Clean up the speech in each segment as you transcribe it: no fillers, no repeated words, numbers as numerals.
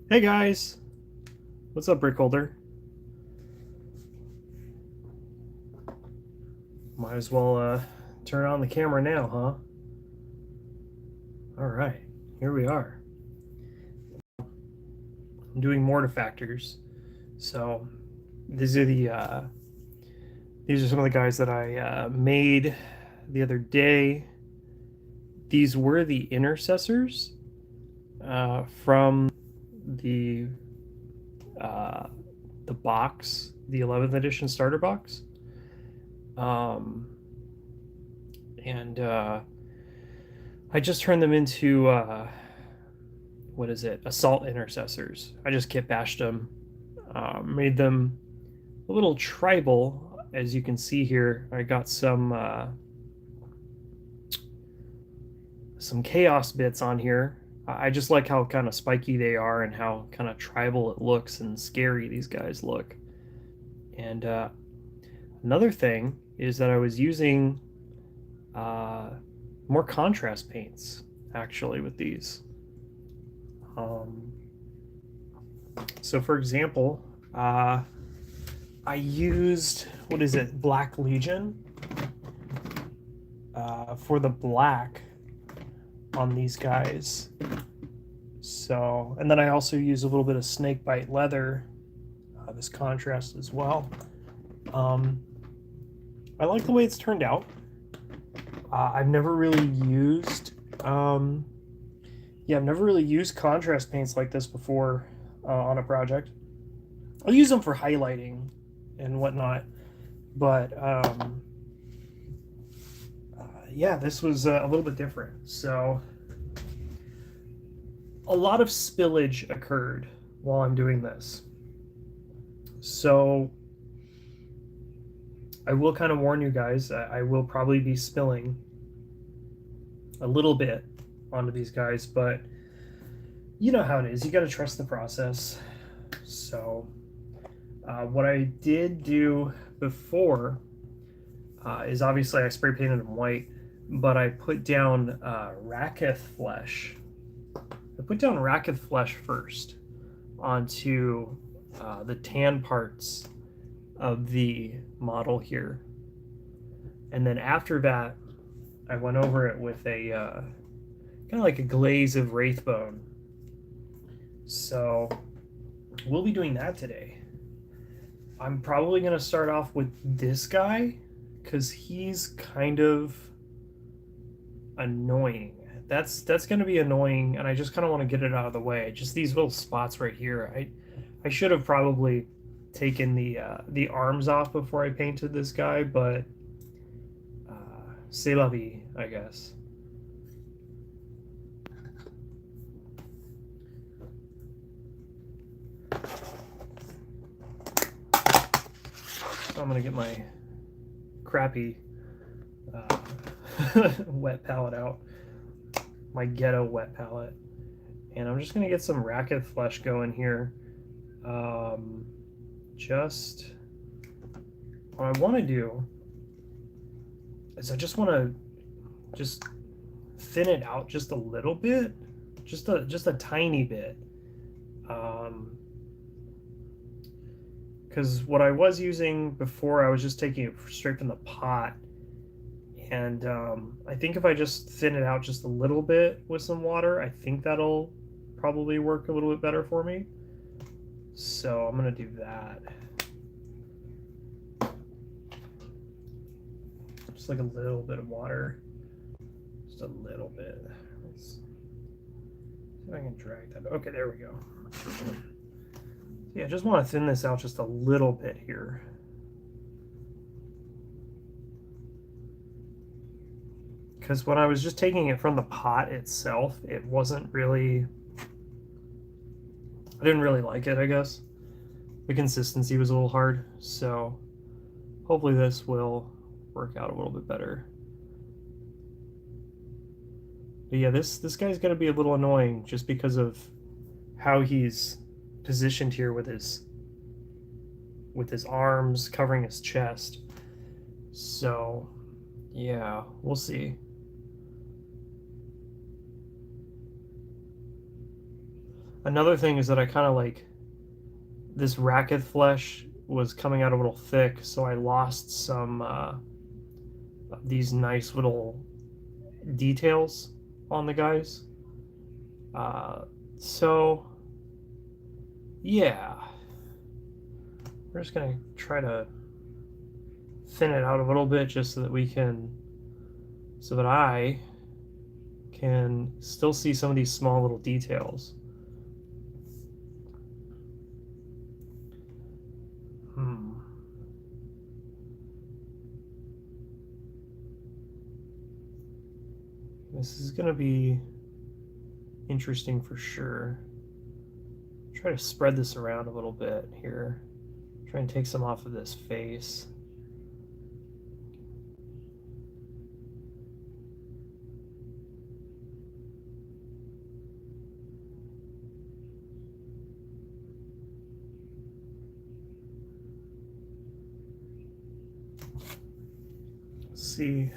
Hey guys, what's up, Brick Holder? Might as well turn on the camera now, huh? All right, here we are. I'm doing Mortifactors. So these are some of the guys that I made the other day. These were the intercessors from the uh, the box, the 11th edition starter box. Um, and I just turned them into what is it? Assault intercessors. I just kit bashed them, made them a little tribal, as you can see here. I got some chaos bits on here. I just like how kind of spiky they are and how kind of tribal it looks and scary these guys look. And another thing is that I was using uh, more contrast paints actually with these. Um, so, for example, I used, what is it, Black Legion for the black on these guys. So, and then I also use a little bit of snakebite leather, this contrast as well. Um, I like the way it's turned out. I've never really used, yeah, I've never really used contrast paints like this before on a project. I'll use them for highlighting and whatnot, but yeah, this was a little bit different. So a lot of spillage occurred while I'm doing this. So I will kind of warn you guys, I will probably be spilling a little bit onto these guys, but you know how it is. You got to trust the process. So what I did do before is obviously I spray painted them white, but I put down Raketh flesh. I put down Raketh flesh first onto the tan parts of the model here. And then after that, I went over it with a kind of like a glaze of Wraithbone. So we'll be doing that today. I'm probably going to start off with this guy because he's kind of annoying. That's going to be annoying, and I just kind of want to get it out of the way. Just these little spots right here. I should have probably taken the arms off before I painted this guy, but c'est la vie, I guess. So I'm gonna get my crappy uh, wet palette out, my ghetto wet palette, and I'm just gonna get some Raketh flesh going here. Just what I want to do is I just want to just thin it out just a little bit, just a tiny bit. Because what I was using before, I was just taking it straight from the pot, and I think if I just thin it out just a little bit with some water, I think that'll probably work a little bit better for me. So I'm gonna do that. Just like a little bit of water. Just a little bit. Let's see if I can drag that. Okay, there we go. Yeah, just want to thin this out just a little bit here. Because when I was just taking it from the pot itself, it wasn't really... I didn't really like it, I guess. The consistency was a little hard, so hopefully this will work out a little bit better. But yeah, this guy's gonna be a little annoying just because of how he's positioned here with his arms covering his chest. So yeah, we'll see. Another thing is that I kind of like this racket flesh was coming out a little thick, so I lost some of these nice little details on the guys. Uh, so, yeah. We're just going to try to thin it out a little bit just so that I can still see some of these small little details. This is going to be interesting for sure. Try to spread this around a little bit here. Try and take some off of this face. Let's see.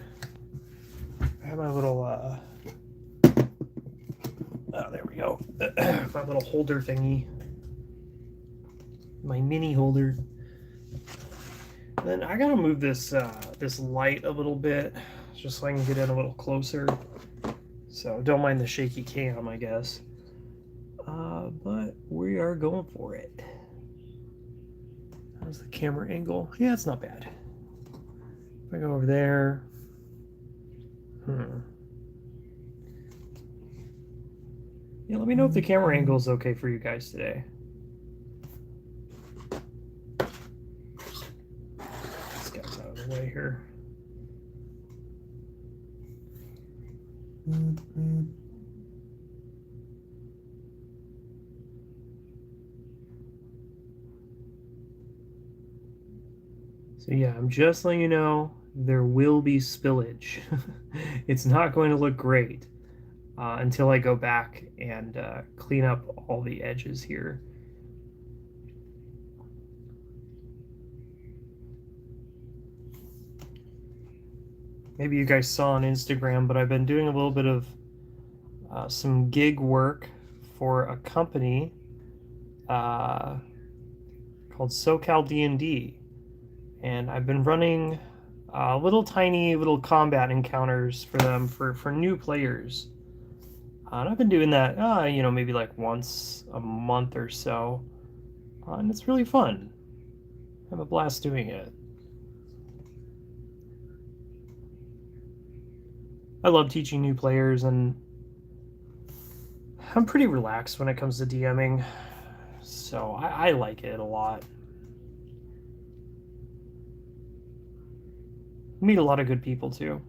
I have my little oh, there we go. My little holder thingy. My mini holder. And then I gotta move this this light a little bit just so I can get in a little closer. So don't mind the shaky cam, I guess. But we are going for it. How's the camera angle? Yeah, it's not bad. If I go over there. Yeah, let me know if the camera angle is okay for you guys today. This guy's out of the way here. So yeah, I'm just letting you know there will be spillage. It's not going to look great until I go back and clean up all the edges here. Maybe you guys saw on Instagram, but I've been doing a little bit of some gig work for a company called SoCal D&D. And I've been running little tiny little combat encounters for them for new players. And I've been doing that, you know, maybe like once a month or so. And it's really fun. I have a blast doing it. I love teaching new players, and I'm pretty relaxed when it comes to DMing. So I like it a lot. Meet a lot of good people too.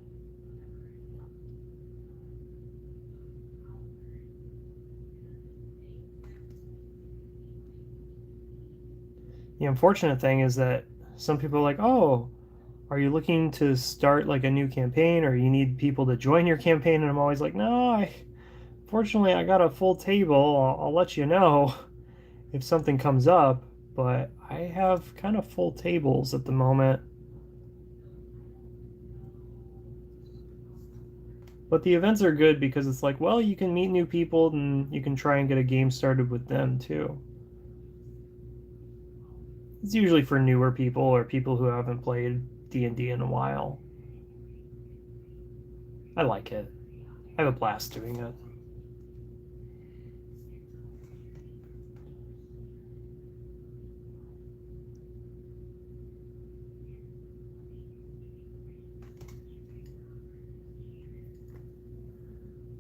The unfortunate thing is that some people are like, oh, are you looking to start like a new campaign, or you need people to join your campaign? And I'm always like, no, fortunately I got a full table. I'll let you know if something comes up, but I have kind of full tables at the moment. But the events are good because it's like, well, you can meet new people and you can try and get a game started with them too. It's usually for newer people or people who haven't played D&D in a while. I like it. I have a blast doing it.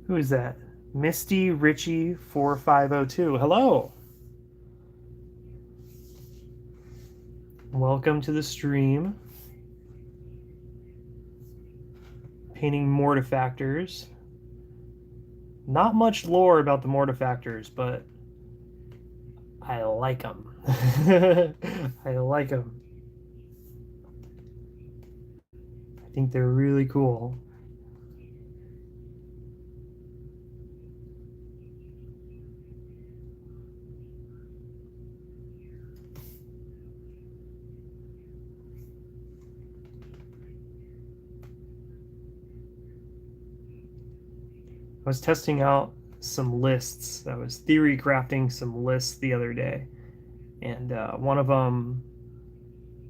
Who is that? Misty Richie 4502. Hello. Welcome to the stream. Painting Mortifactors. Not much lore about the Mortifactors, but I like them. I like them. I think they're really cool. I was testing out some lists. I was theory crafting some lists the other day, and one of them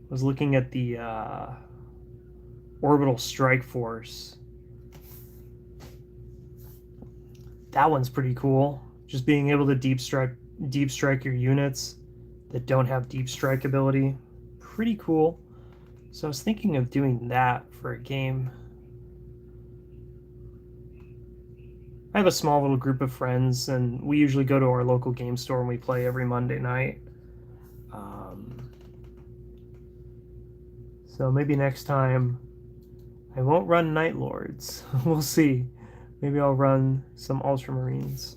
was looking at the orbital strike force. That one's pretty cool. Just being able to deep strike your units that don't have deep strike ability. Pretty cool. So I was thinking of doing that for a game. I have a small little group of friends, and we usually go to our local game store and we play every Monday night. So maybe next time I won't run Night Lords. We'll see. Maybe I'll run some Ultramarines.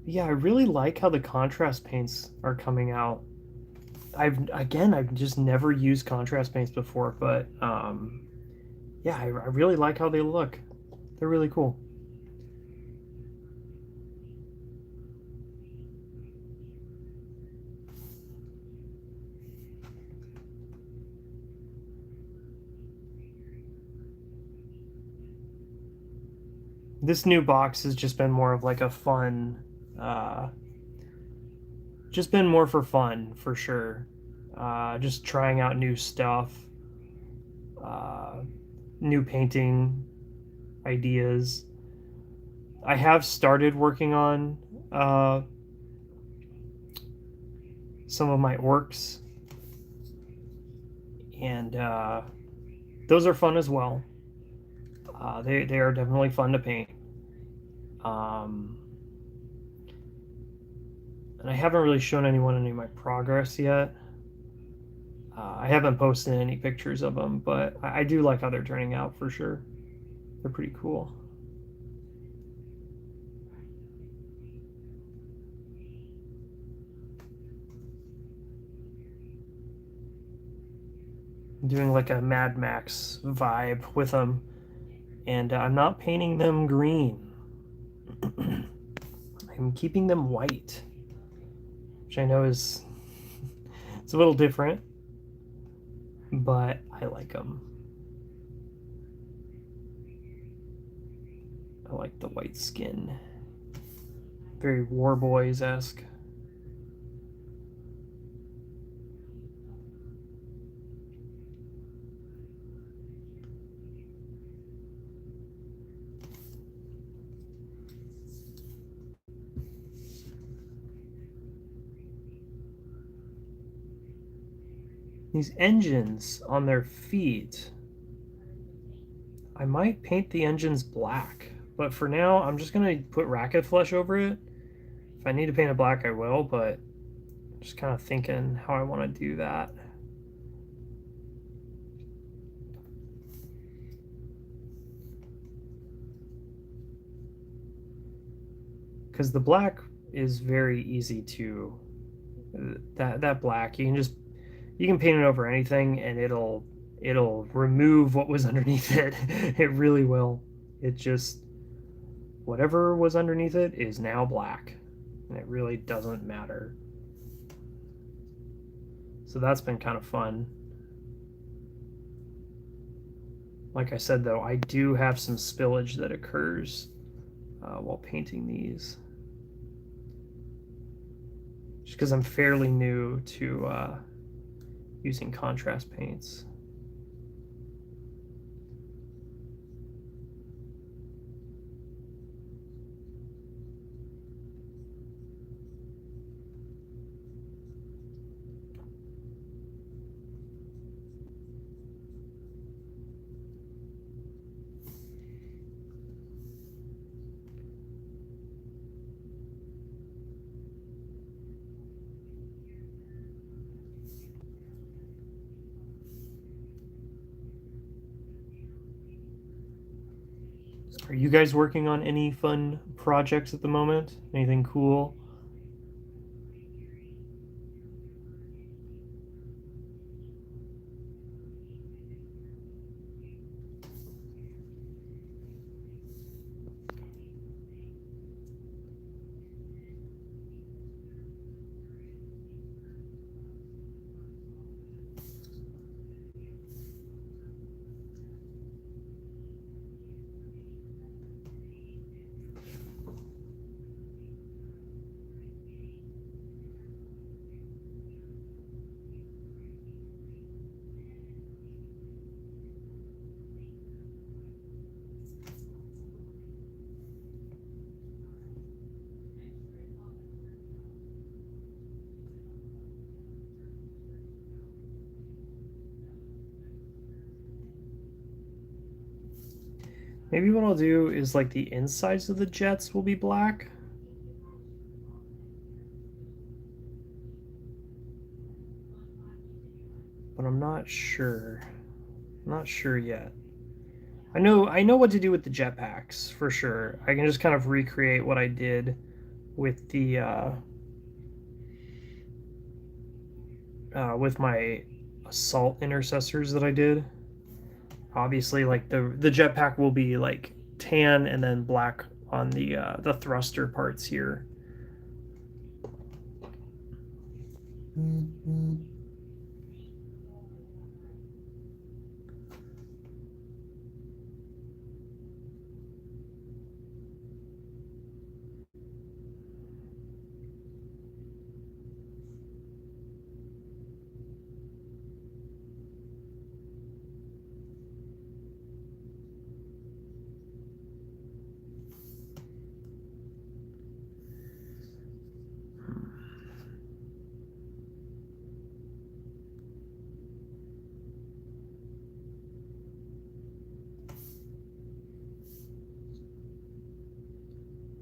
Yeah, I really like how the contrast paints are coming out. I've just never used contrast paints before, but yeah, I really like how they look. They're really cool. This new box has just been more of like a fun, uh, just been more for fun for sure. Just trying out new stuff, uh, new painting ideas. I have started working on some of my orcs, and those are fun as well. They are definitely fun to paint. Um, and I haven't really shown anyone any of my progress yet. I haven't posted any pictures of them, but I do like how they're turning out for sure. They're pretty cool. I'm doing like a Mad Max vibe with them, and I'm not painting them green. I'm keeping them white, which I know is it's a little different, but I like them. I like the white skin. Very War Boys-esque. These engines on their feet, I might paint the engines black, but for now I'm just gonna put racket flesh over it. If I need to paint it black I will, but I'm just kind of thinking how I want to do that. Because the black is very easy to that black you can paint it over anything and it'll remove what was underneath it. It really will. It just whatever was underneath it is now black, and it really doesn't matter. So that's been kind of fun. Like I said though, I do have some spillage that occurs while painting these, just because I'm fairly new to using contrast paints. Are you guys working on any fun projects at the moment? Anything cool? Maybe what I'll do is like the insides of the jets will be black. But I'm not sure. I'm not sure yet. I know what to do with the jetpacks for sure. I can just kind of recreate what I did with the with my assault intercessors that I did. Obviously, like the jetpack will be like tan and then black on the thruster parts here.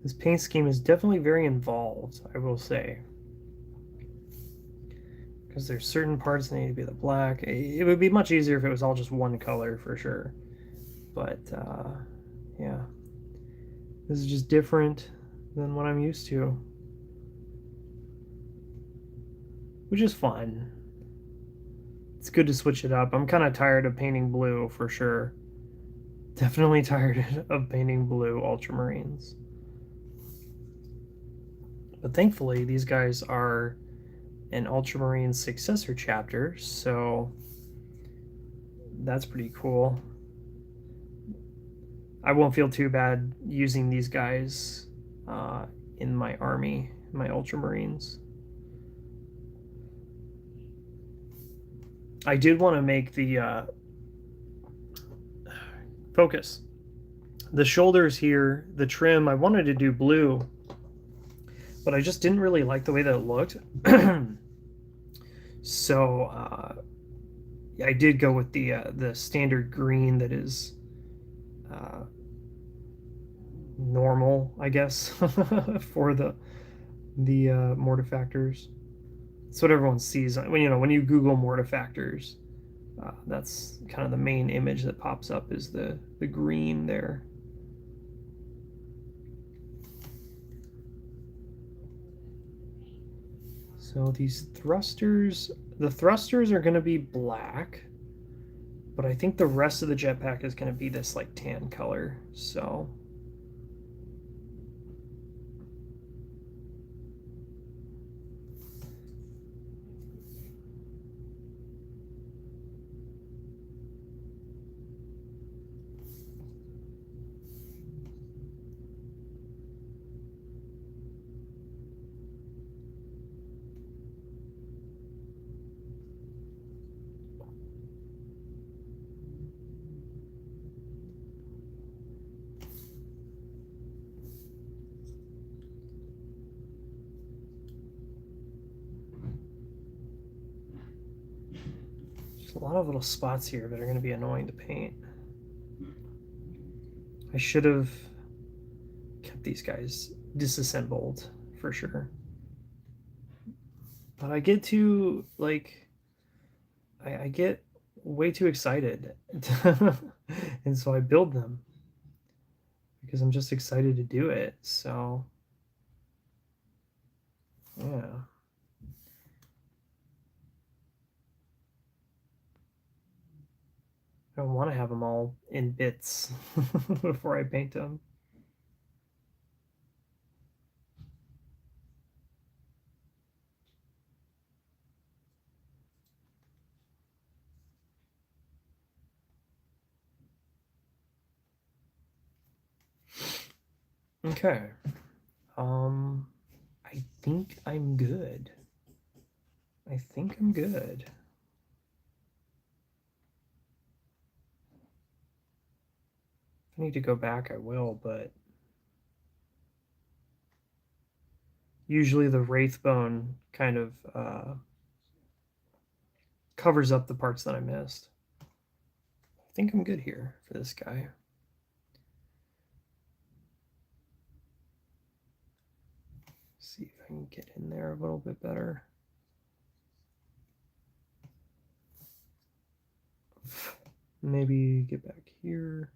This paint scheme is definitely very involved, I will say. Because there's certain parts that need to be the black. It would be much easier if it was all just one color for sure. But yeah, this is just different than what I'm used to, which is fun. It's good to switch it up. I'm kind of tired of painting blue for sure. Definitely tired of painting blue ultramarines. But thankfully, these guys are an ultramarine successor chapter, so that's pretty cool. I won't feel too bad using these guys in my army, my ultramarines. I did want to make the focus. The shoulders here, the trim, I wanted to do blue, but I just didn't really like the way that it looked. So I did go with the standard green that is normal, I guess, for the Mortifactors. It's what everyone sees when you Google Mortifactors. That's kind of the main image that pops up is the green there. So these thrusters, the thrusters are going to be black, but I think the rest of the jetpack is going to be this like tan color. So there's a lot of little spots here that are going to be annoying to paint. I should have kept these guys disassembled for sure. But I get too like I get way too excited, and so I build them. because I'm just excited to do it. So, yeah. I don't want to have them all in bits before I paint them. Okay. I think I'm good. I think I'm good. If I need to go back, I will, but usually the wraith bone kind of covers up the parts that I missed. I think I'm good here for this guy. See if I can get in there a little bit better. Maybe get back here.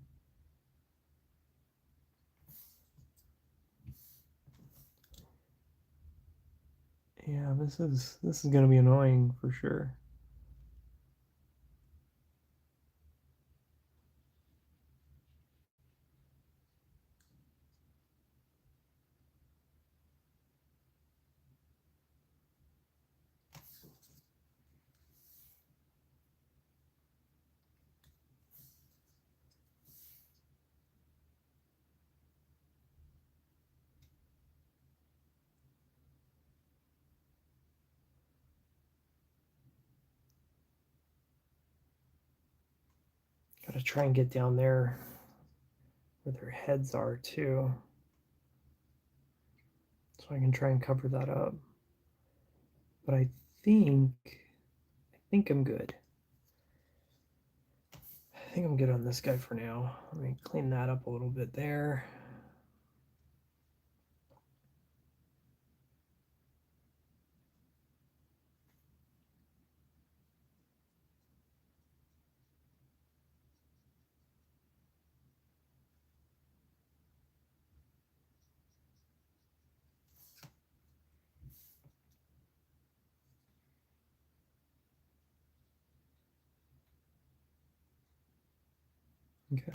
Yeah, this is gonna be annoying for sure. Gotta try and get down there where their heads are too. So I can try and cover that up. But I think I'm good. I think I'm good on this guy for now. Let me clean that up a little bit there. Okay.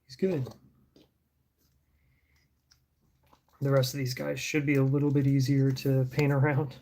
He's good. The rest of these guys should be a little bit easier to paint around.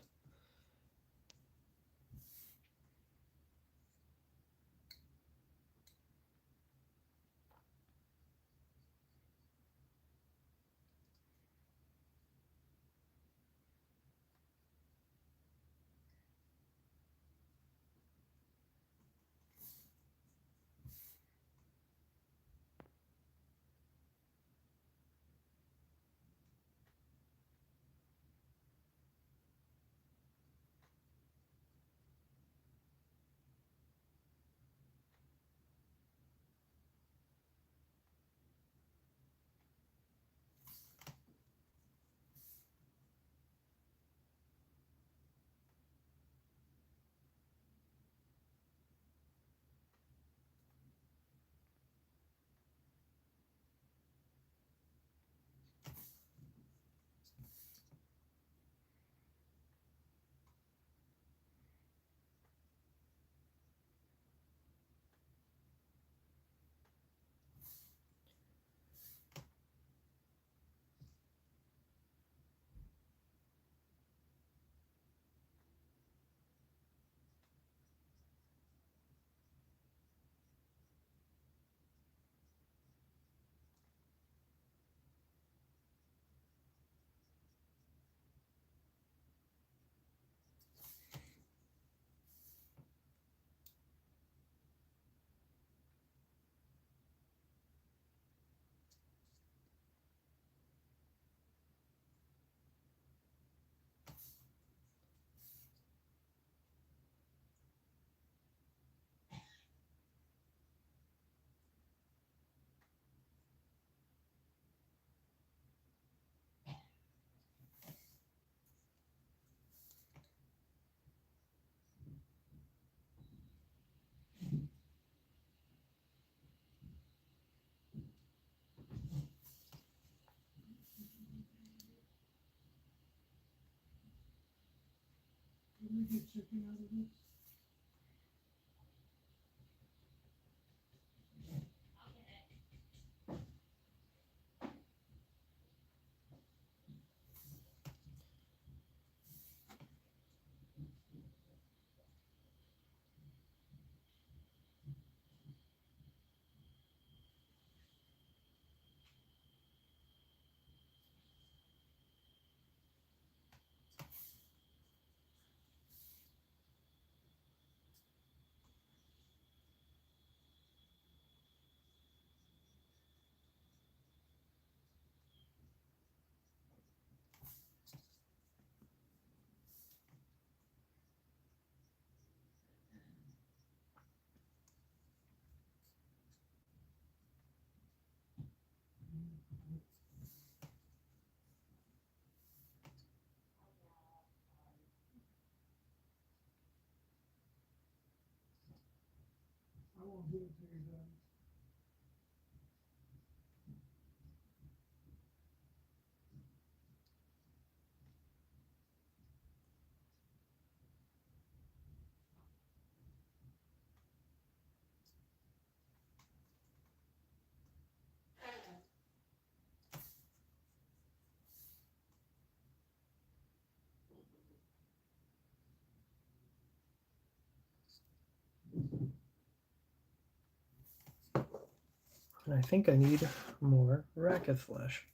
And I think I need more racket flesh.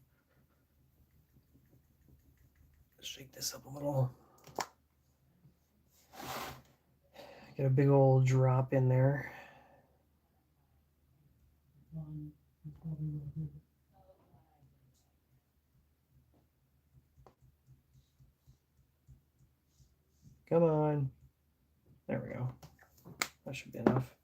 Shake this up a little. Get a big old drop in there. Come on. There we go. That should be enough.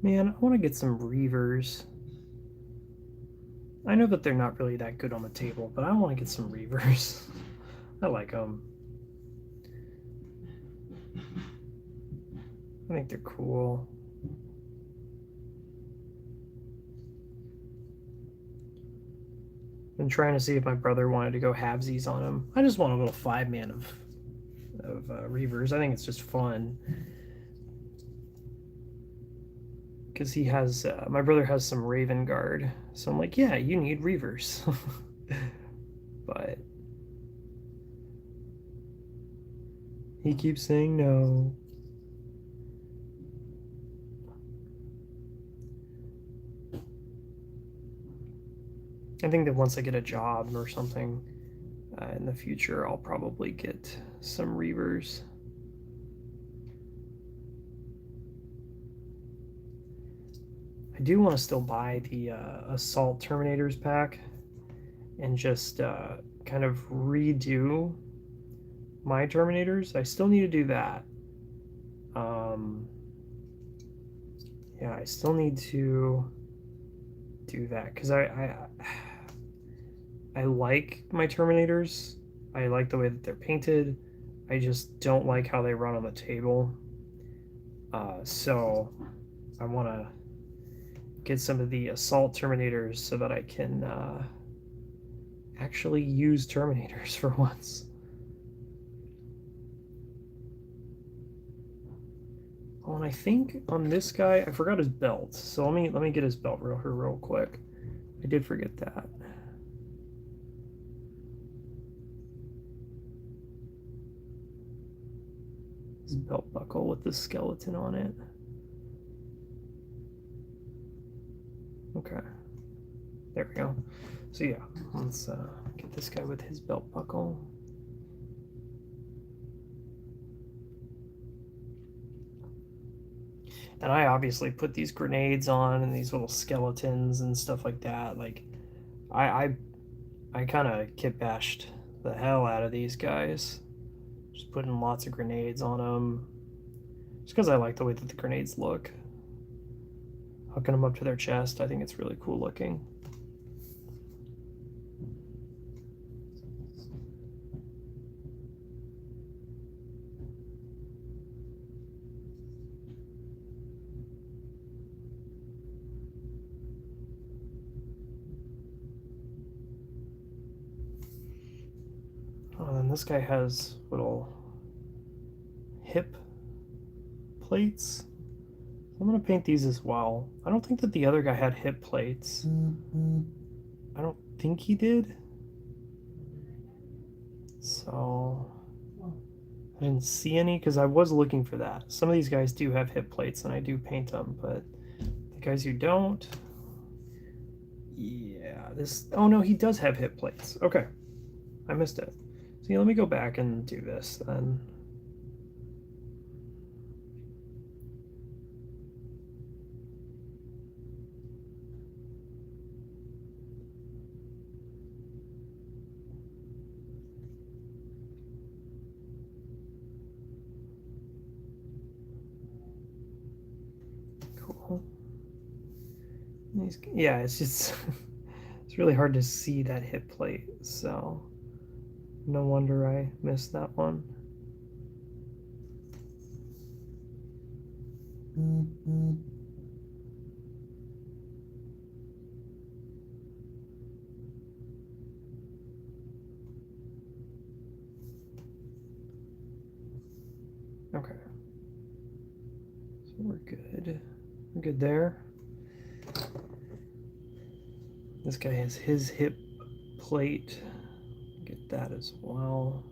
Man, I want to get some reavers. I know that they're not really that good on the table, but I want to get some reavers. I like them. I think they're cool. Been trying to see if my brother wanted to go halvesies on him. I just want a little 5-man of reavers. I think it's just fun. Because he has, my brother has some Vanguard. So I'm like, yeah, you need reavers. But he keeps saying no. I think that once I get a job or something in the future, I'll probably get some reavers. I do want to still buy the Assault Terminators pack and just kind of redo my Terminators. I still need to do that. Yeah, I still need to do that because I like my Terminators. I like the way that they're painted. I just don't like how they run on the table. So I want get some of the assault Terminators so that I can actually use Terminators for once. Oh, and I think on this guy, I forgot his belt. So let me get his belt real quick. I did forget that. His belt buckle with the skeleton on it. Okay. There we go. So yeah, let's get this guy with his belt buckle. And I obviously put these grenades on and these little skeletons and stuff like that. Like, I kind of kit bashed the hell out of these guys. Just putting lots of grenades on them. Just because I like the way that the grenades look. Hooking them up to their chest, I think it's really cool looking. And this guy has little hip plates. I'm going to paint these as well. I don't think that the other guy had hip plates. I don't think he did. So I didn't see any because I was looking for that. Some of these guys do have hip plates and I do paint them, but the guys who don't, yeah, this, oh no, he does have hip plates. Okay, I missed it. See, let me go back and do this then. Cool. Yeah, it's just, it's really hard to see that hip plate, so no wonder I missed that one. Okay. So we're good. We're good there. This guy has his hip plate. Get that as well.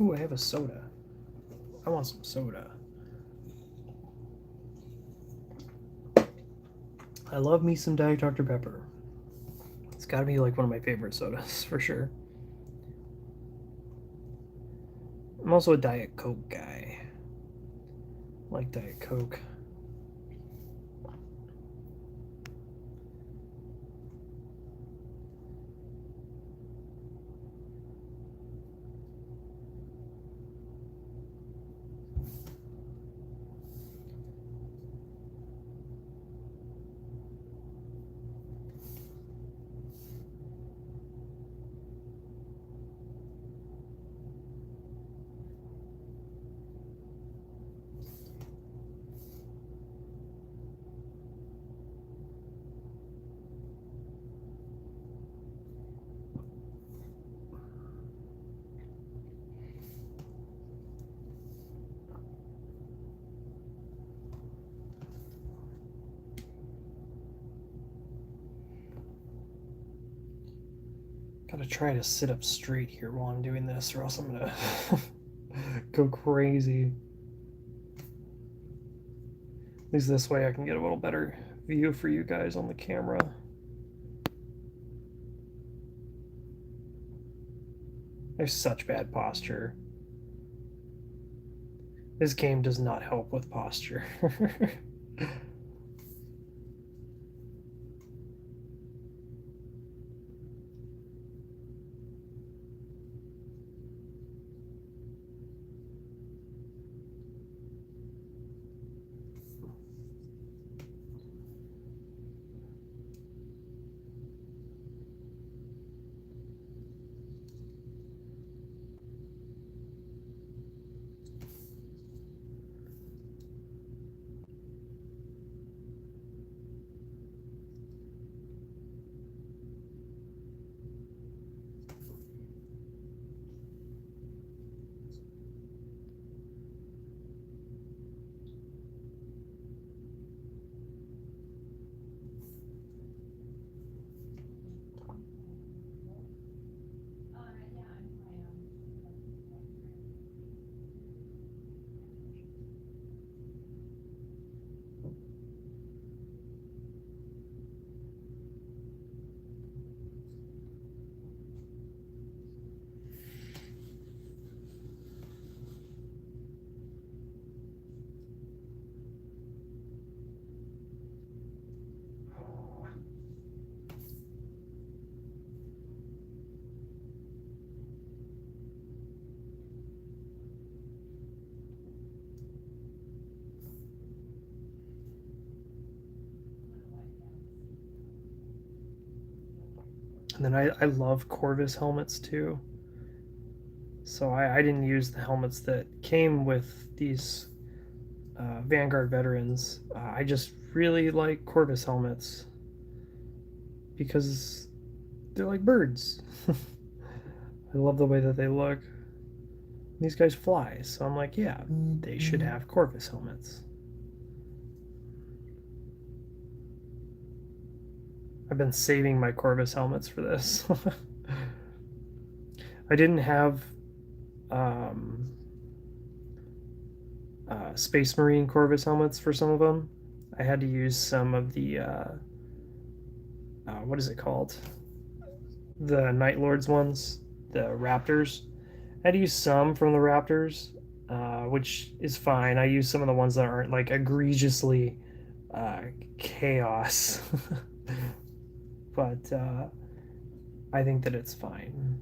Ooh, I have a soda. I want some soda. I love me some Diet Dr. Pepper. It's got to be like one of my favorite sodas for sure. I'm also a Diet Coke guy. I like Diet Coke. Gotta try to sit up straight here while I'm doing this, or else I'm gonna go crazy. At least this way I can get a little better view for you guys on the camera. There's such bad posture. This game does not help with posture. And then I love Corvus helmets too. So I didn't use the helmets that came with these Vanguard veterans. I just really like Corvus helmets because they're like birds. I love the way that they look. These guys fly, so I'm like, yeah, they should have Corvus helmets. I've been saving my Corvus helmets for this. I didn't have Space Marine Corvus helmets for some of them. I had to use some of the what is it called? The Night Lords ones, the Raptors. I had to use some from the Raptors, which is fine. I use some of the ones that aren't like egregiously chaos, but I think that it's fine.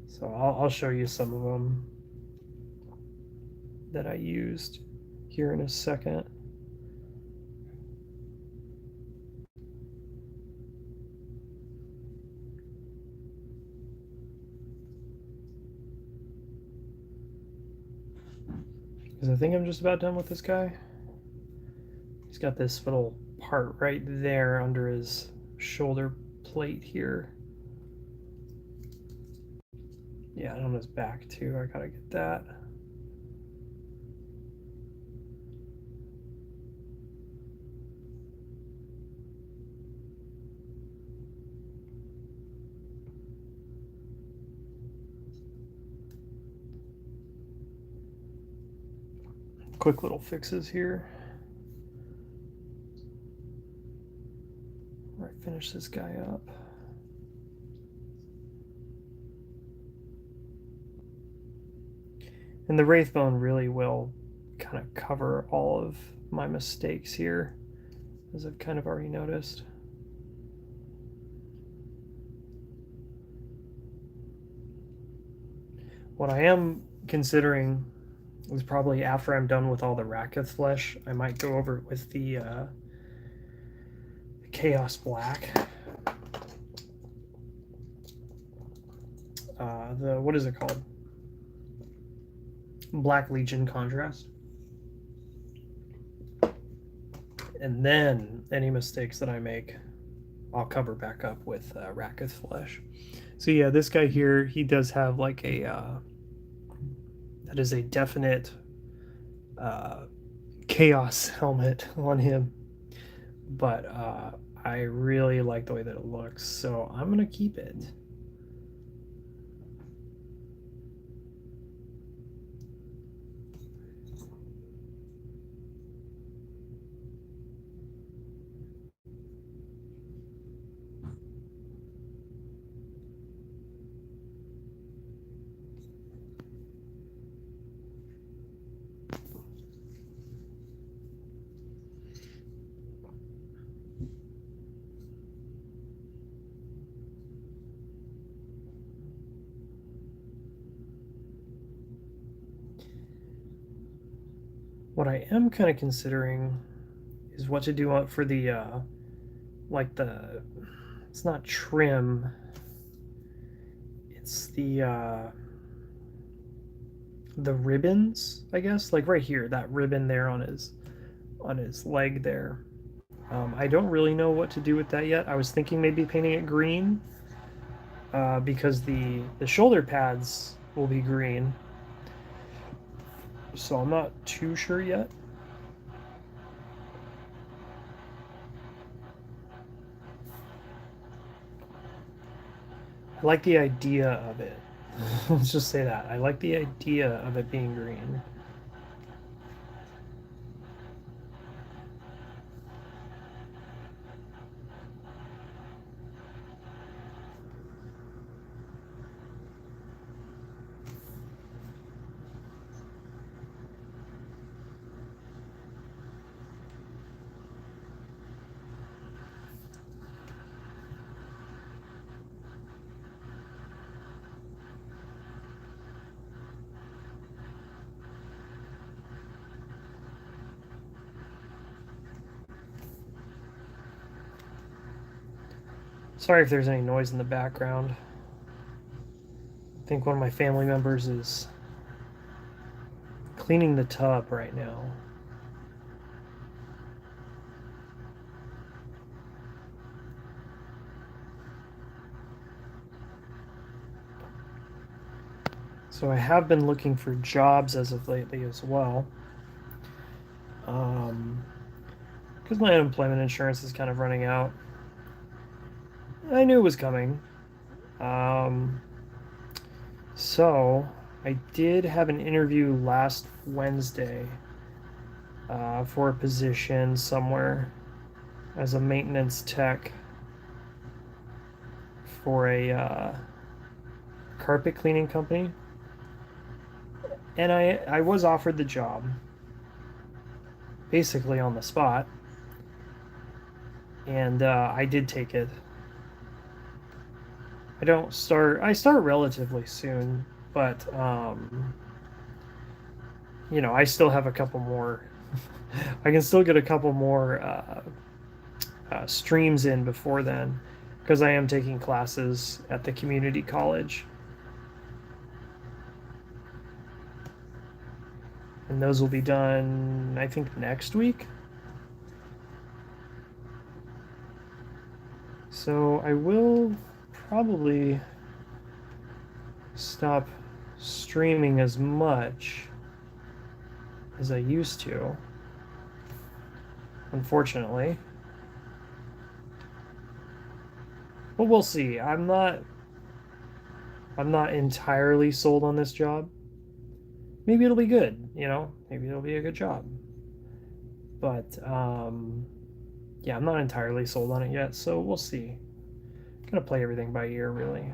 So I'll show you some of them that I used here in a second. Because I think I'm just about done with this guy. He's got this little part right there under his shoulder plate here. Yeah, and on his back too. I gotta get that. Quick little fixes here. All right, finish this guy up. And the Wraithbone really will kind of cover all of my mistakes here, as I've kind of already noticed. What I am considering is probably after I'm done with all the Rakith flesh, I might go over it with the Chaos Black. What is it called? Black Legion Contrast. And then any mistakes that I make, I'll cover back up with Rakith flesh. So yeah, this guy here, he does have like a that is a definite chaos helmet on him, but I really like the way that it looks, so I'm gonna keep it. What I am kind of considering is what to do for the like the, it's not trim, it's the ribbons, I guess, like right here, that ribbon there on his leg there. I don't really know what to do with that yet. I was thinking maybe painting it green, because the shoulder pads will be green, so I'm not too sure yet. I like the idea of it. Let's just say that. I like the idea of it being green. Sorry if there's any noise in the background. I think one of my family members is cleaning the tub right now. So I have been looking for jobs as of lately as well. Because my unemployment insurance is kind of running out. I knew it was coming. Um, so I did have an interview last Wednesday for a position somewhere as a maintenance tech for a carpet cleaning company. And I was offered the job basically on the spot. And I did take it. I start relatively soon, but I still have a couple more. I can still get a couple more streams in before then, because I am taking classes at the community college, and those will be done, I think, next week. So I will probably stop streaming as much as I used to, unfortunately. But we'll see. I'm not entirely sold on this job. Maybe it'll be good. Maybe it'll be a good job. But yeah, I'm not entirely sold on it yet, so we'll see. Gonna play everything by ear, really.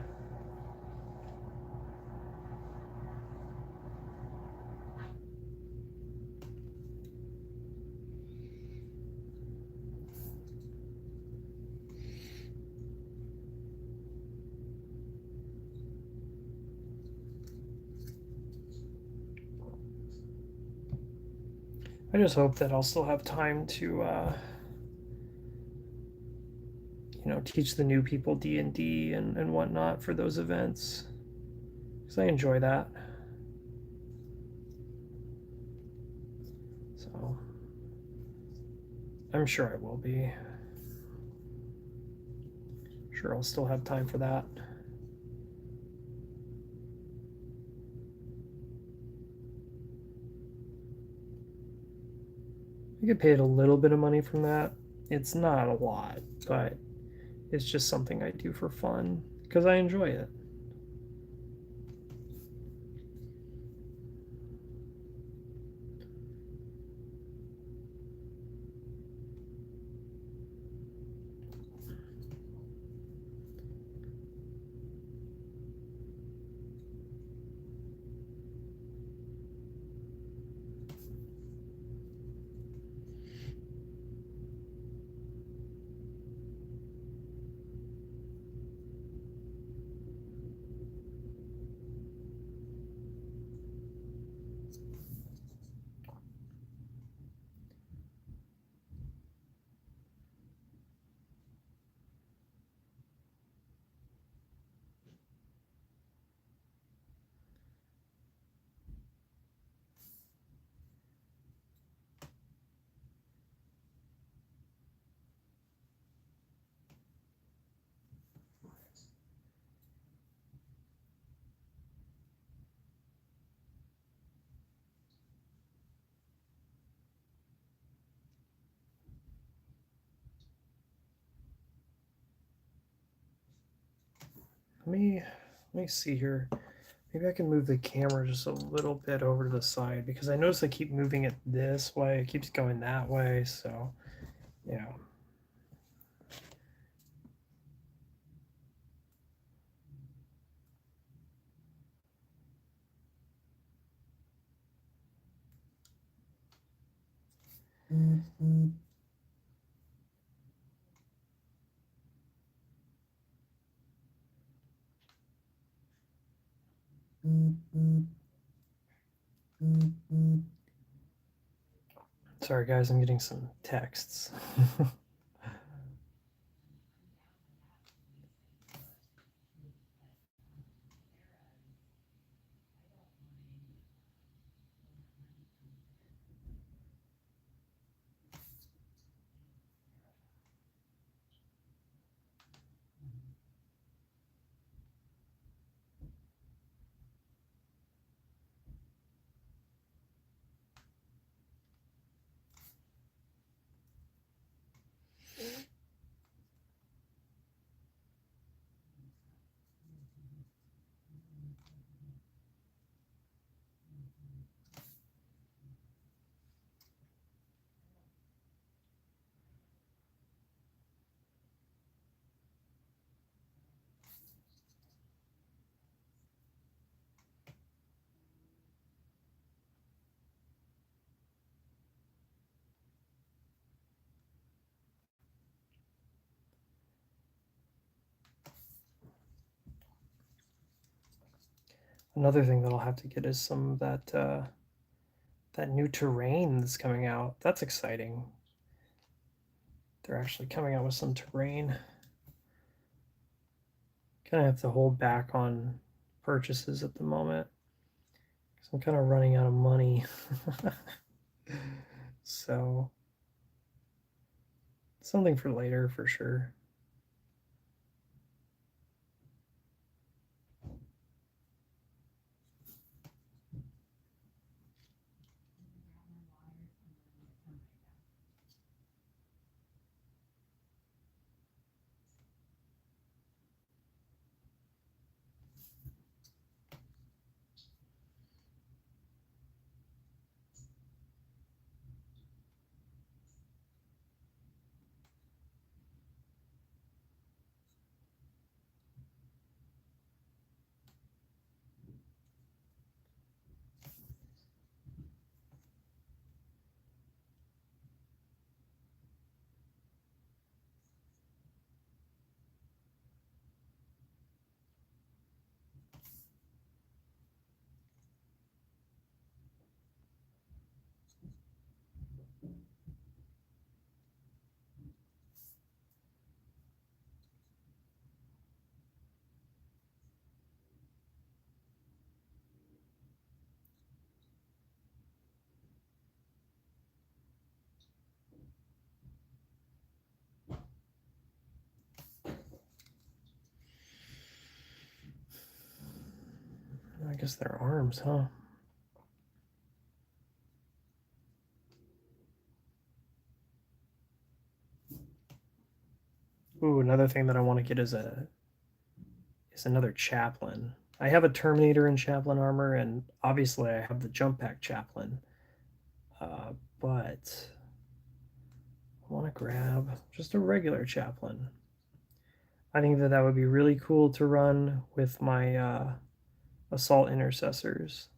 I just hope that I'll still have time to, teach the new people D&D and whatnot for those events, because I enjoy that. So I'm sure I will be. Sure, I'll still have time for that. I get paid a little bit of money from that. It's not a lot, but it's just something I do for fun because I enjoy it. Let me see here. Maybe I can move the camera just a little bit over to the side because I notice I keep moving it this way. It keeps going that way. So, yeah. Sorry, guys, I'm getting some texts. Another thing that I'll have to get is some of that new terrain that's coming out. That's exciting. They're actually coming out with some terrain. Kind of have to hold back on purchases at the moment because I'm kind of running out of money. So, something for later for sure. I guess they're arms, huh? Ooh, another thing that I want to get is another chaplain. I have a Terminator in chaplain armor, and obviously I have the jump pack chaplain. But I want to grab just a regular chaplain. I think that that would be really cool to run with my assault intercessors.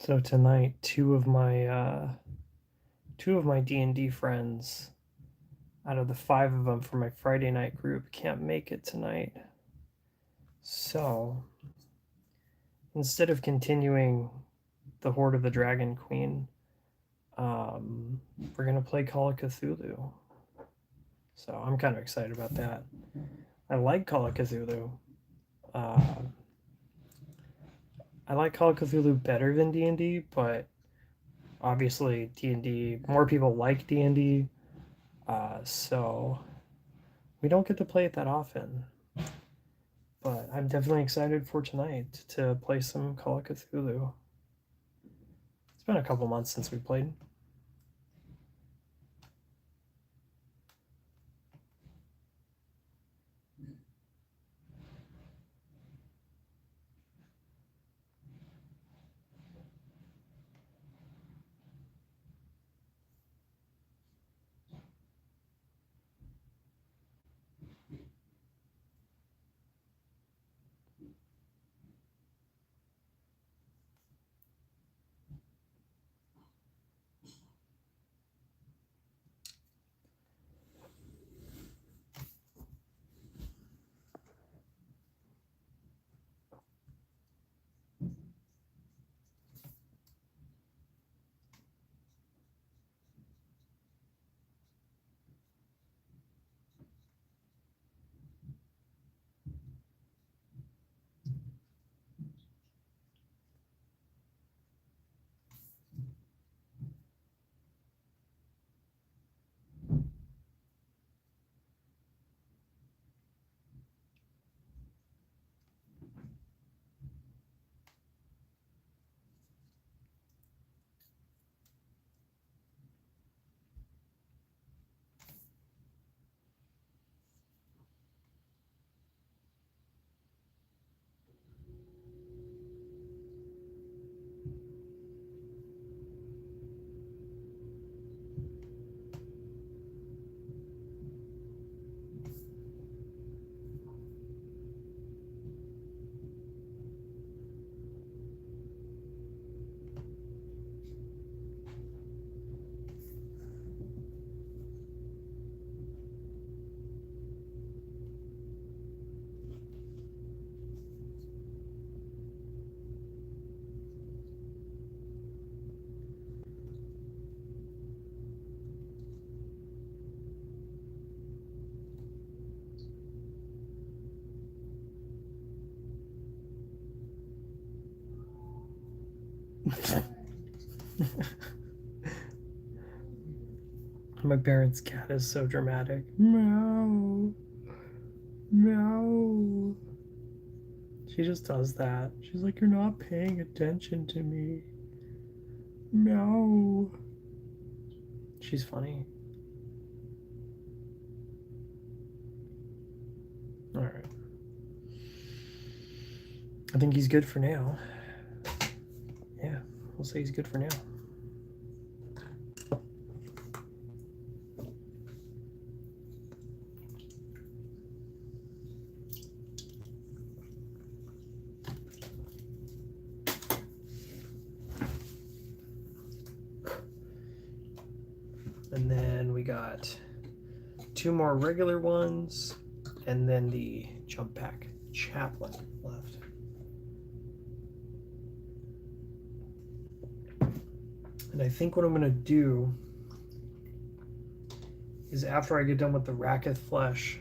So tonight, two of my D&D friends out of the 5 of them from my Friday night group can't make it tonight. So instead of continuing the Horde of the Dragon Queen, we're gonna play Call of Cthulhu. So I'm kind of excited about that. I like Call of Cthulhu. I like Call of Cthulhu better than D&D, but obviously D&D, more people like D&D, so we don't get to play it that often. But I'm definitely excited for tonight to play some Call of Cthulhu. It's been a couple months since we played. My parents' cat is so dramatic. Meow. Meow. She just does that. She's like, you're not paying attention to me. Meow. She's funny. Alright. I think he's good for now. Yeah, we'll say he's good for now. And then we got 2 more regular ones, and then the jump pack chaplain left. And I think what I'm gonna do is after I get done with the Raketh flesh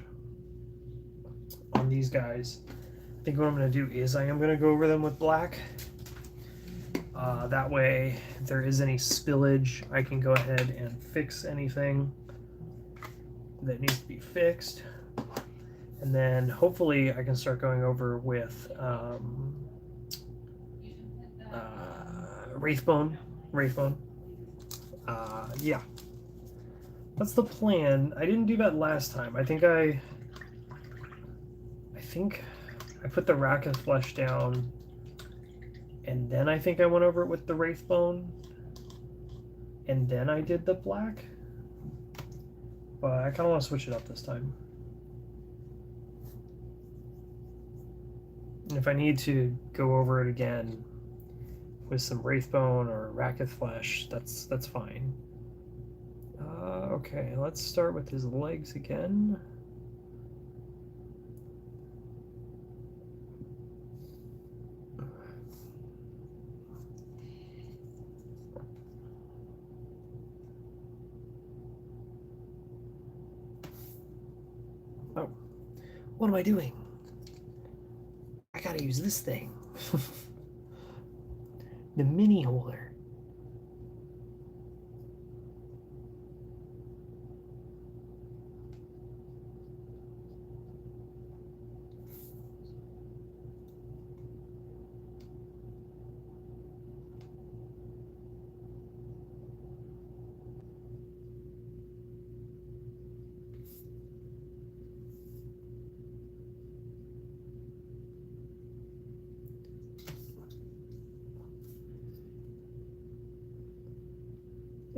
on these guys, I think what I'm gonna do is I am gonna go over them with black. That way, if there is any spillage, I can go ahead and fix anything that needs to be fixed. And then hopefully I can start going over with Wraithbone. Yeah. That's the plan. I didn't do that last time. I think I put the Raketh flesh down, and then I think I went over it with the Wraithbone, and then I did the black. But I kind of want to switch it up this time. And if I need to go over it again, with some Wraithbone or Rakith Flesh. That's fine. Okay, let's start with his legs again. Oh, what am I doing? I gotta use this thing. The mini holder.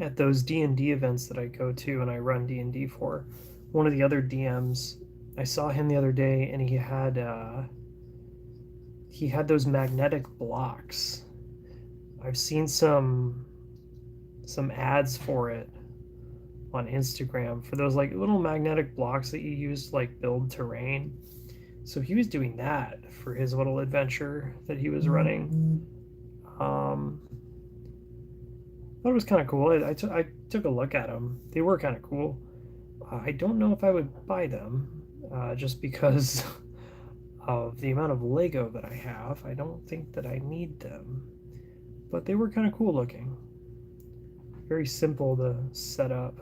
At those D&D events that I go to and I run D&D for, one of the other DMs, I saw him the other day, and he had those magnetic blocks. I've seen some ads for it on Instagram for those like little magnetic blocks that you use to like build terrain. So he was doing that for his little adventure that he was running. Thought it was kind of cool. I took a look at them. They were kind of cool. I don't know if I would buy them, just because of the amount of Lego that I have. I don't think that I need them, but they were kind of cool looking. Very simple to set up.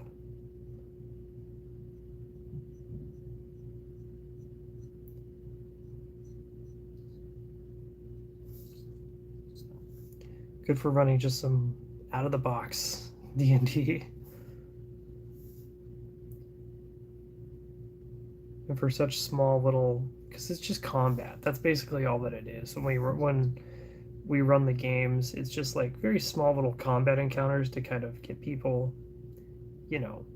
Good for running just some out of the box D&D. And for such small little, because it's just combat. That's basically all that it is. When we run the games, it's just like very small little combat encounters to kind of get people,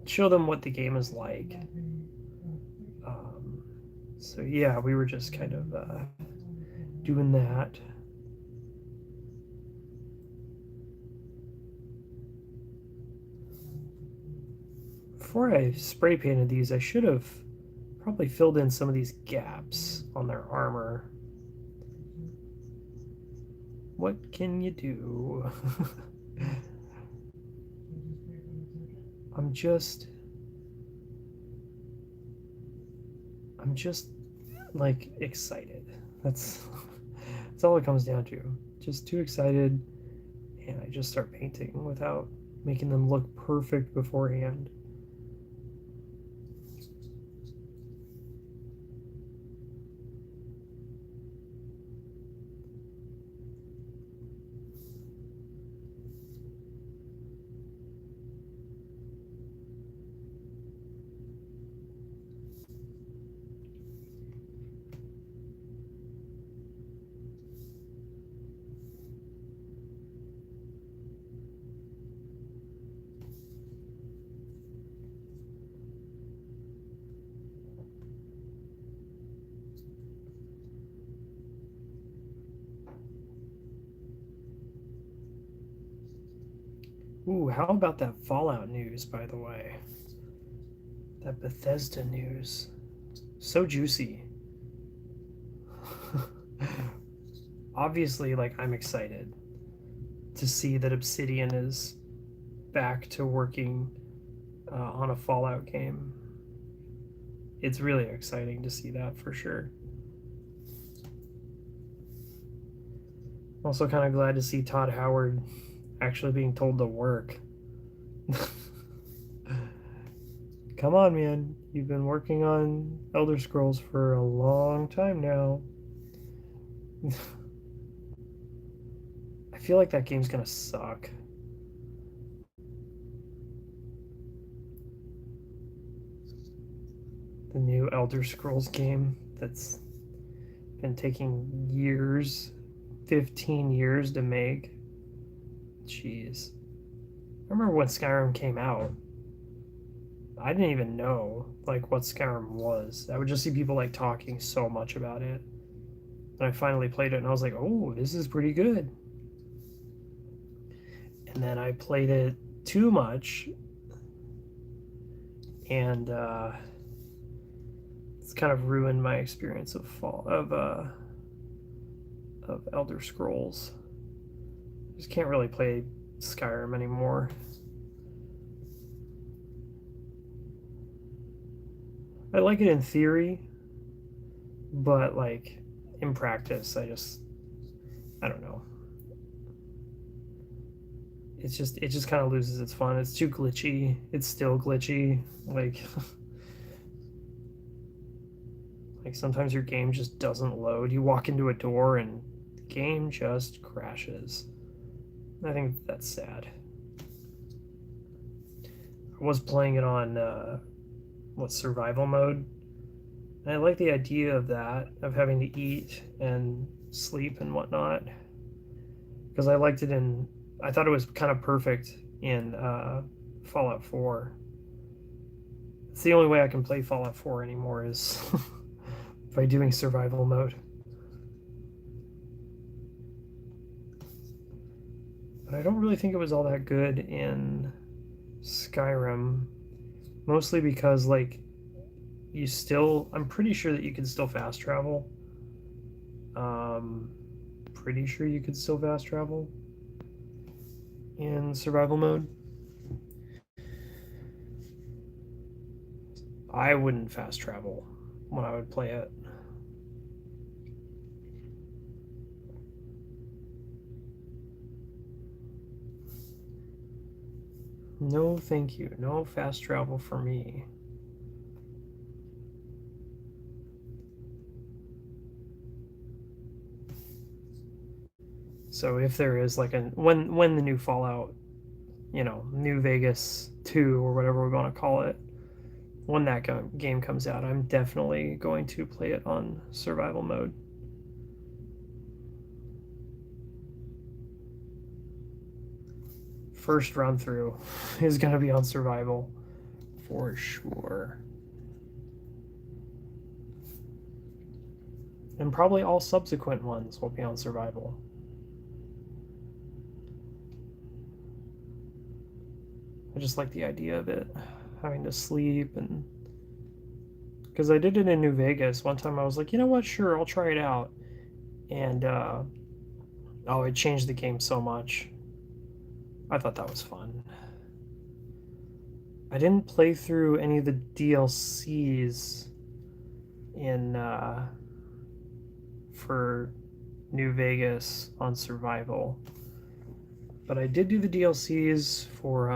show them what the game is like. So yeah, we were just kind of doing that. Before I spray painted these, I should have probably filled in some of these gaps on their armor. What can you do? I'm just like excited. That's all it comes down to. Just too excited, and I just start painting without making them look perfect beforehand. Ooh, how about that Fallout news, by the way? That Bethesda news. So juicy. Obviously, like, I'm excited to see that Obsidian is back to working on a Fallout game. It's really exciting to see that for sure. Also, kind of glad to see Todd Howard actually being told to work. Come on, man. You've been working on Elder Scrolls for a long time now. I feel like that game's gonna suck. The new Elder Scrolls game that's been taking years, 15 years to make. Jeez. I remember when Skyrim came out. I didn't even know like what Skyrim was. I would just see people like talking so much about it. And I finally played it and I was like, "Oh, this is pretty good." and then I played it too much, and it's kind of ruined my experience of Elder Scrolls. I just can't really play Skyrim anymore. I like it in theory, but like in practice, I don't know. It just kind of loses its fun. It's too glitchy. It's still glitchy. Like like sometimes your game just doesn't load. You walk into a door and the game just crashes. I think that's sad. I was playing it on survival mode. And I like the idea of that, of having to eat and sleep and whatnot, because I thought it was kind of perfect in Fallout 4. It's the only way I can play Fallout 4 anymore is by doing survival mode. But I don't really think it was all that good in Skyrim, mostly because like I'm pretty sure that you can still fast travel. Pretty sure you could still fast travel in survival mode. I wouldn't fast travel when I would play it. No, thank you. No fast travel for me. So if there is like when the new Fallout, New Vegas 2 or whatever we're going to call it, when that game comes out, I'm definitely going to play it on survival mode. First run through is going to be on survival for sure. And probably all subsequent ones will be on survival. I just like the idea of it, having to sleep, and because I did it in New Vegas one time. I was like, you know what, sure, I'll try it out. And it changed the game so much. I thought that was fun. I didn't play through any of the DLCs in for New Vegas on survival, but I did do the DLCs for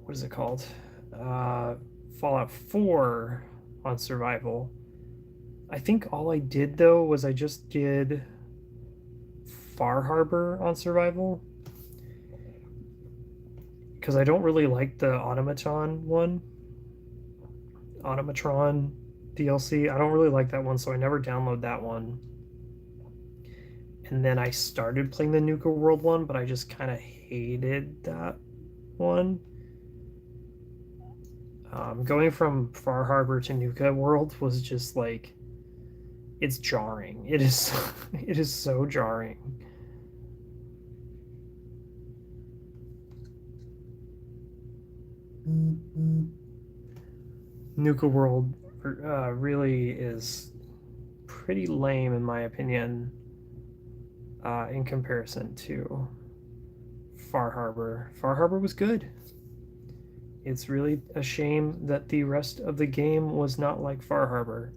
what is it called? Fallout 4 on survival. I think all I did though was I just did Far Harbor on survival, because I don't really like the Automatron DLC. I don't really like that one, so I never download that one. And then I started playing the Nuka World one, but I just kind of hated that one. Going from Far Harbor to Nuka World was just like, it's jarring. It is it is so jarring. Nuka World really is pretty lame in my opinion, in comparison to Far Harbor. Far Harbor was good. It's really a shame that the rest of the game was not like Far Harbor.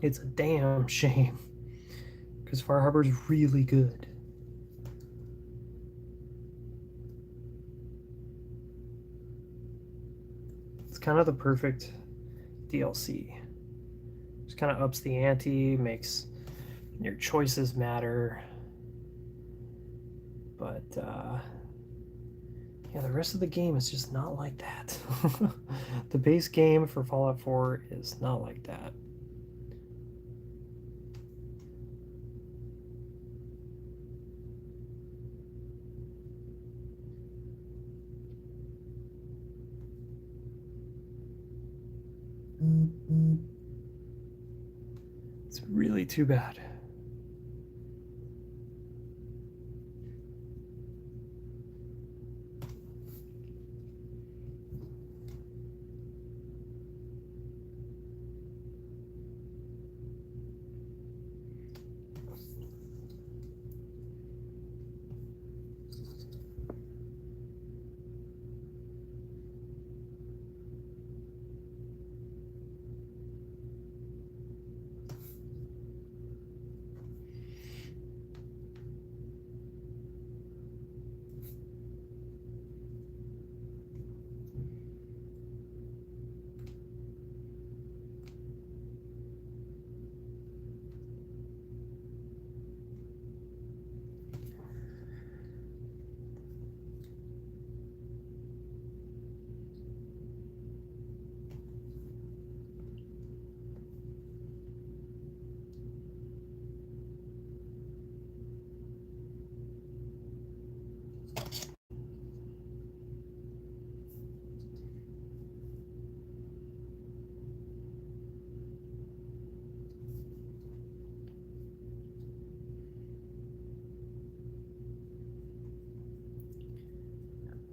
It's a damn shame, because Far Harbor's really good. It's kind of the perfect DLC. Just kind of ups the ante, makes your choices matter. But yeah, the rest of the game is just not like that. The base game for Fallout 4 is not like that. be too bad.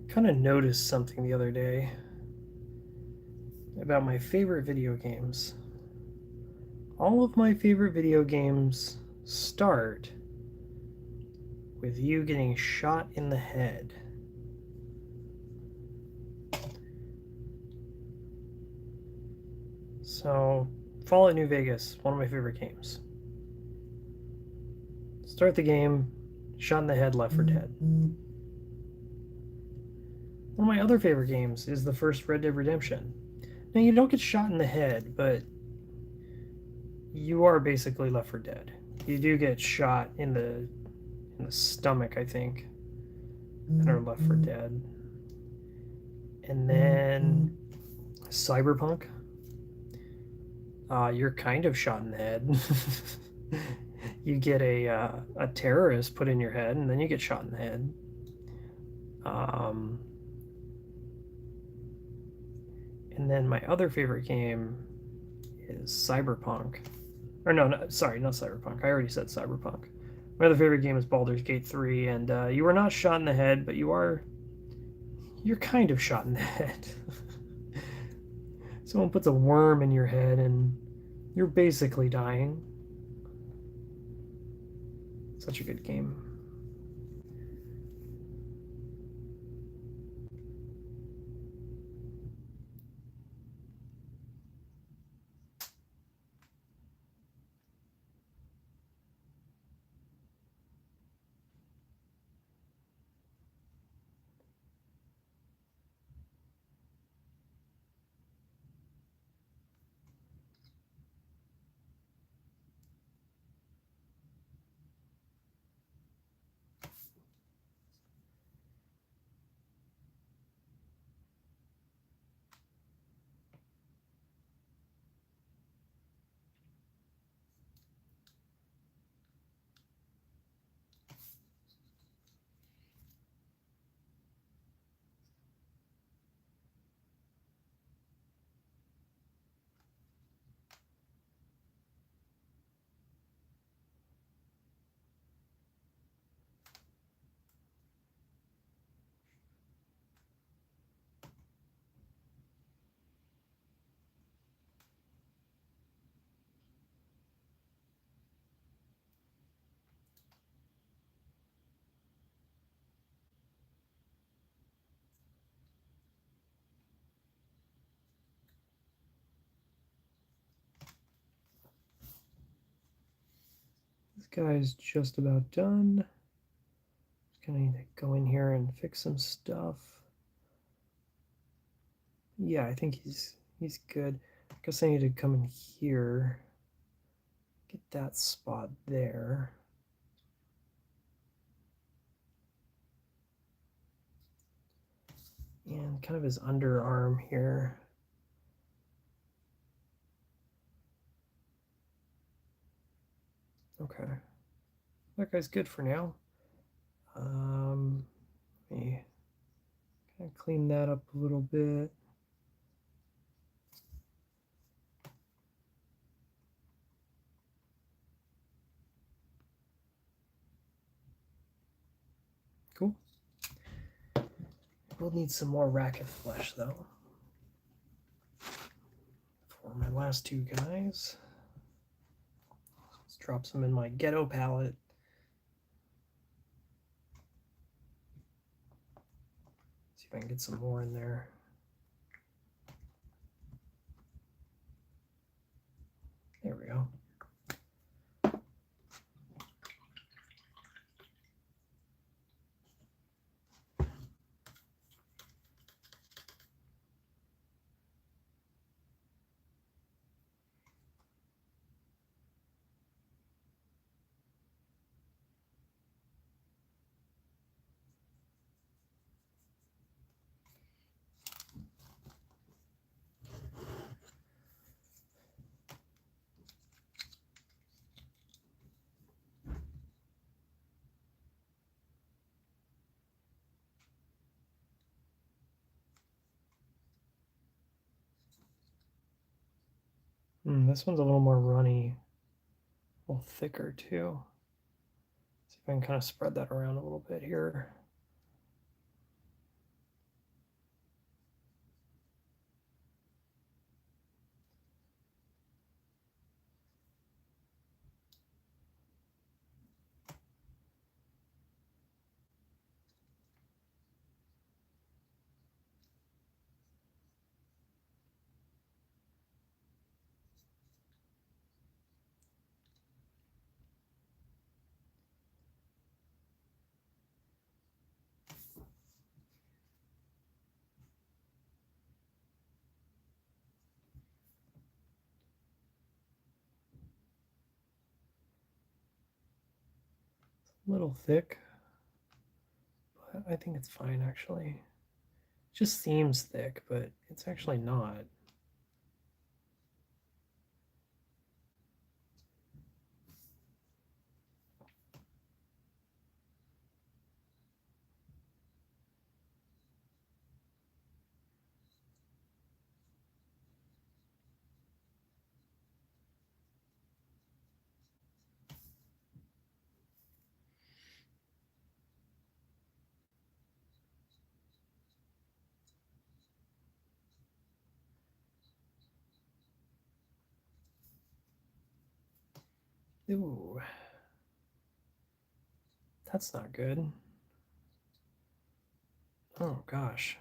Kind of noticed something the other day about my favorite video games. All of my favorite video games start with you getting shot in the head. So, Fallout New Vegas, one of my favorite games. Start the game, shot in the head, Left 4 Dead. One of my other favorite games is the first Red Dead Redemption. Now, you don't get shot in the head, but you are basically Left 4 Dead. You do get shot in the stomach, I think, and are Left 4 Dead. And then Cyberpunk. You're kind of shot in the head. You get a terrorist put in your head, and then you get shot in the head. And then my other favorite game is Cyberpunk. Or no, sorry, not Cyberpunk. I already said Cyberpunk. My other favorite game is Baldur's Gate 3, and you are not shot in the head, but you're kind of shot in the head. Someone puts a worm in your head, and you're basically dying. Such a good game. This guy's just about done. Just gonna need to go in here and fix some stuff. Yeah, I think he's good. I guess I need to come in here, get that spot there. And kind of his underarm here. Okay. That guy's good for now. Let me kind of clean that up a little bit. will need some more rack of flesh though. For my last two guys. Let's drop some in my ghetto pallet. See if I can get some more in there. There we go. This one's a little more runny, a little thicker too. See if I can kind of spread that around a little bit here. A little thick, but I think it's fine actually. It just seems thick, but it's actually not. Ooh, that's not good. Oh gosh.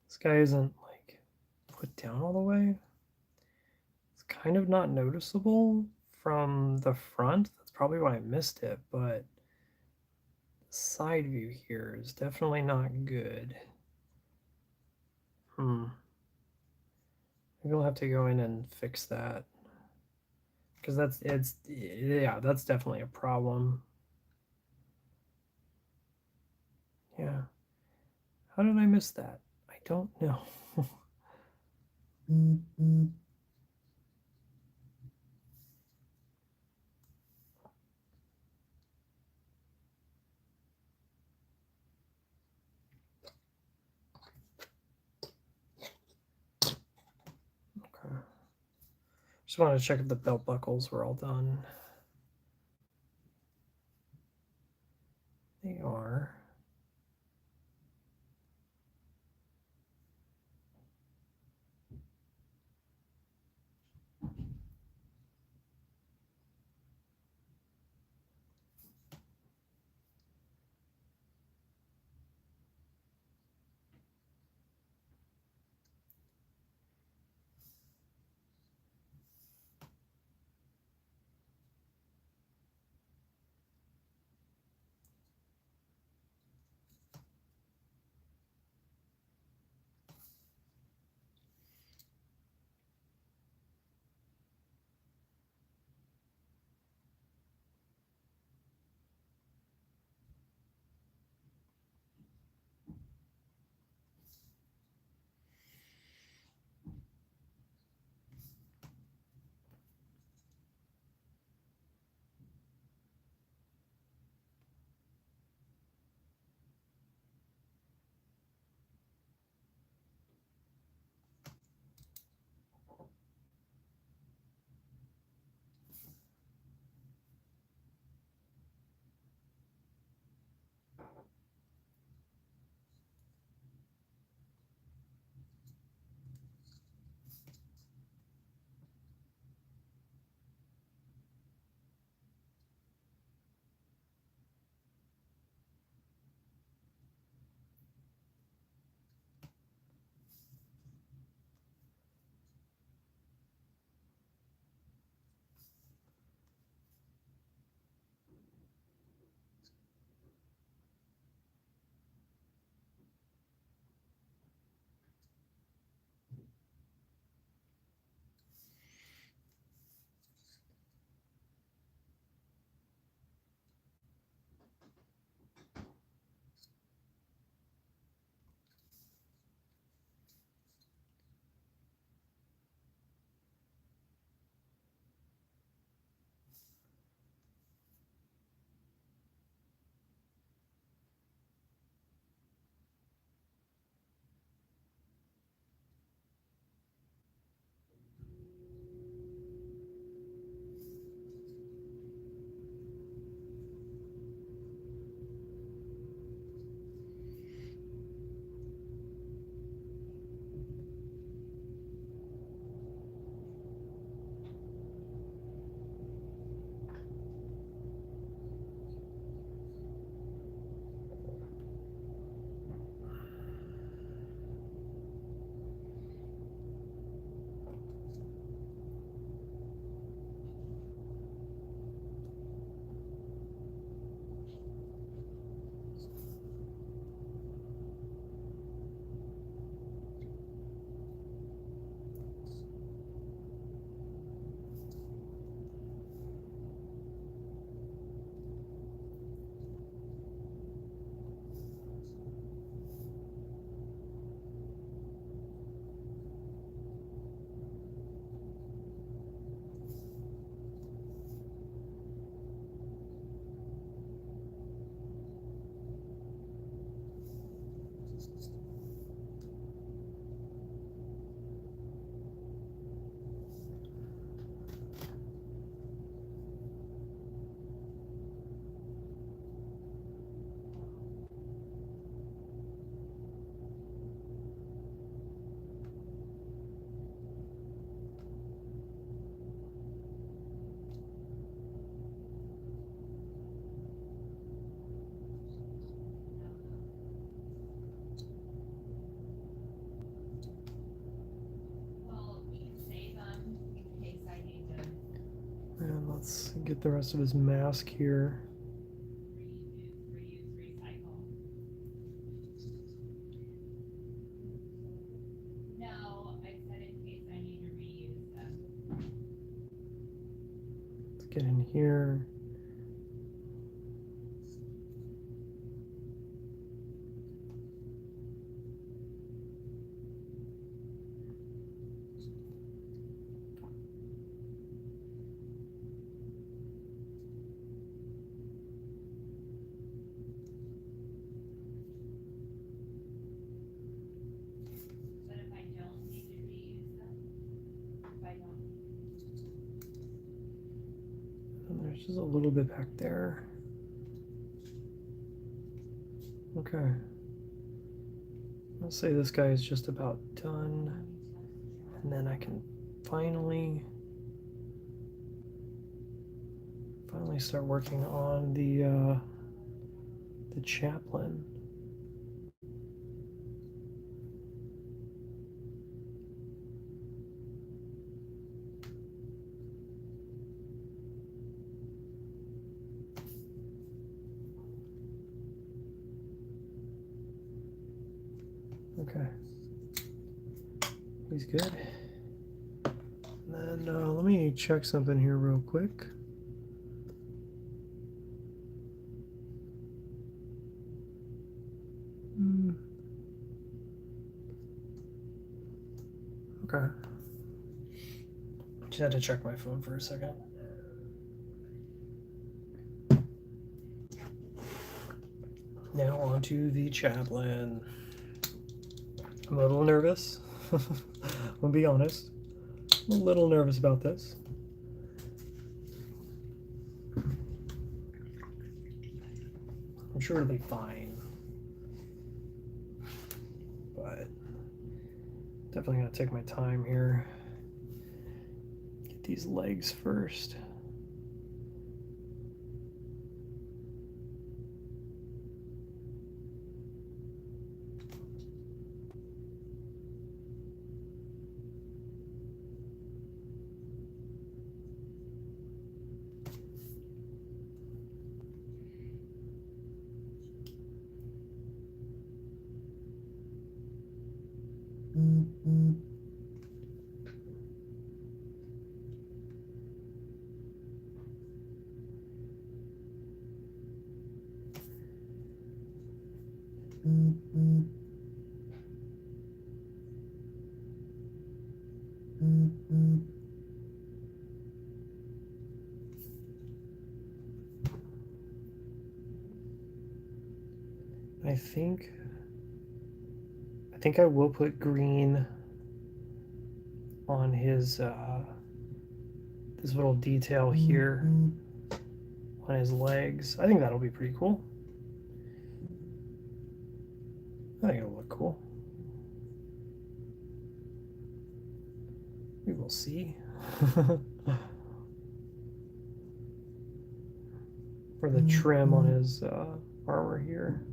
This guy isn't like put down all the way. It's kind of not noticeable from the front. That's probably why I missed it, but the side view here is definitely not good. Maybe we'll have to go in and fix that. Because that's definitely a problem. Yeah. How did I miss that? I don't know. Okay. Just wanted to check if the belt buckles were all done. They are. get the rest of his mask here. Let's get in here. There's just a little bit back there. Okay. Let's say this guy is just about done. And then I can finally start working on the chaplain. Okay, he's good. And then let me check something here real quick. Okay. Just had to check my phone for a second. Now on to the chaplain. I'm a little nervous. I'll be honest. I'm a little nervous about this. I'm sure it'll be fine. But definitely gonna take my time here. Get these legs first. I think I will put green on his this little detail here on his legs. I think that'll be pretty cool. I think it'll look cool. We will see. For the trim on his armor here.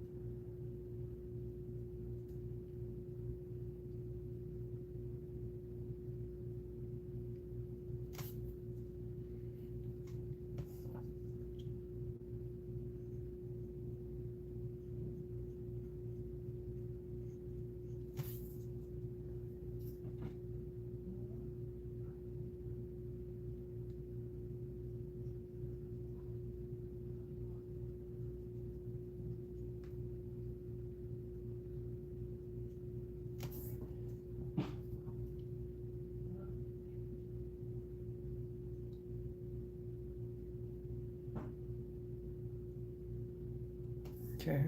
Okay.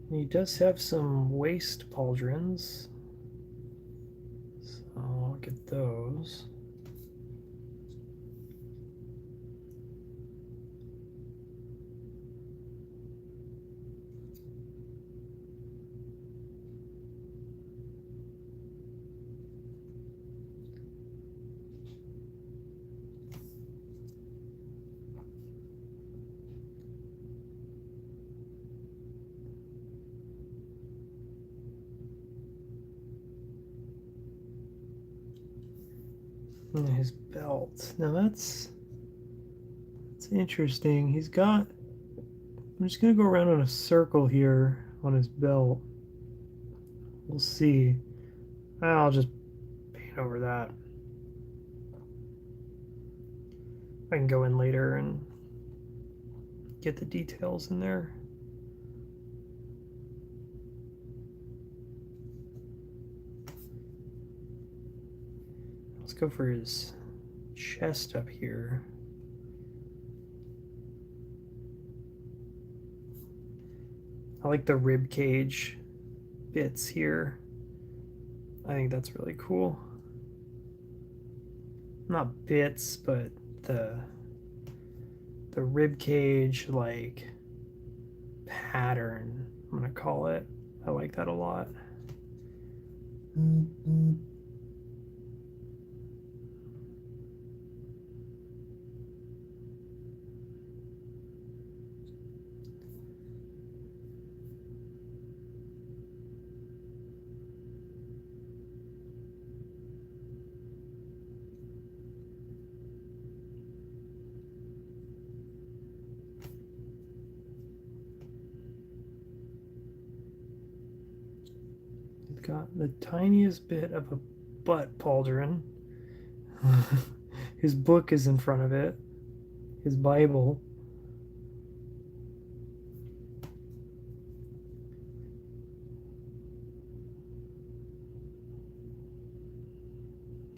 And he does have some waist pauldrons. So I'll get those. And his belt. Now that's interesting. He's got... I'm just going to go around in a circle here on his belt. We'll see. I'll just paint over that. I can go in later and get the details in there. Let's go for his chest up here. I like the rib cage bits here. I think that's really cool. Not bits, but the rib cage like pattern, I'm gonna call it. I like that a lot. Got the tiniest bit of a butt pauldron. His book is in front of it. His Bible.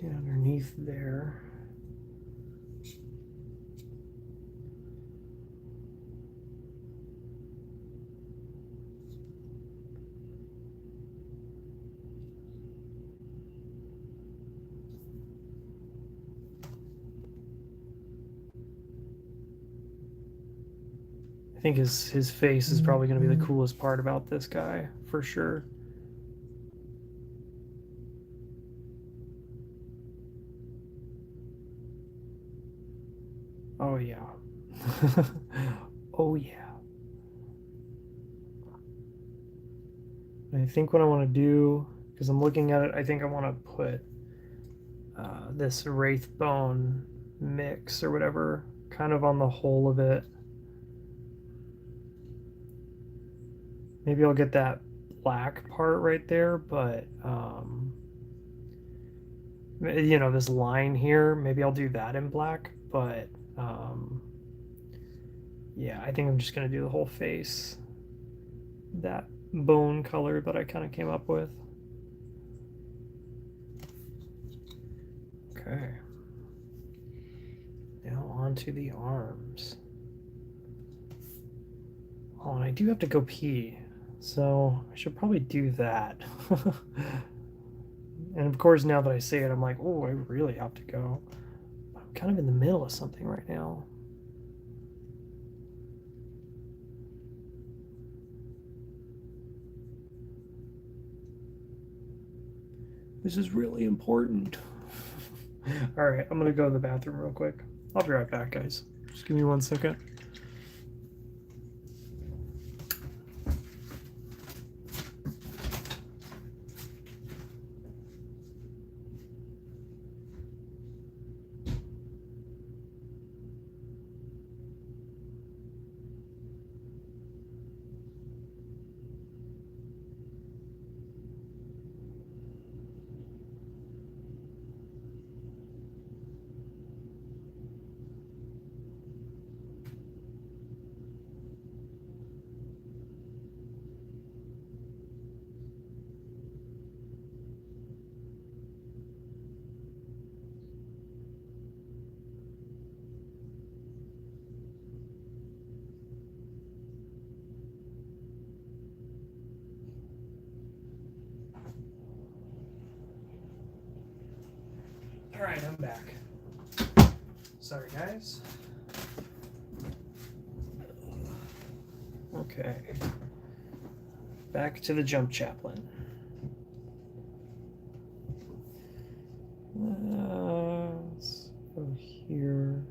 Get underneath there. I think his face is probably going to be the coolest part about this guy, for sure. Oh, yeah. Oh, yeah. I think what I want to do, because I'm looking at it, I think I want to put this wraith bone mix or whatever kind of on the whole of it. Maybe I'll get that black part right there, but you know, this line here, maybe I'll do that in black, but yeah, I think I'm just gonna do the whole face that bone color that I kind of came up with. Okay, now on to the arms. Oh, and I do have to go pee, so I should probably do that. And of course, now that I say it, I'm like, oh, I really have to go. I'm kind of in the middle of something right now. This is really important. All right, I'm gonna go to the bathroom real quick. I'll be right back, guys. Just give me 1 second. All right, I'm back. Sorry, guys. Okay. Back to the jump chaplain. Let's go here.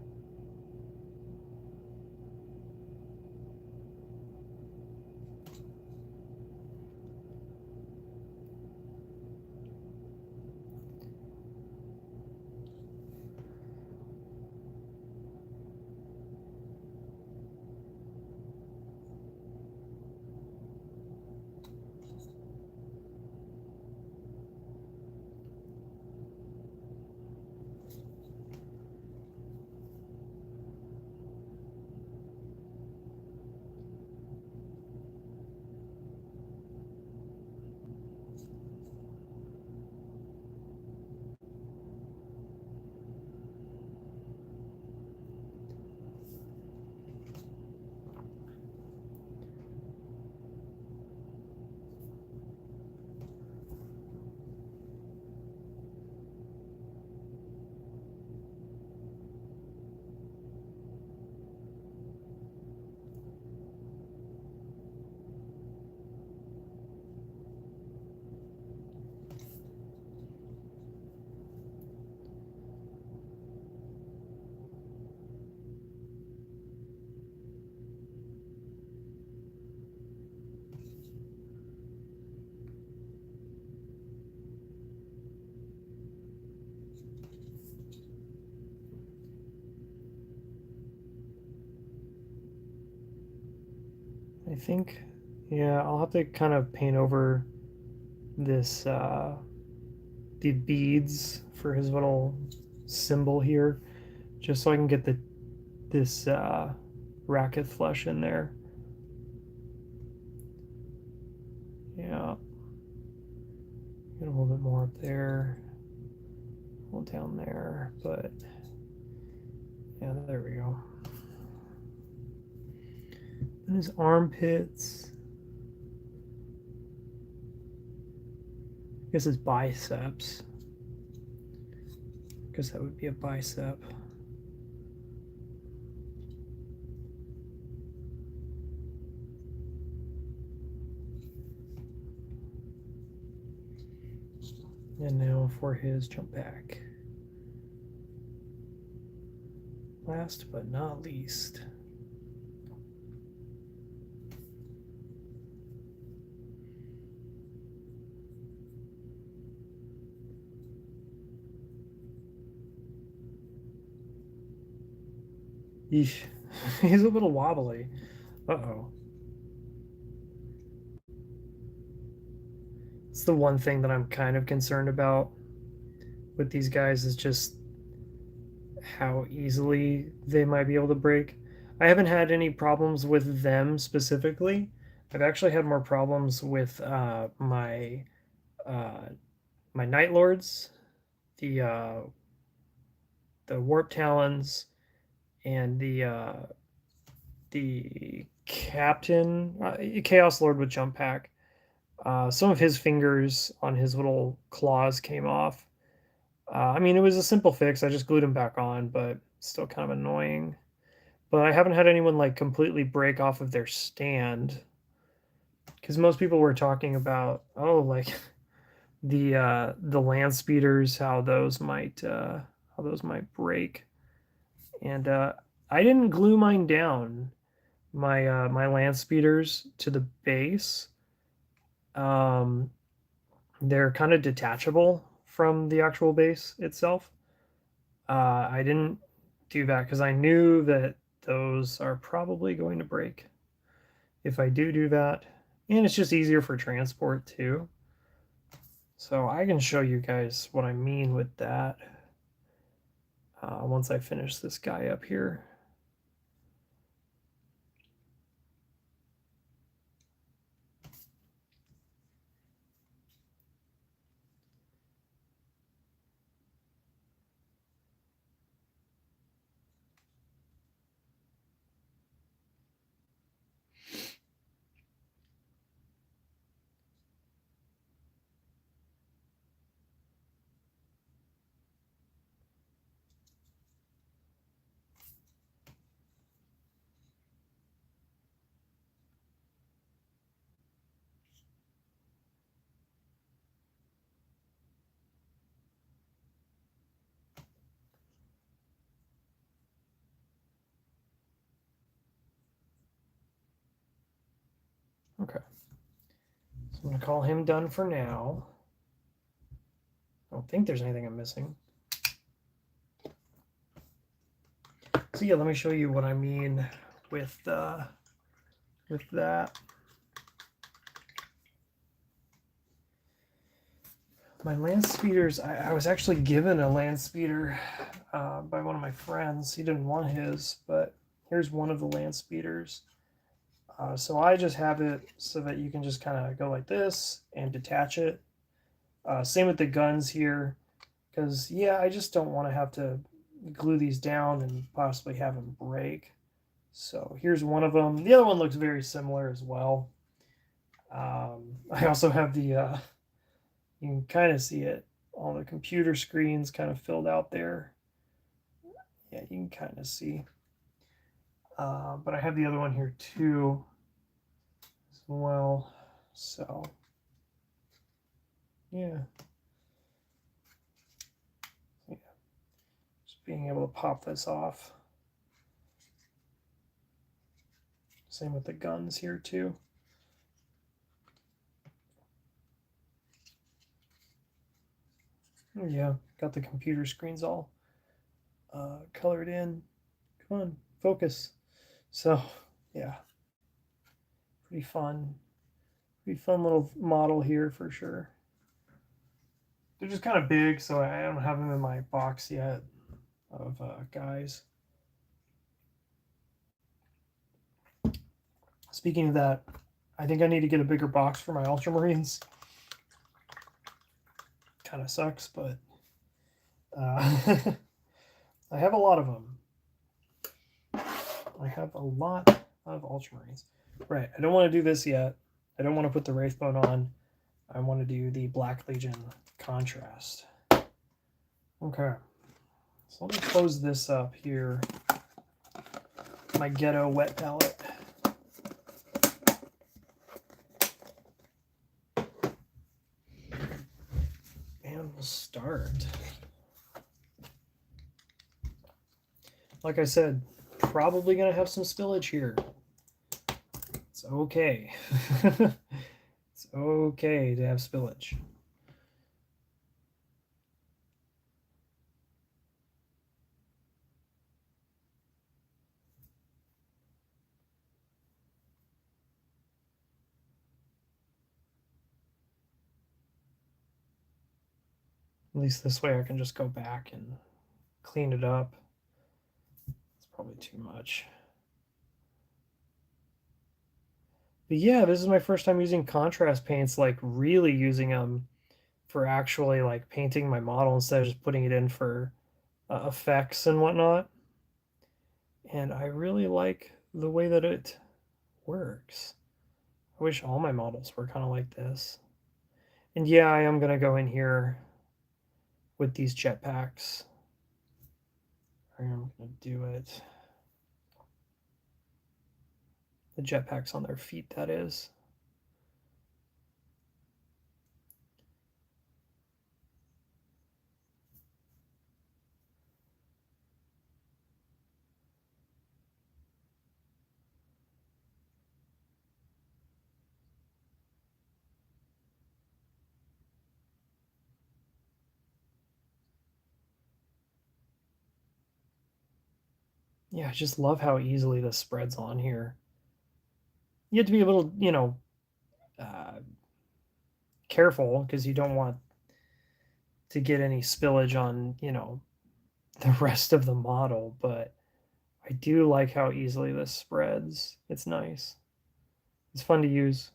I think, yeah, I'll have to kind of paint over this, the beads for his little symbol here, just so I can get this racket flesh in there. Yeah, get a little bit more up there, a little down there, but yeah, there we go. And his armpits. I guess his biceps. I guess that would be a bicep. And now for his jump back. Last but not least. Eesh. He's a little wobbly. Uh-oh. It's the one thing that I'm kind of concerned about with these guys is just how easily they might be able to break. I haven't had any problems with them specifically. I've actually had more problems with uh, my Night Lords, the Warp Talons, and the Captain Chaos Lord with Jump Pack. Some of his fingers on his little claws came off. I mean, it was a simple fix. I just glued him back on, but still kind of annoying. But I haven't had anyone like completely break off of their stand because most people were talking about, oh, like the land speeders, how those might break, and I didn't glue mine down. My land speeders to the base. Um, they're kind of detachable from the actual base itself. I didn't do that because I knew that those are probably going to break if I do that. And it's just easier for transport too. So I can show you guys what I mean with that once I finish this guy up here. Okay. So I'm going to call him done for now. I don't think there's anything I'm missing. So yeah, let me show you what I mean with that. My land speeders, I was actually given a land speeder by one of my friends. He didn't want his, but here's one of the land speeders. So I just have it so that you can just kind of go like this and detach it. Same with the guns here, because yeah, I just don't want to have to glue these down and possibly have them break. So here's one of them. The other one looks very similar as well. I also have the, you can kind of see it, all the computer screens kind of filled out there. Yeah, you can kind of see. But I have the other one here too as well. So yeah. Just being able to pop this off. Same with the guns here too. Yeah, got the computer screens all colored in. Come on, focus. So, yeah. Pretty fun. Pretty fun little model here for sure. They're just kind of big, so I don't have them in my box yet of guys. Speaking of that, I think I need to get a bigger box for my Ultramarines. Kind of sucks, but I have a lot of them. I have a lot of Ultramarines. Right, I don't want to do this yet. I don't want to put the Wraithbone on. I want to do the Black Legion contrast. Okay, so let me close this up here. My ghetto wet palette. And we'll start. Like I said, probably going to have some spillage here. It's okay. It's okay to have spillage. At least this way I can just go back and clean it up. It's probably too much. But yeah, this is my first time using contrast paints, like really using them for actually like painting my model instead of just putting it in for effects and whatnot. And I really like the way that it works. I wish all my models were kind of like this. And yeah, I am going to go in here with these jetpacks. I am going to do it. The jetpacks on their feet, that is. Yeah, I just love how easily this spreads on here. You have to be a little, careful because you don't want to get any spillage on, the rest of the model, but I do like how easily this spreads. It's nice. It's fun to use.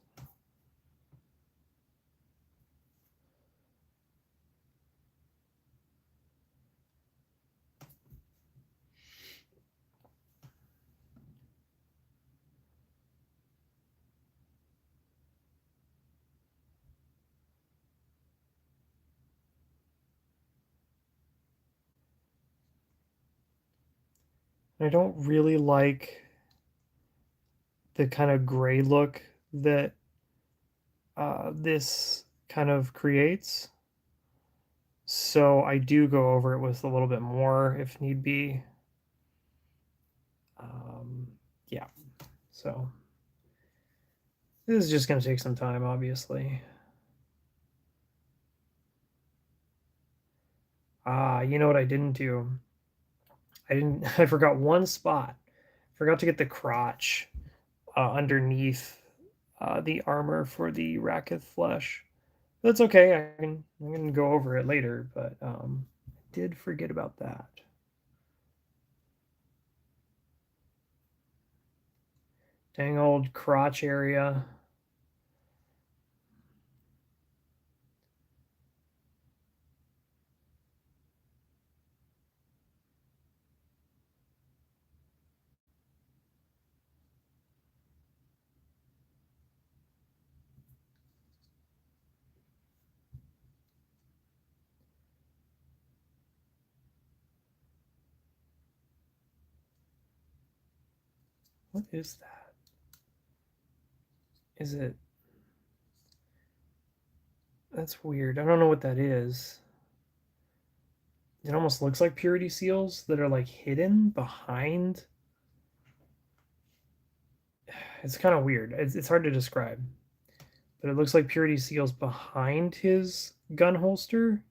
I don't really like the kind of gray look that this kind of creates. So I do go over it with a little bit more if need be. Yeah, so this is just going to take some time, obviously. You know what I didn't do? I forgot one spot. Forgot to get the crotch underneath the armor for the Rakith flesh. That's okay. I'm gonna go over it later, but I did forget about that. Dang old crotch area. What is that? Is it? That's weird. I don't know what that is. It almost looks like purity seals that are like hidden behind. It's kind of weird. It's hard to describe. But it looks like purity seals behind his gun holster.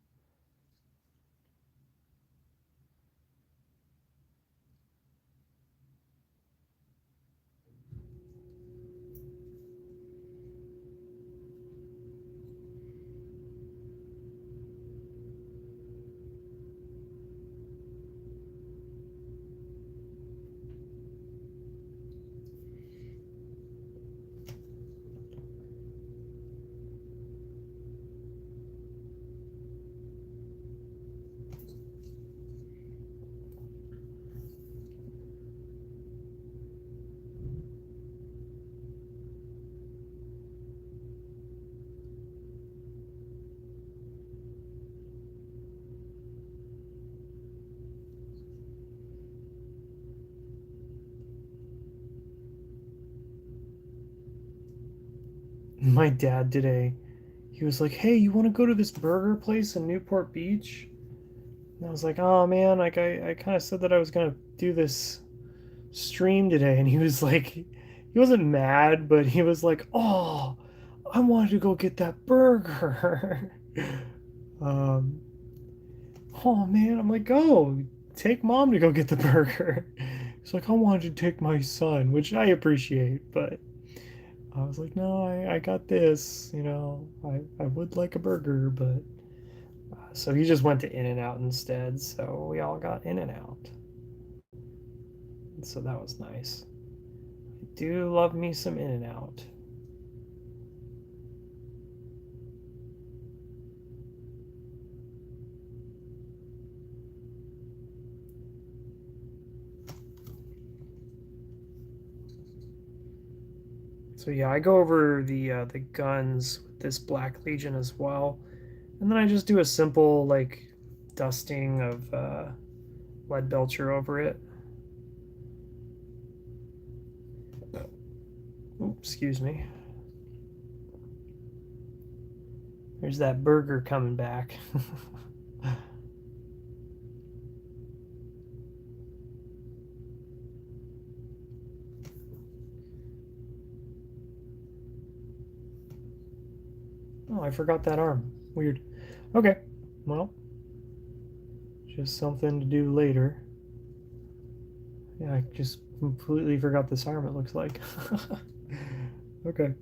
my dad he was like, hey, you want to go to this burger place in Newport Beach? And I was like, oh man, like I kind of said that I was gonna do this stream today, and he was like, he wasn't mad, but he was like, oh, I wanted to go get that burger. um, oh man, I'm like, oh, take mom to go get the burger. He's like, I wanted to take my son, which I appreciate, but I was like, no, I got this, I would like a burger, but so he just went to In and Out instead, so we all got In and Out. So that was nice. I do love me some In and Out. So yeah, I go over the guns with this Black Legion as well, and then I just do a simple like dusting of lead belcher over it. Oops, excuse me. There's that burger coming back. Oh, I forgot that arm. Weird. Okay, well, just something to do later. Yeah, I just completely forgot this arm, it looks like. Okay.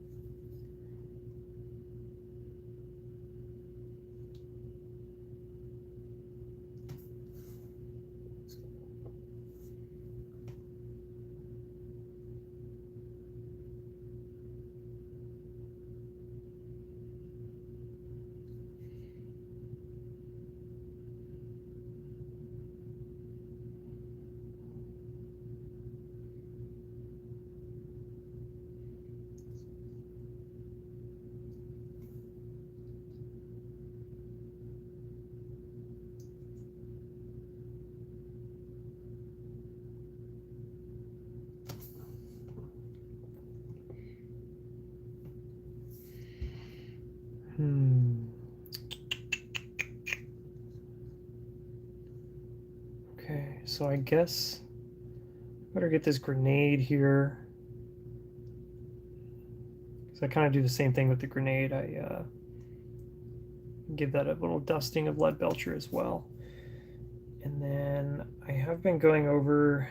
Hmm. Okay, so I guess I better get this grenade here. Because I kind of do the same thing with the grenade. I give that a little dusting of lead belcher as well. And then I have been going over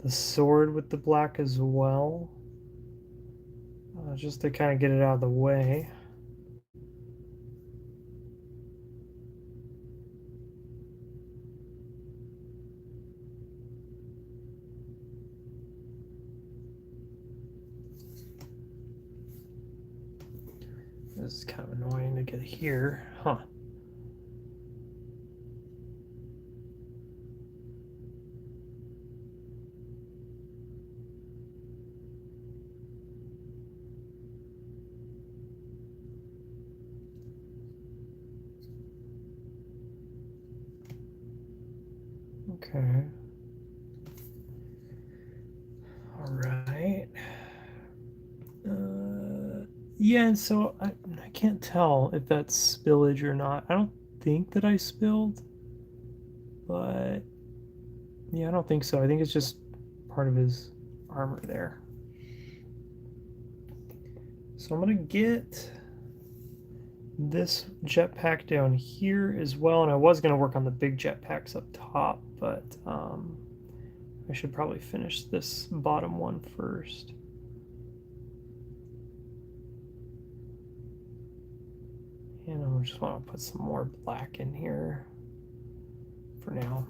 the sword with the black as well. Just to kind of get it out of the way. This is kind of annoying to get here. Huh. Okay. All right. Yeah, and so I can't tell if that's spillage or not. I don't think that I spilled, but yeah, I don't think so. I think it's just part of his armor there. So I'm gonna get this jetpack down here as well, and I was gonna work on the big jetpacks up top, but I should probably finish this bottom one first. And I just want to put some more black in here for now.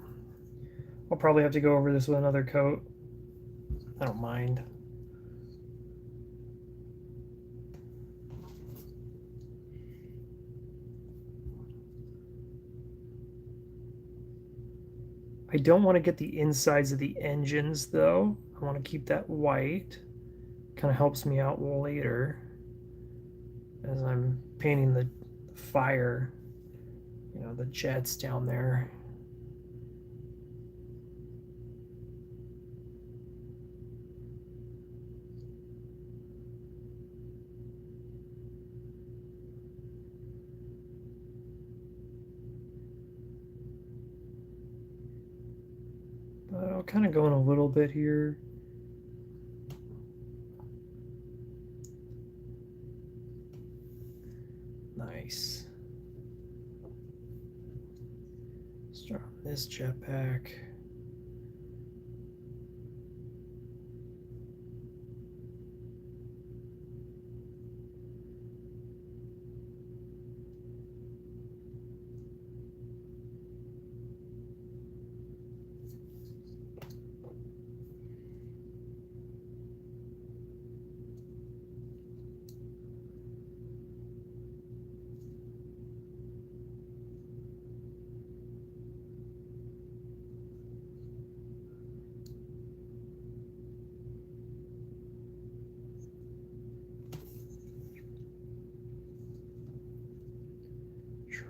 I'll probably have to go over this with another coat. I don't mind. I don't want to get the insides of the engines though. I want to keep that white. Kind of helps me out later as I'm painting the fire, the jets down there. kind of going a little bit here. Nice. Start on this jetpack.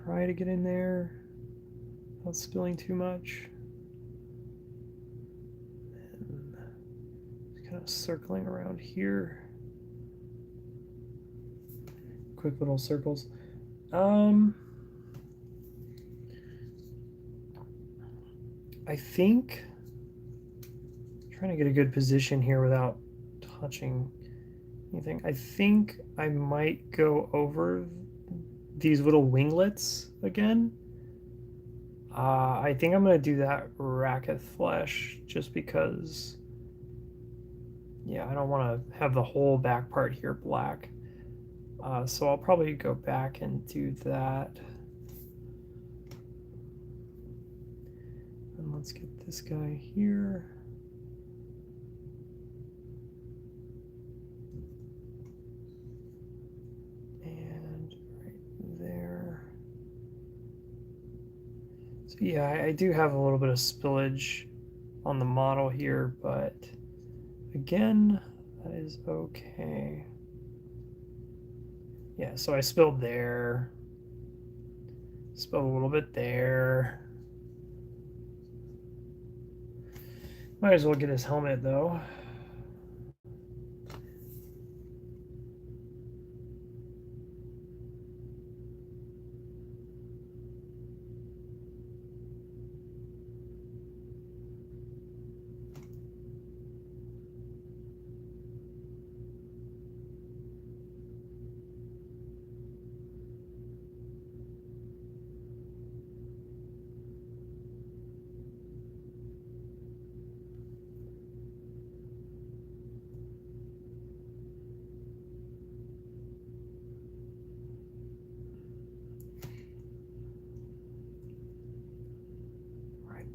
Try to get in there without spilling too much. And just kind of circling around here. Quick little circles. I think trying to get a good position here without touching anything. I think I might go over these little winglets again. I think I'm going to do that Racketh Flesh just because, yeah, I don't want to have the whole back part here black. So I'll probably go back and do that. And let's get this guy here. And right there. So yeah, I do have a little bit of spillage on the model here, but again, that is okay. Yeah, so I spilled there. Spilled a little bit there. Might as well get his helmet though.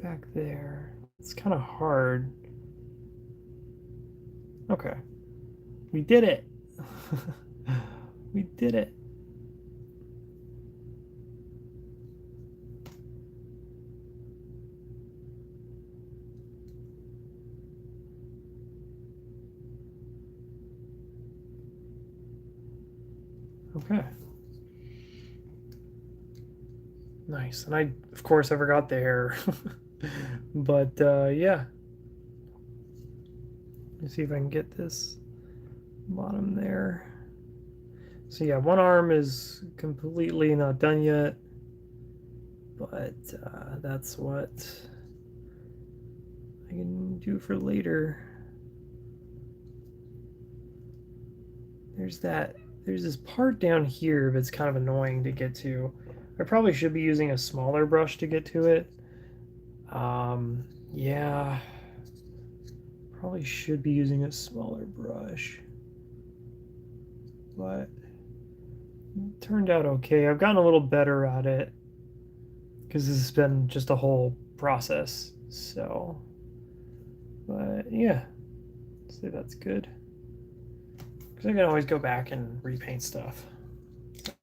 Back there. It's kind of hard. Okay. We did it. We did it. Okay. Nice. And I, of course, I forgot the hair. But yeah. Let's see if I can get this bottom there. So yeah, one arm is completely not done yet, but that's what I can do for later. There's this part down here that's kind of annoying to get to. I probably should be using a smaller brush to get to it. Yeah, probably should be using a smaller brush, but it turned out okay. I've gotten a little better at it because this has been just a whole process. So, but yeah, I'd say that's good because I can always go back and repaint stuff, so,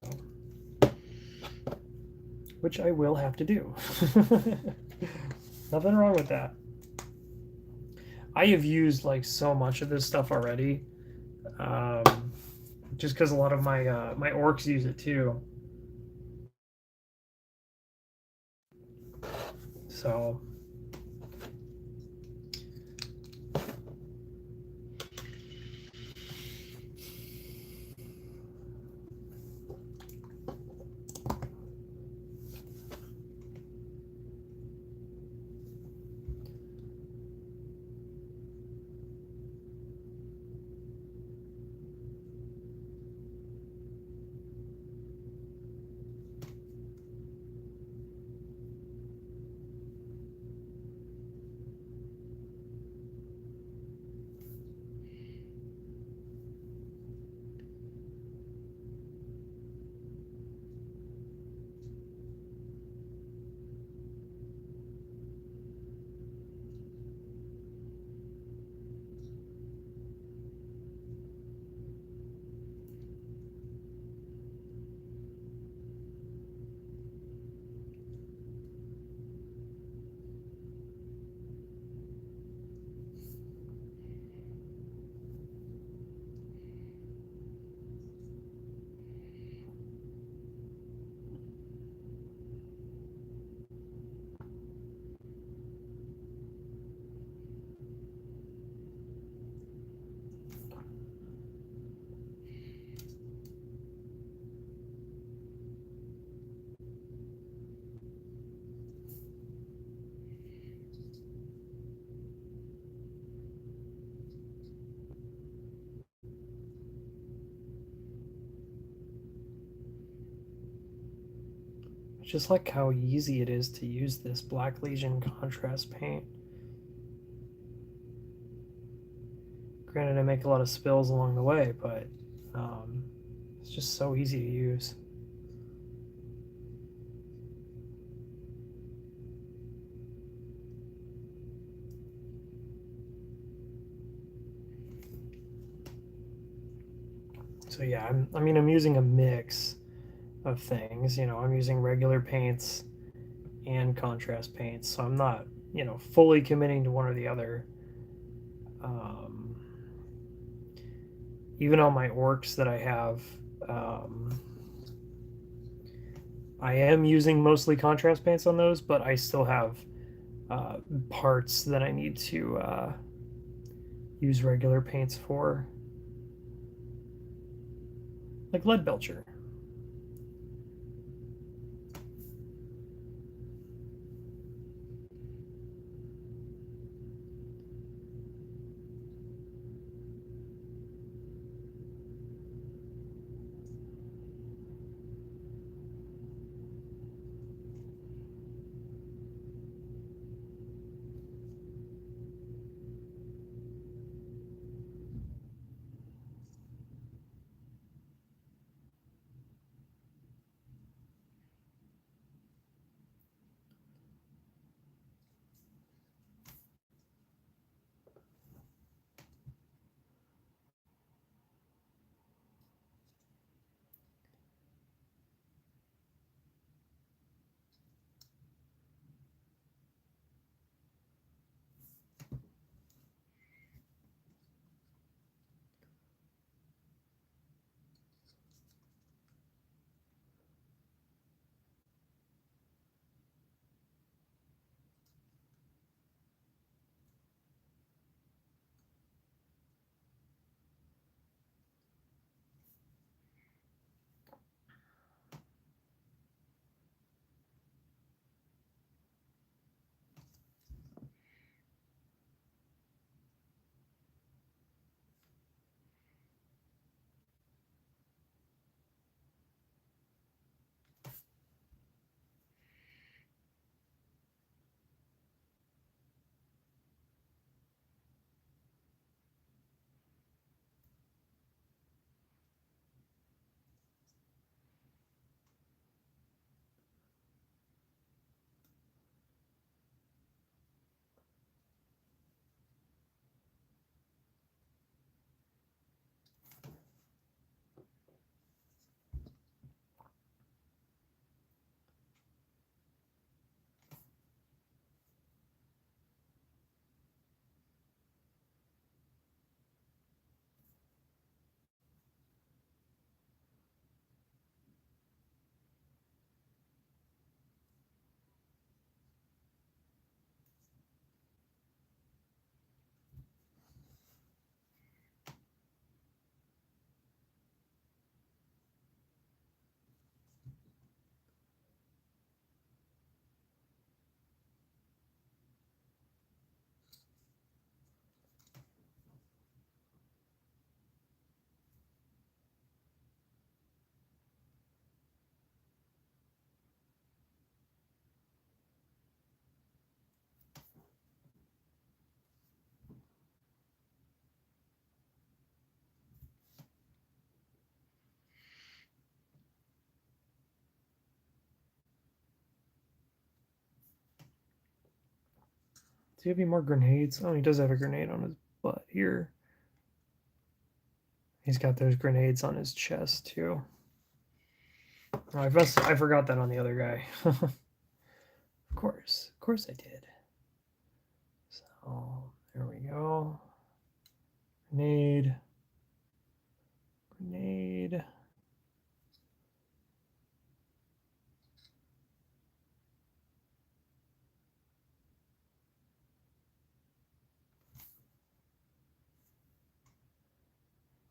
which I will have to do. Nothing wrong with that. I have used like so much of this stuff already, just because a lot of my my orcs use it too. So Just like how easy it is to use this Black Legion contrast paint. Granted, I make a lot of spills along the way, but it's just so easy to use. So yeah, I'm using a mix of things. I'm using regular paints and contrast paints, so I'm not, fully committing to one or the other. Um, Even on my orcs that I have, um, I am using mostly contrast paints on those, but I still have uh, parts that I need to use regular paints for, like lead belcher. Do you have any more grenades? Oh, he does have a grenade on his butt here. He's got those grenades on his chest too. Oh, I forgot that on the other guy. Of course I did. So there we go. Grenade, grenade.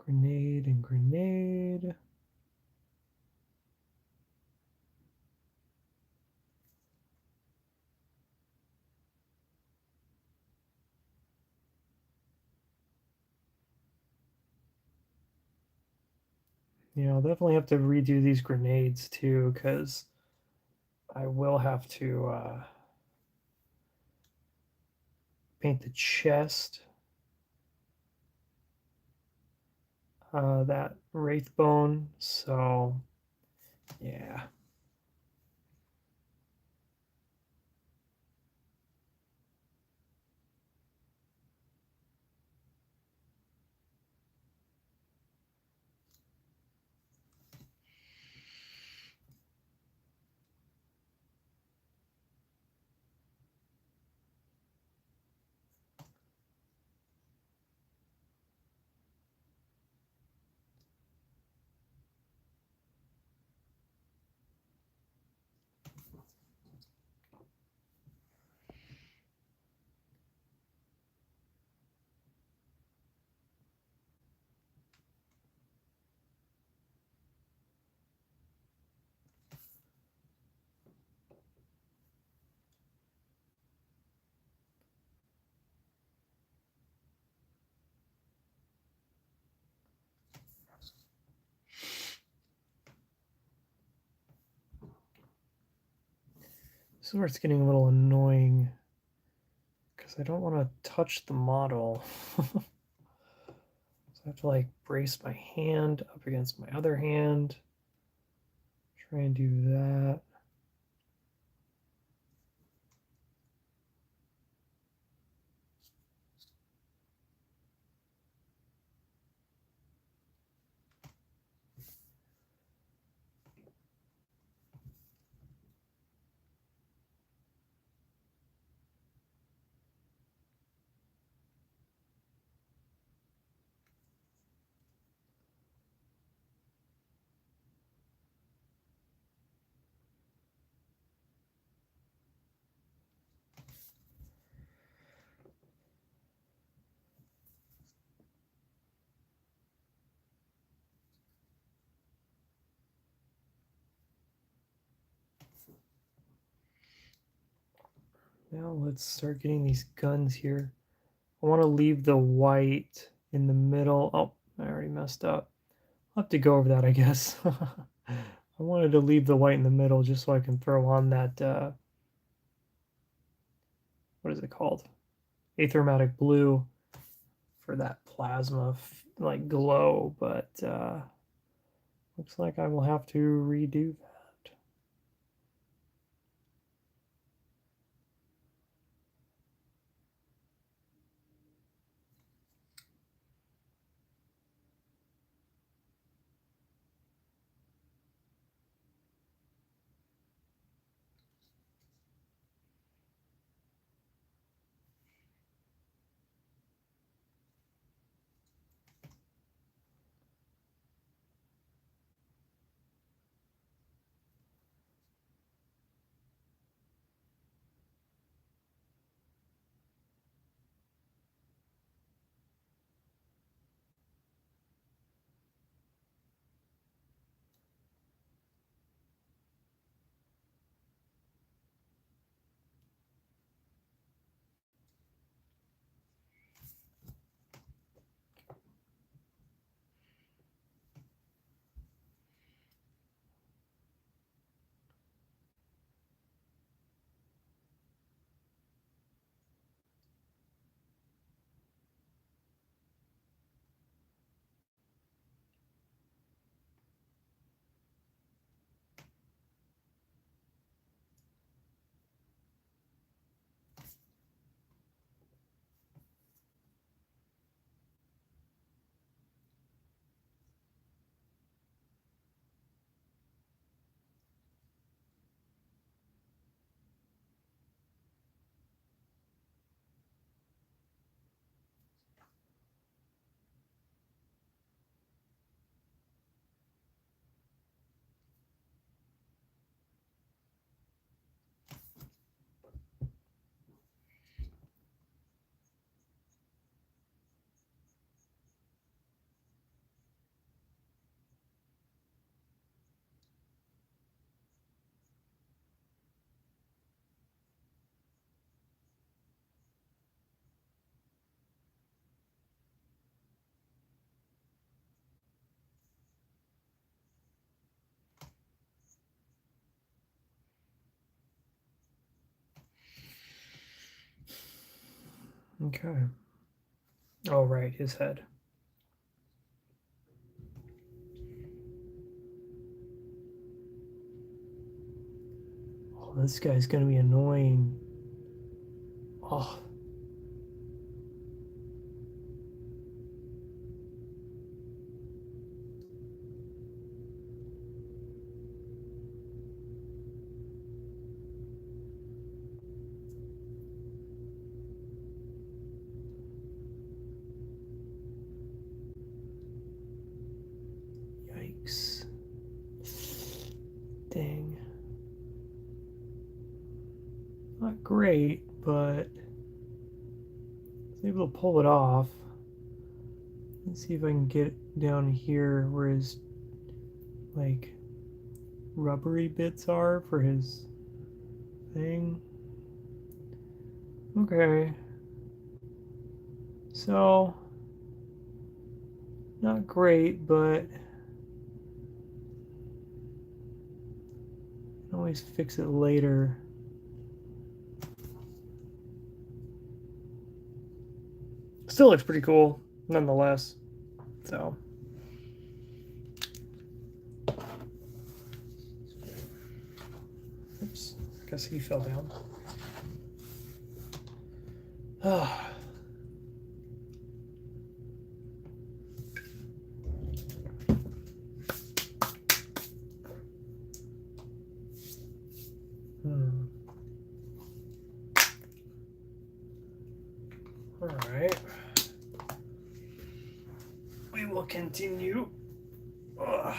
Grenade and grenade. Yeah, I'll definitely have to redo these grenades too, because I will have to paint the chest. That wraith bone. So, yeah. This is where it's getting a little annoying because I don't want to touch the model. So I have to like brace my hand up against my other hand. Try and do that. Now let's start getting these guns here. I want to leave the white in the middle. Oh, I already messed up. I'll have to go over that, I guess. I wanted to leave the white in the middle just so I can throw on that, what is it called? Achromatic blue for that plasma, like, glow, but looks like I will have to redo that. Okay. Oh, right, his head. Oh, this guy's gonna be annoying. Oh. Yikes. Dang. Not great, but I was able to pull it off. Let's see if I can get down here where his, like, rubbery bits are for his thing. Okay. So, not great, but I can always fix it later. Still looks pretty cool, nonetheless. So. Oops. I guess he fell down. Ah. All right. We will continue. Ugh.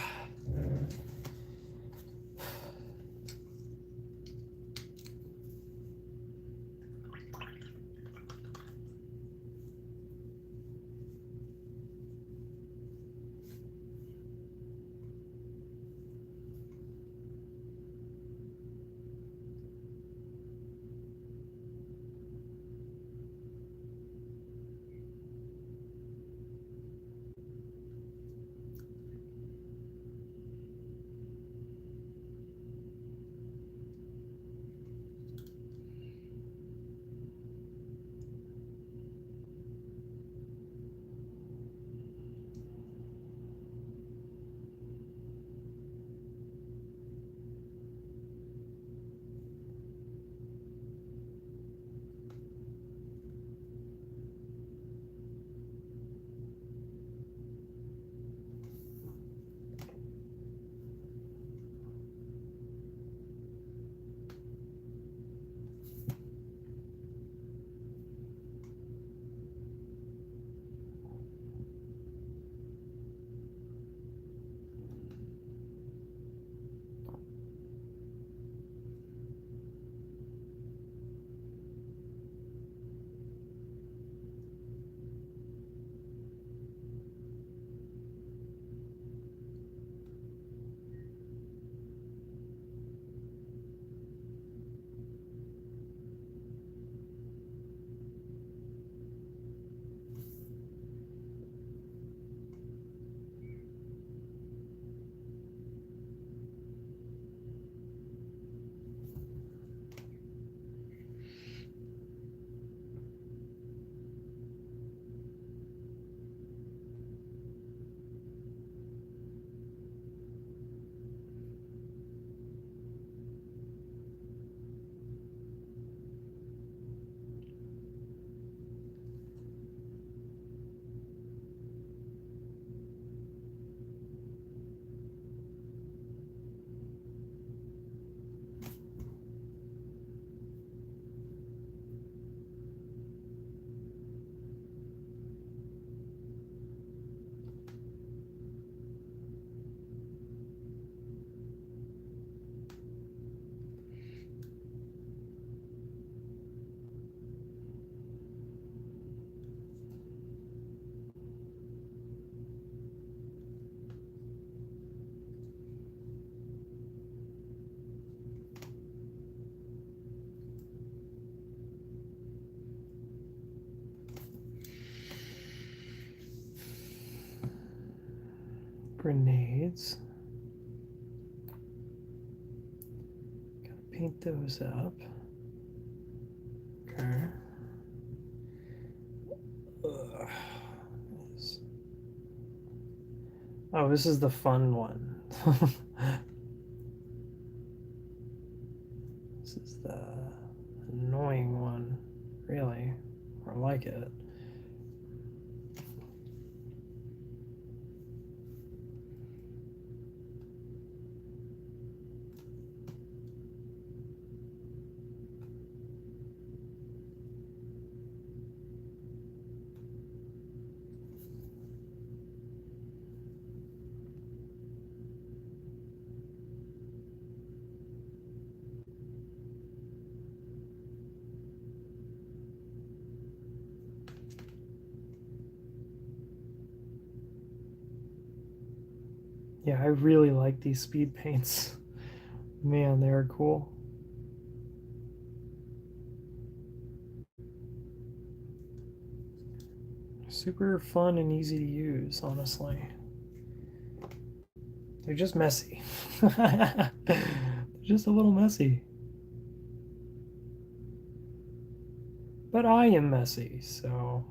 Grenades. Gotta paint those up. Okay. Oh, this is the fun one. This is the annoying one, really. I like it. Yeah, I really like these speed paints. Man, they are cool. Super fun and easy to use, honestly. They're just messy. They're just a little messy. But I am messy, so.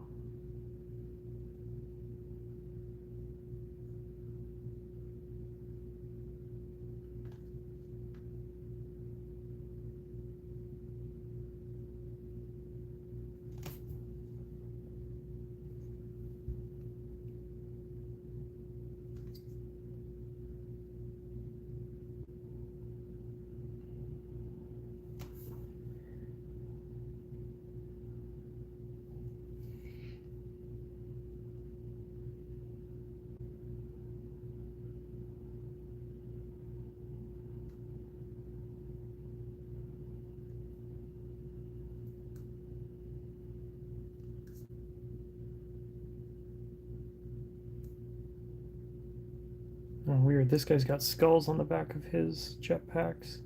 Oh, weird. This guy's got skulls on the back of his jetpacks.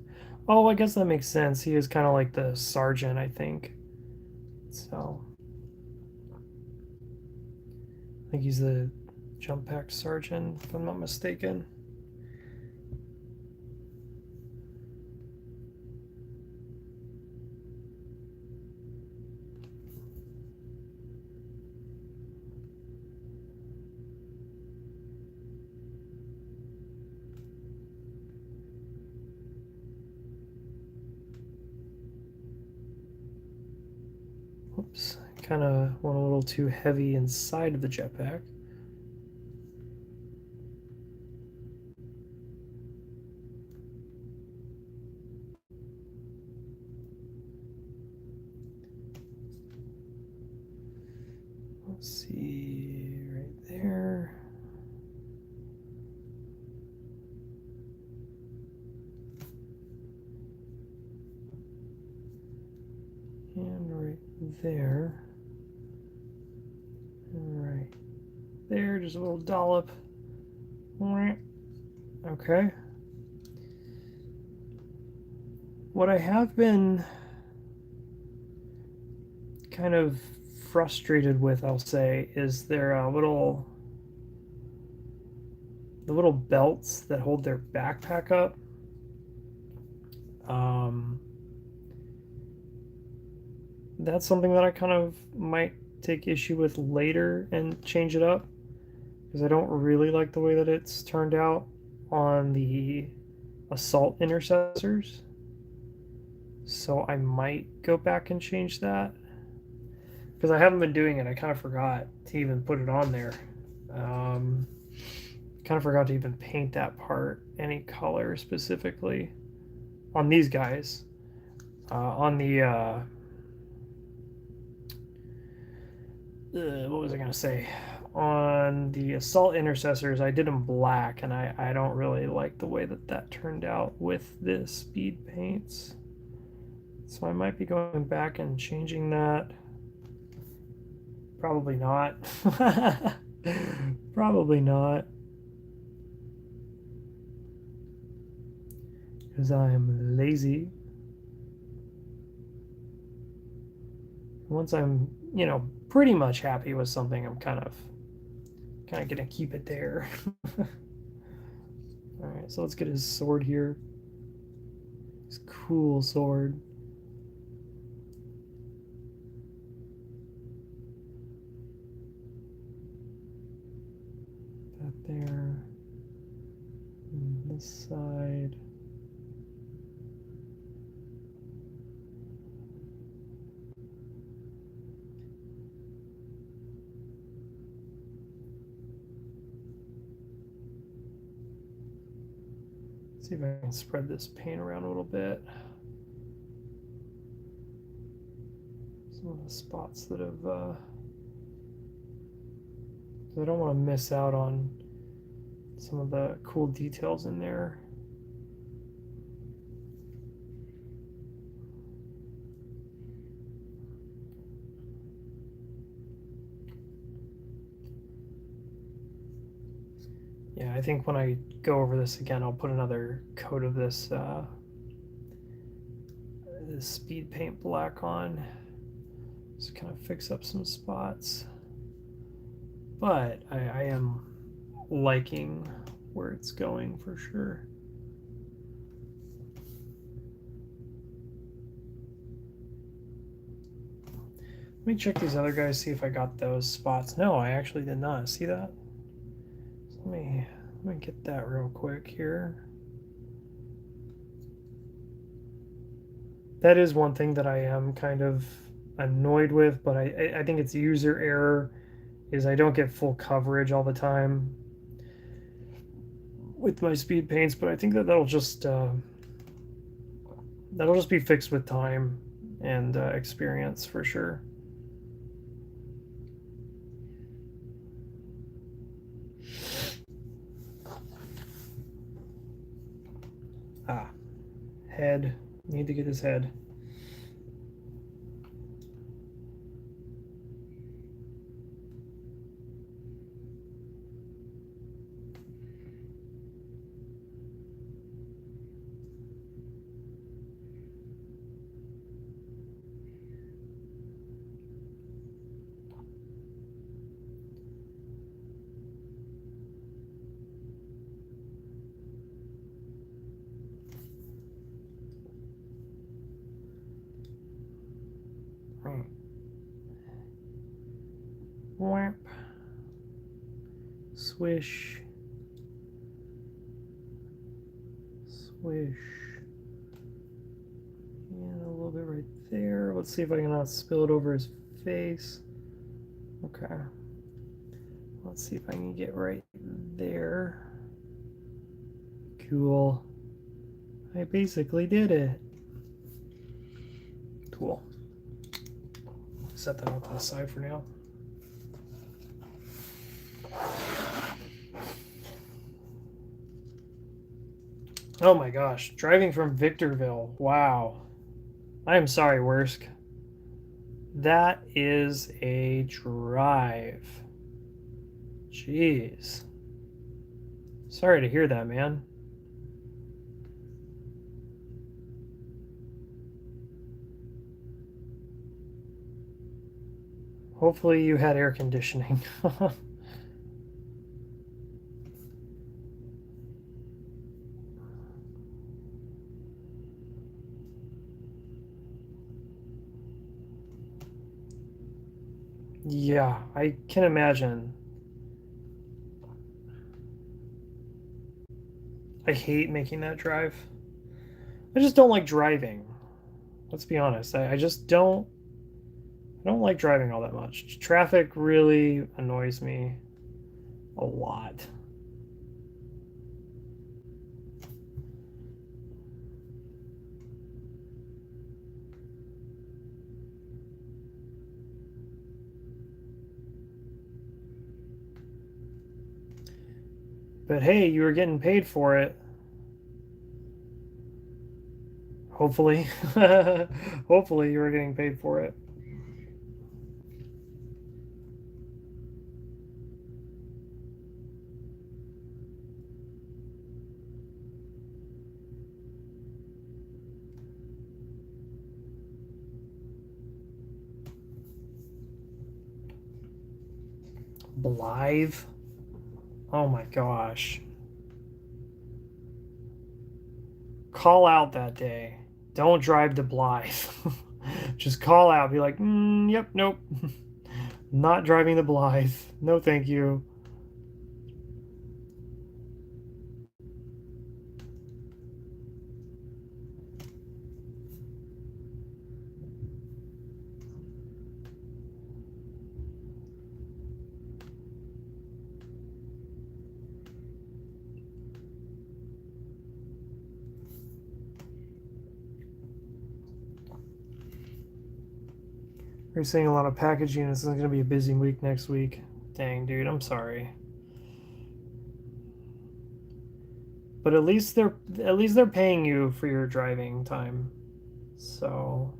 Oh, I guess that makes sense. He is kind of like the sergeant, I think. So, I think he's the jump pack sergeant, if I'm not mistaken. Oops, kind of went a little too heavy inside of the jetpack. Let's see, right there. And right there. Right there, just a little dollop. Okay. What I have been kind of frustrated with, I'll say, is their the little belts that hold their backpack up. Um, that's something that I kind of might take issue with later and change it up because I don't really like the way that it's turned out on the assault intercessors. So I might go back and change that because I haven't been doing it. I kind of forgot to even put it on there. Um, kind of forgot to even paint that part any color specifically on these guys. On the what was I gonna say? On the assault intercessors, I did them black, and I don't really like the way that that turned out with the speed paints. So I might be going back and changing that. Probably not. Probably not. Because I am lazy. Once I'm, pretty much happy with something, I'm kind of gonna keep it there. All right, so let's get his sword here. His cool sword. That there. this side. See if I can spread this paint around a little bit. Some of the spots that have, I don't want to miss out on some of the cool details in there. Yeah, I think when I go over this again, I'll put another coat of this this speed paint black on, just kind of fix up some spots. But I am liking where it's going for sure. Let me check these other guys, see if I got those spots. No, I actually did not. See that? So let me get that real quick here. That is one thing that I am kind of annoyed with, but I think it's user error, is I don't get full coverage all the time with my speed paints, but I think that'll just be fixed with time and experience for sure. Head. Need to get his head. Whap. Swish. Swish. And a little bit right there. Let's see if I can not spill it over his face. Okay. Let's see if I can get right there. Cool. I basically did it. Cool. Set that off to the side for now. Oh my gosh, driving from Victorville. Wow. I am sorry, Wersk. That is a drive. Jeez. Sorry to hear that, man. Hopefully you had air conditioning. Yeah, I can imagine. I hate making that drive. I just don't like driving. Let's be honest. I just don't. I don't like driving all that much. Traffic really annoys me a lot. But hey, you were getting paid for it. Hopefully. Hopefully you were getting paid for it. Blythe? Oh my gosh. Call out that day. Don't drive to Blythe. Just call out. Be like, yep, nope. Not driving to Blythe. No, thank you. You're saying a lot of packaging. This is going to be a busy week next week. Dang, dude, I'm sorry. But at least they're paying you for your driving time. So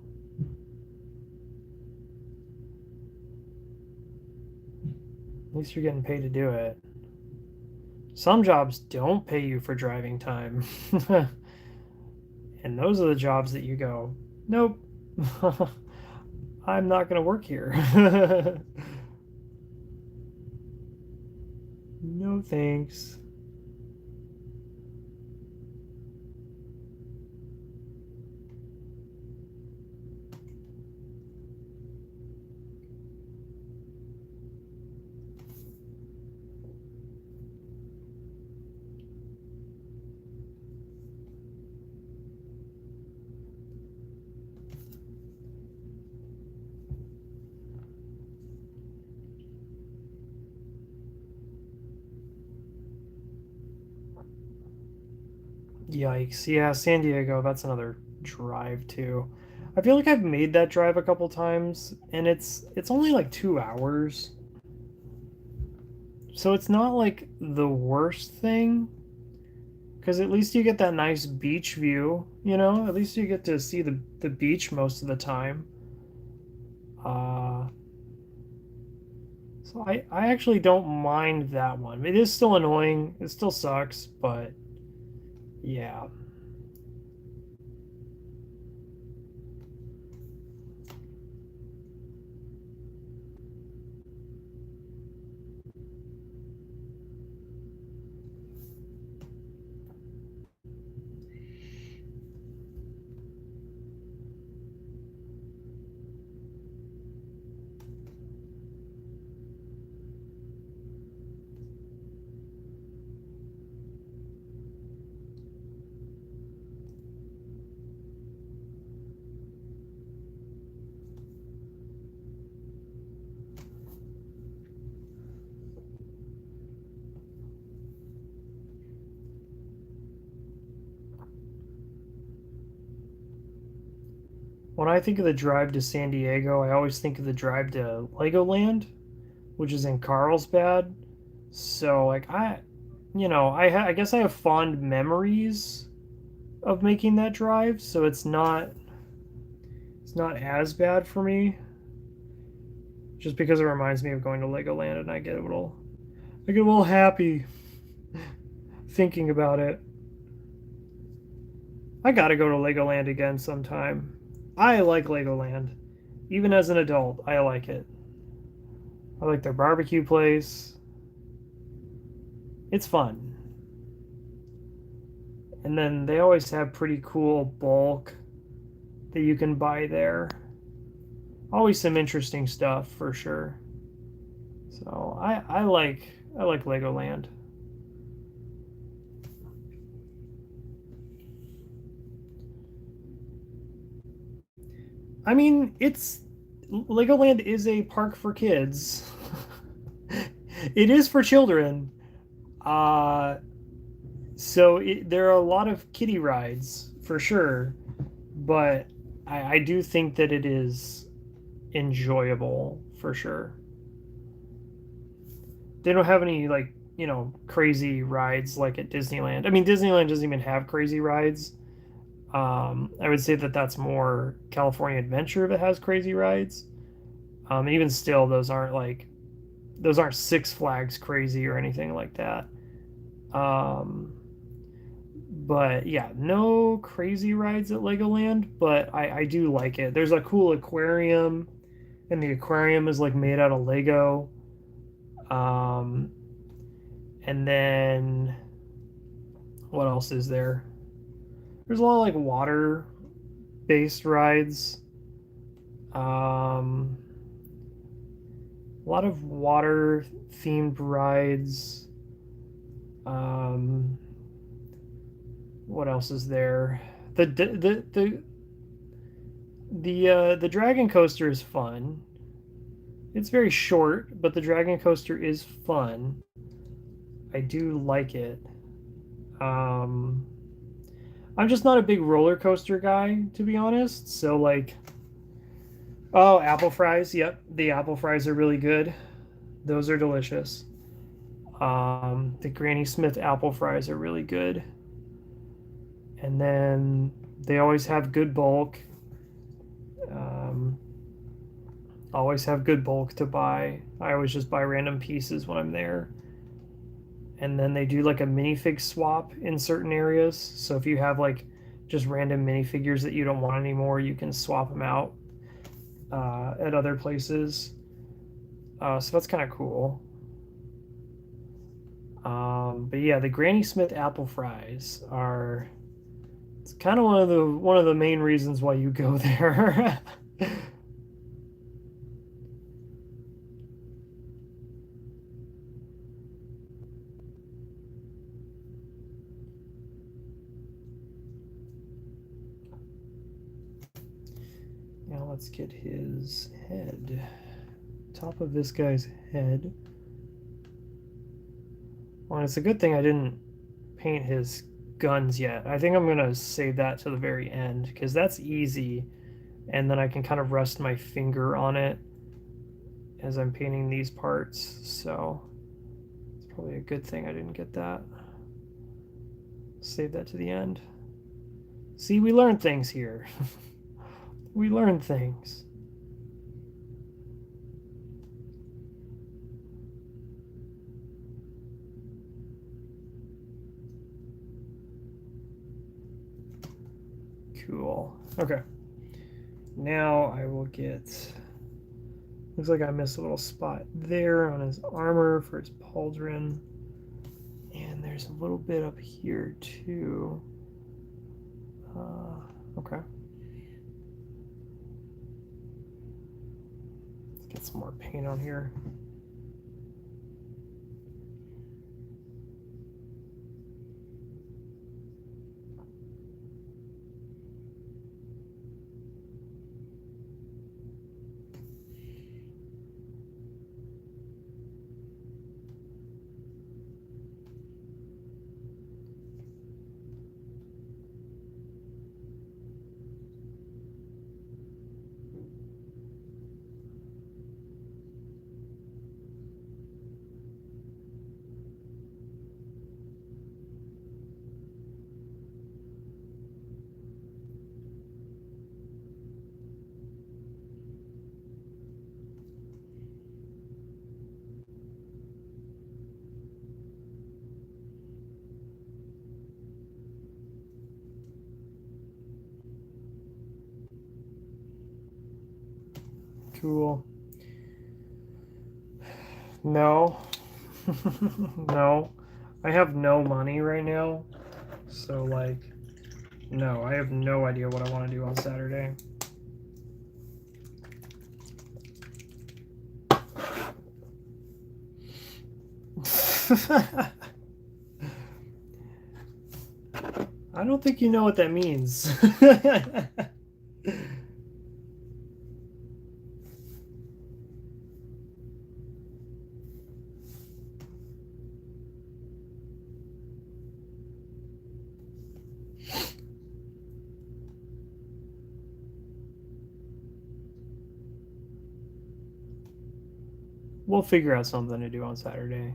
at least you're getting paid to do it. Some jobs don't pay you for driving time. And those are the jobs that you go, nope, I'm not going to work here. No thanks. Yikes. Yeah, San Diego, that's another drive too. I feel like I've made that drive a couple times and it's only like 2 hours. So it's not like the worst thing cuz at least you get that nice beach view, you know? At least you get to see the beach most of the time. Uh so I actually don't mind that one. It is still annoying. It still sucks, but yeah. When I think of the drive to San Diego, I always think of the drive to Legoland, which is in Carlsbad. So like I guess I have fond memories of making that drive, so it's not as bad for me. Just because it reminds me of going to Legoland, and I get a little happy thinking about it. I gotta go to Legoland again sometime. I like Legoland. Even as an adult, I like it. I like their barbecue place. It's fun. And then they always have pretty cool bulk that you can buy there. Always some interesting stuff for sure. So I like Legoland. I mean, it's Legoland is a park for kids. It is for children. Uh there are a lot of kiddie rides for sure, but I do think that it is enjoyable for sure. They don't have any like, crazy rides like at Disneyland. I mean, Disneyland doesn't even have crazy rides. I would say that that's more California Adventure that has crazy rides. Even still, those aren't Six Flags crazy or anything like that. Um, but yeah, no crazy rides at Legoland, but I do like it. There's a cool aquarium, and the aquarium is like made out of Lego. Um, and then what else is there? There's a lot of like water based rides. Um, a lot of water themed rides. Um, what else is there? The dragon coaster is fun. It's very short, but the dragon coaster is fun. I do like it. Um, I'm just not a big roller coaster guy, to be honest. So like Oh, apple fries. Yep, the apple fries are really good. Those are delicious. The Granny Smith apple fries are really good. And then they always have good bulk. Um, always have good bulk to buy. I always just buy random pieces when I'm there. And then they do like a minifig swap in certain areas. So if you have like just random minifigures that you don't want anymore, you can swap them out at other places. So that's kind of cool. But yeah, the Granny Smith apple fries are it's kind of one of the main reasons why you go there. Now let's get his head. Top of this guy's head. Well, it's a good thing I didn't paint his guns yet. I think I'm gonna save that to the very end because that's easy, and then I can kind of rest my finger on it as I'm painting these parts. So it's probably a good thing I didn't get that. Save that to the end. See, we learn things here. We learn things. Cool. Okay. Now I will get. Looks like I missed a little spot there on his armor for his pauldron. And there's a little bit up here too. Okay. Let's get some more paint on here. Cool. No. No. I have no money right now. So, like, no, I have no idea what I want to do on Saturday. I don't think you know what that means. We'll figure out something to do on Saturday.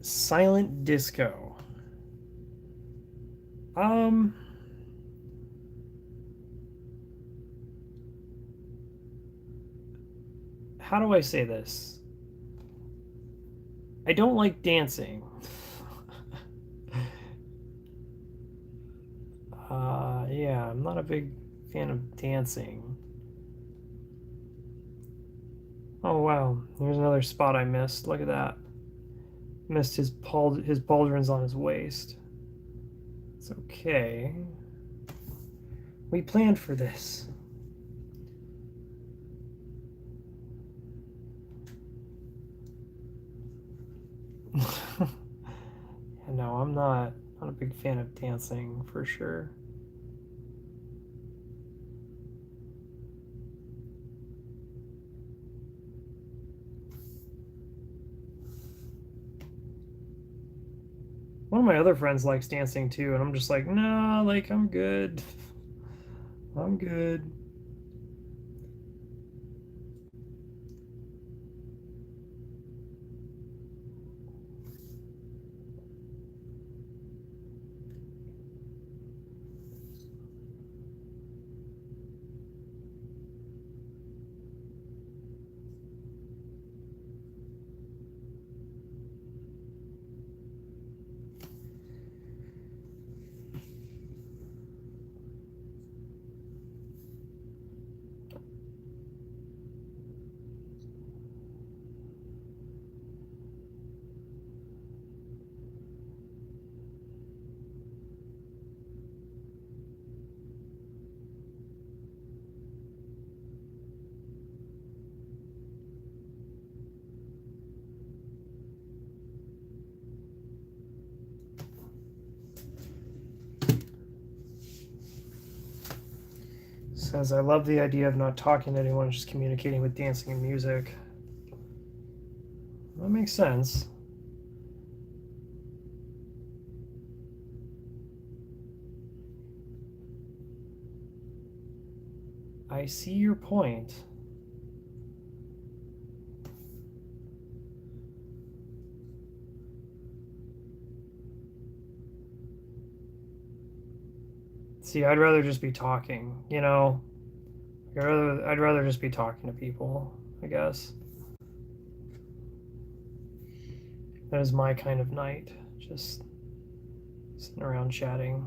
Silent disco. Um, how do I say this? I don't like dancing. Yeah, I'm not a big fan of dancing. Oh wow, here's another spot I missed. Look at that. Missed his pauldrons on his waist. It's okay. We planned for this. No, I'm not a big fan of dancing for sure. One of my other friends likes dancing too, and I'm just like, nah, like I'm good. I'm good. Says I love the idea of not talking to anyone, just communicating with dancing and music. That makes sense. I see your point. See, I'd rather just be talking, you know? I'd rather just be talking to people, I guess. That is my kind of night. Just sitting around chatting.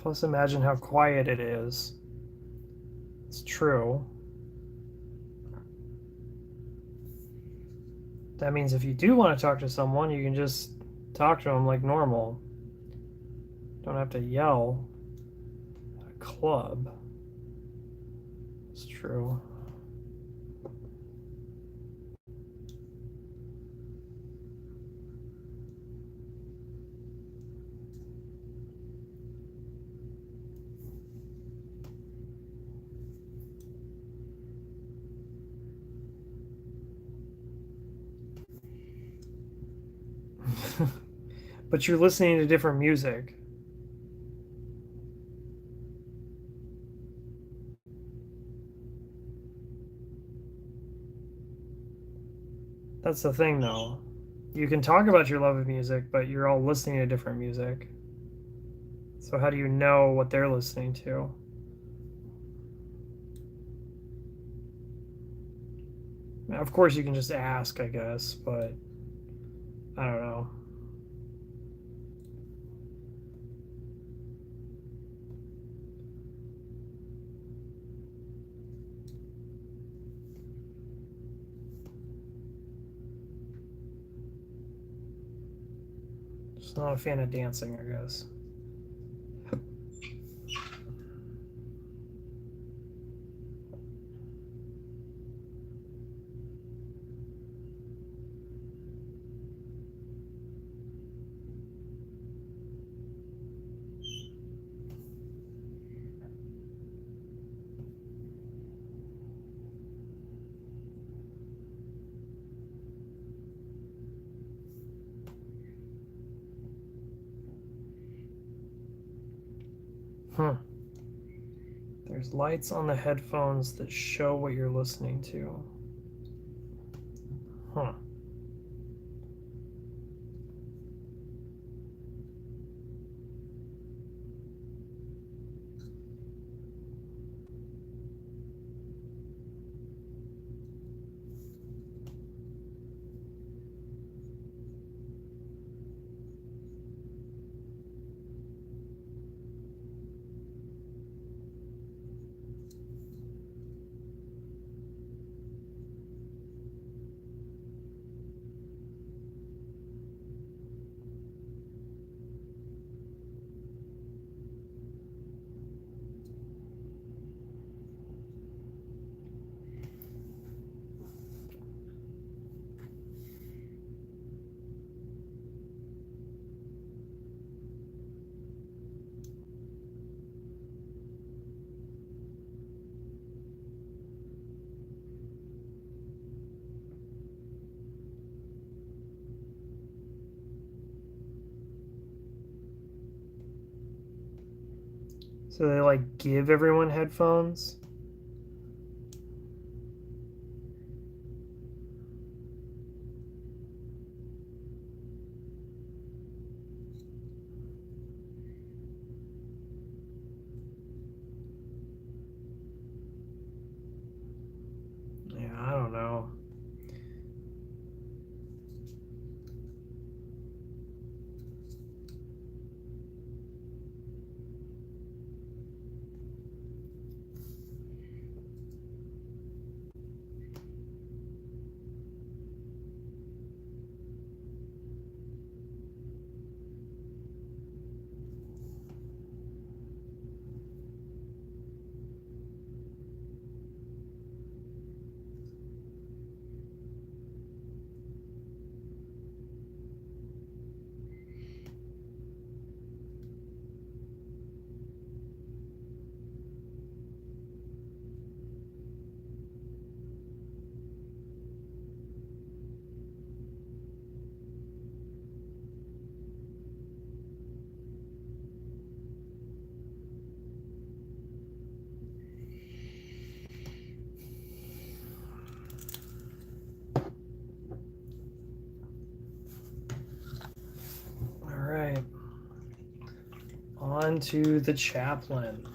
Plus, imagine how quiet it is. It's true. That means if you do want to talk to someone, you can just talk to them like normal. Don't have to yell at a club. It's true. But you're listening to different music. That's the thing, though. You can talk about your love of music, but you're all listening to different music. So how do you know what they're listening to? Of course, you can just ask, I guess, but I don't know. Just not a fan of dancing, I guess. Huh. There's lights on the headphones that show what you're listening to. Huh. So they like give everyone headphones? Yeah, I don't know. All right. On to the chaplain.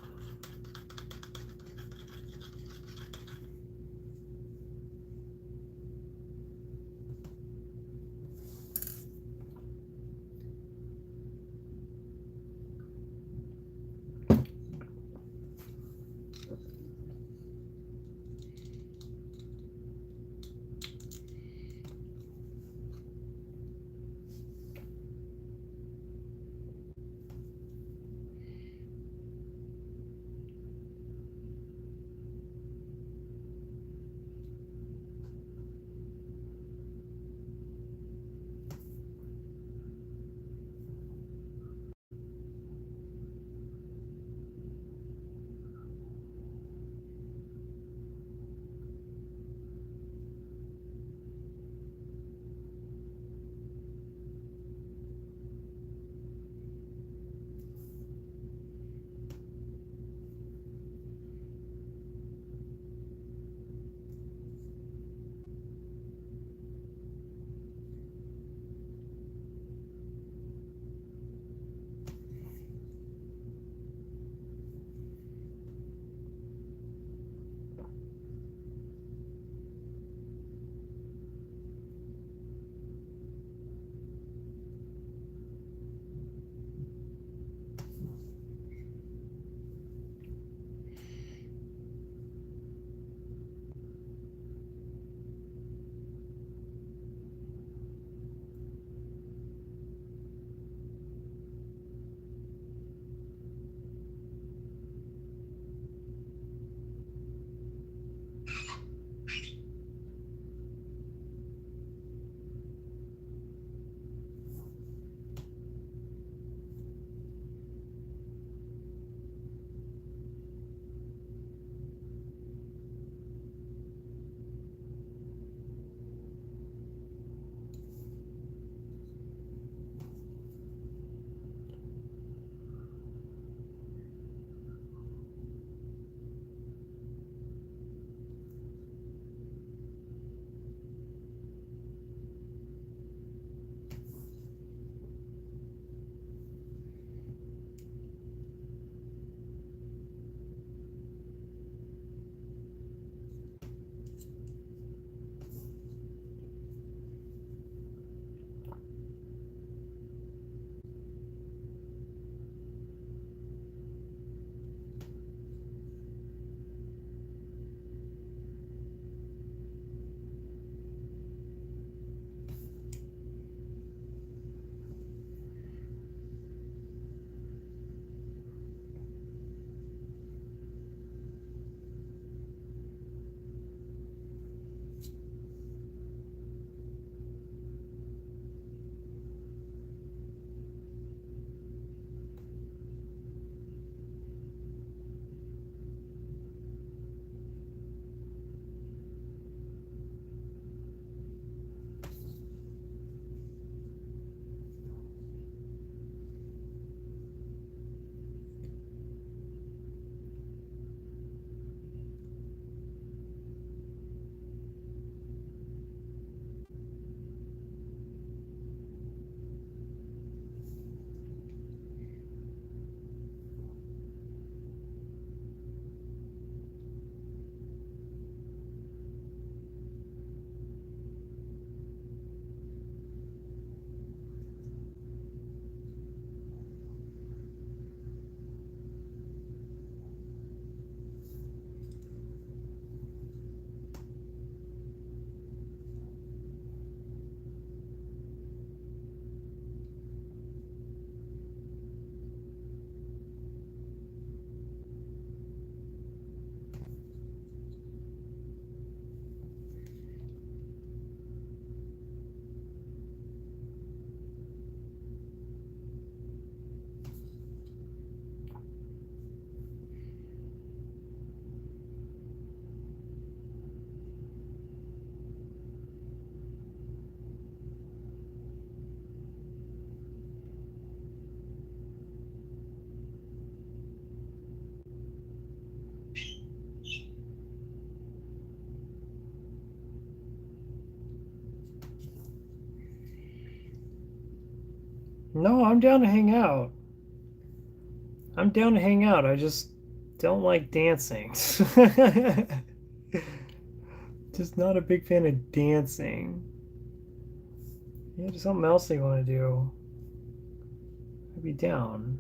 No, I'm down to hang out. I'm down to hang out. I just don't like dancing. Just not a big fan of dancing. Yeah, just something else they want to do. I'd be down.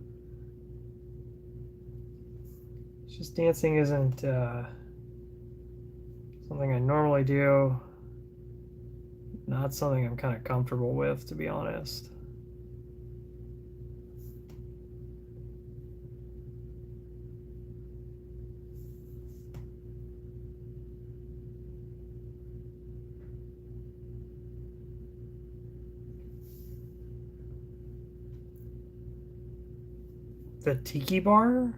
It's just dancing isn't something I normally do. Not something I'm kind of comfortable with, to be honest. The tiki bar?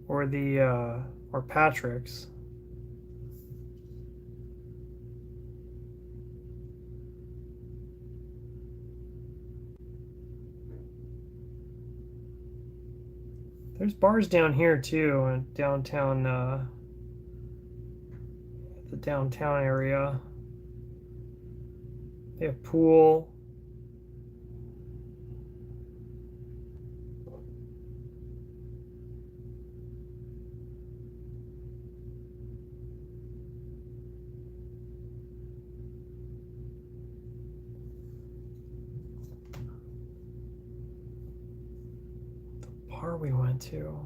Or the or Patrick's. There's bars down here too, in downtown, the downtown area. They have pool. The bar we went to.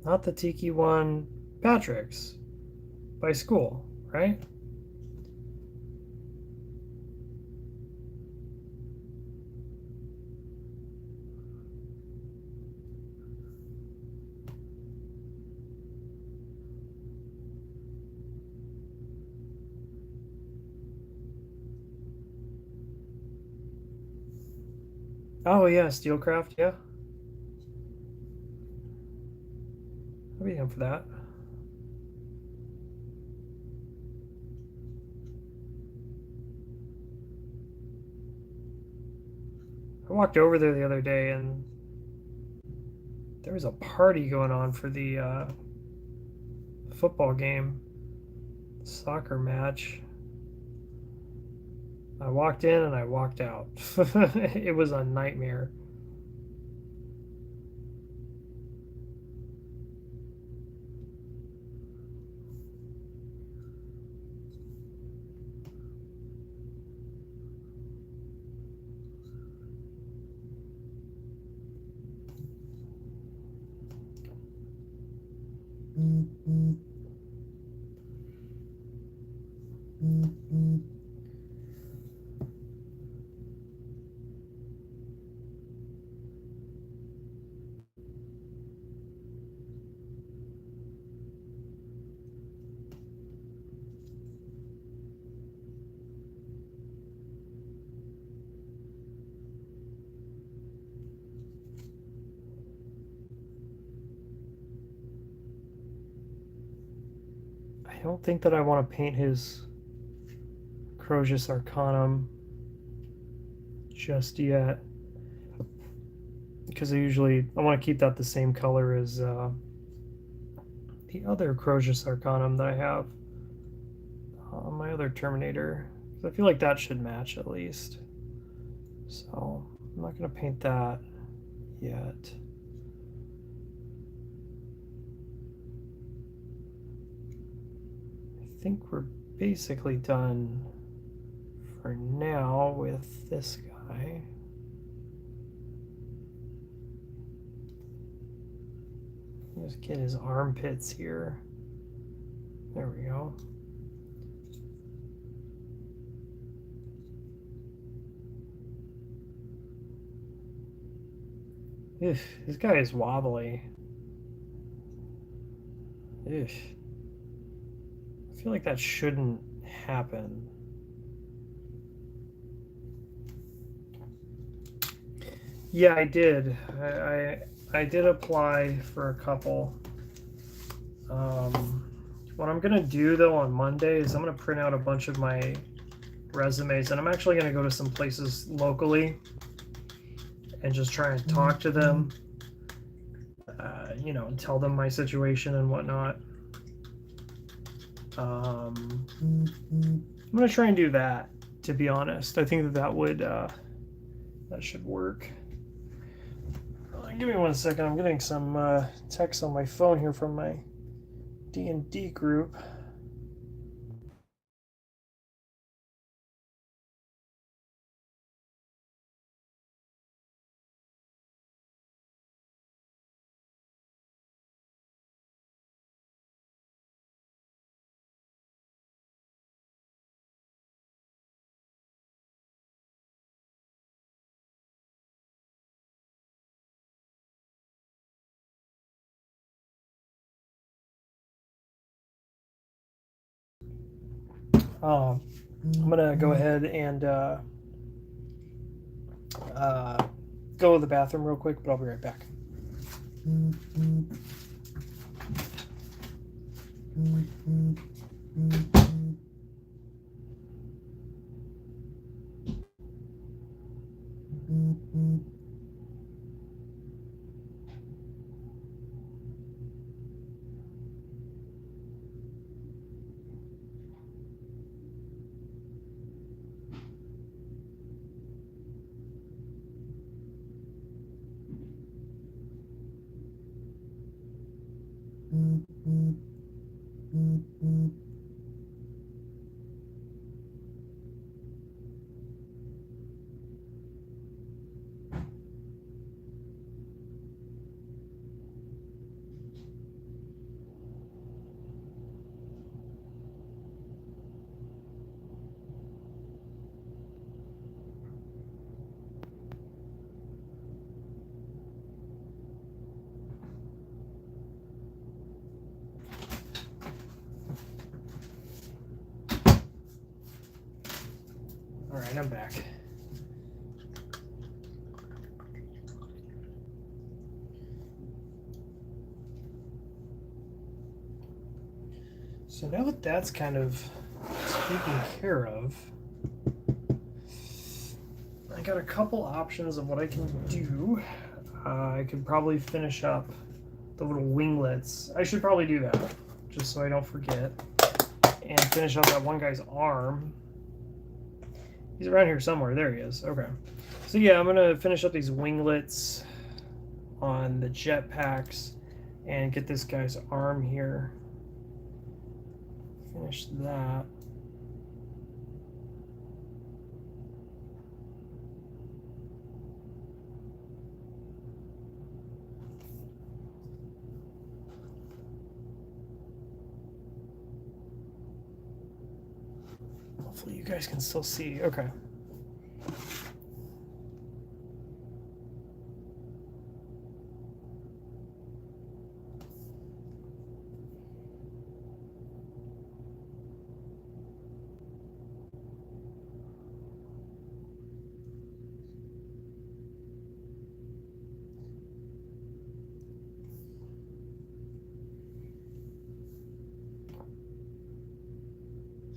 Not the tiki one, Patrick's. By school, right? Oh yeah, Steelcraft, yeah. I'll be down for that. I walked over there the other day and there was a party going on for the football game, soccer match. I walked in and I walked out. It was a nightmare. I don't think that I want to paint his Crozius Arcanum just yet, because I want to keep that the same color as the other Crozius Arcanum that I have on my other Terminator. I feel like that should match at least. So I'm not going to paint that yet. I think we're basically done for now with this guy. Just get his armpits here. There we go. Ew, this guy is wobbly. Ew. I feel like that shouldn't happen. Yeah, I did. I did apply for a couple. What I'm gonna do though on Monday is I'm gonna print out a bunch of my resumes, and I'm actually gonna go to some places locally and just try and talk to them, and tell them my situation and whatnot. I'm gonna try and do that, to be honest. I think that would that should work. Give me 1 second. I'm getting some text on my phone here from my D&D group. I'm gonna go ahead and go to the bathroom real quick, but I'll be right back. All right, I'm back. So now that that's kind of taken care of, I got a couple options of what I can do. I could probably finish up the little winglets. I should probably do that, just so I don't forget. And finish up that one guy's arm. He's around here somewhere. There he is. Okay. So yeah, I'm going to finish up these winglets on the jetpacks and get this guy's arm here. Finish that. Hopefully you guys can still see. Okay.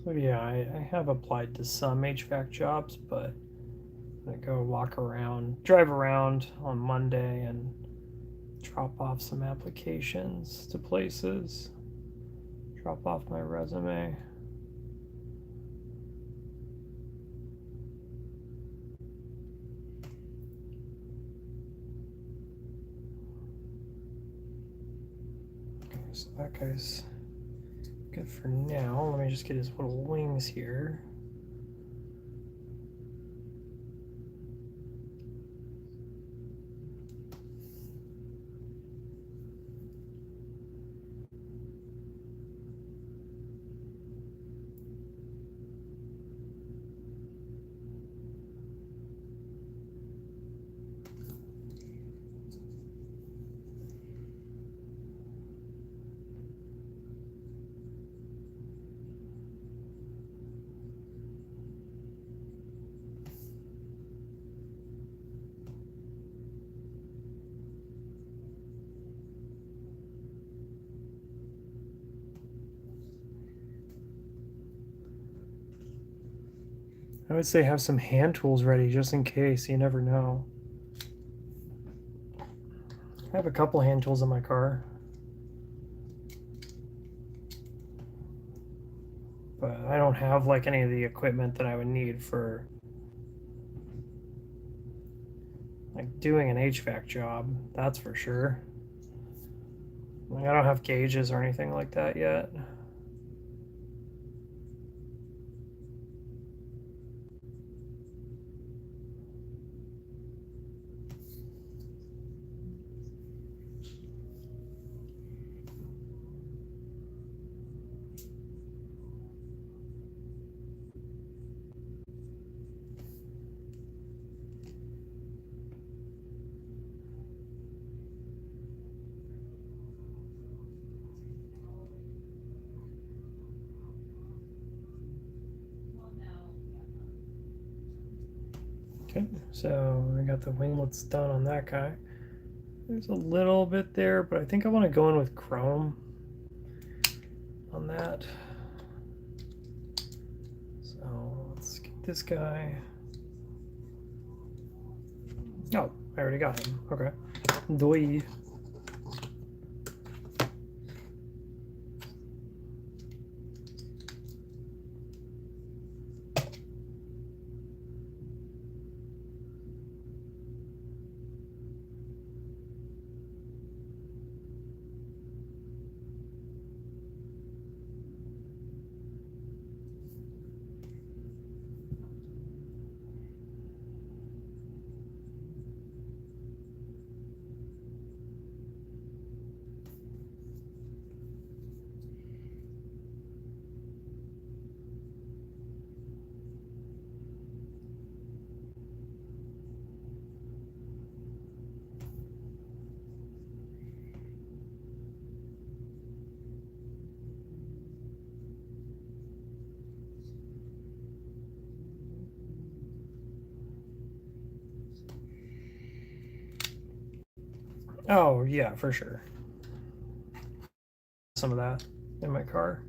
So yeah, I have applied to some HVAC jobs, but I'm gonna go drive around on Monday and drop off some applications to places, drop off my resume. Okay, so that guy's good for now. Let me just get his little wings here. I would say have some hand tools ready just in case. You never know. I have a couple hand tools in my car. But I don't have like any of the equipment that I would need for like doing an HVAC job, that's for sure. Like, I don't have gauges or anything like that yet. Okay, so I got the winglets done on that guy. There's a little bit there, but I think I want to go in with chrome on that. So let's get this guy. Oh, I already got him. Okay. Doi. Oh, yeah, for sure. Some of that in my car.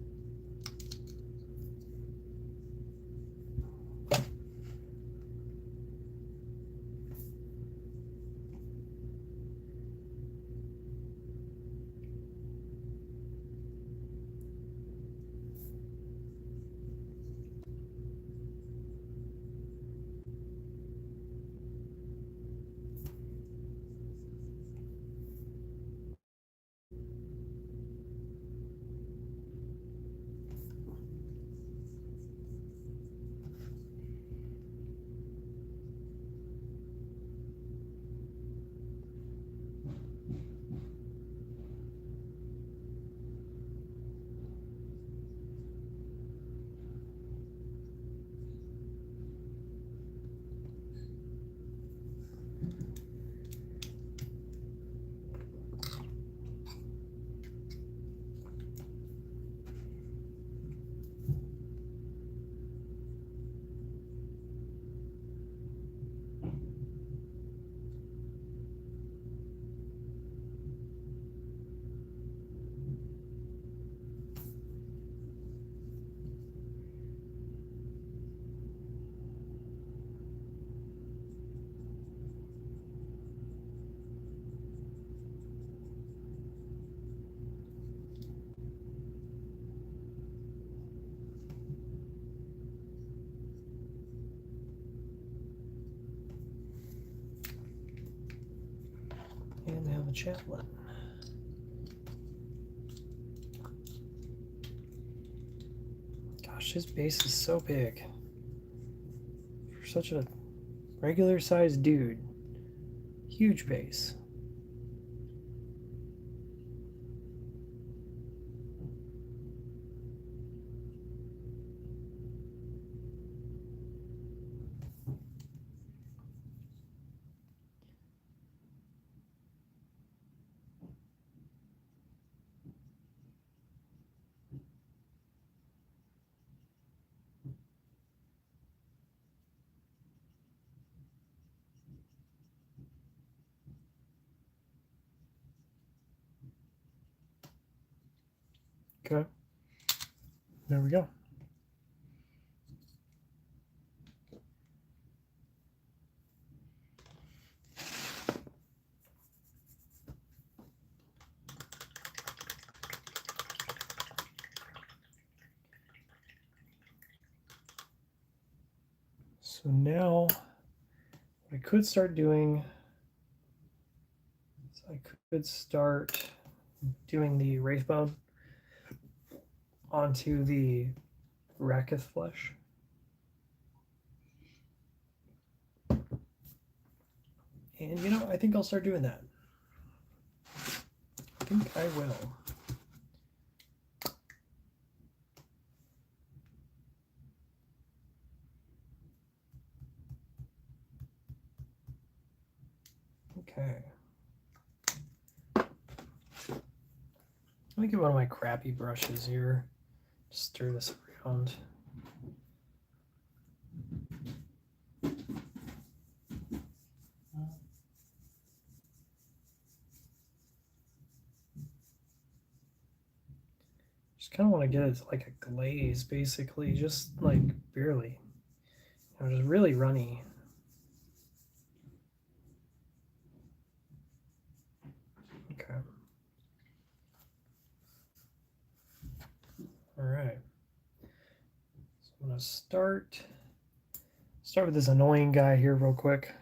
And now the chaplain. Gosh, his base is so big. For such a regular sized dude. Huge base. Okay. There we go. So now what I could start doing is I could start doing the Wraithbone onto the Rakith flesh. And you know, I think I'll start doing that. I think I will. Okay. Let me get one of my crappy brushes here. Just stir this around. Just kind of want to get it to like a glaze, basically, just like barely. You know, just really runny. Okay. All right. So I'm gonna start with this annoying guy here real quick.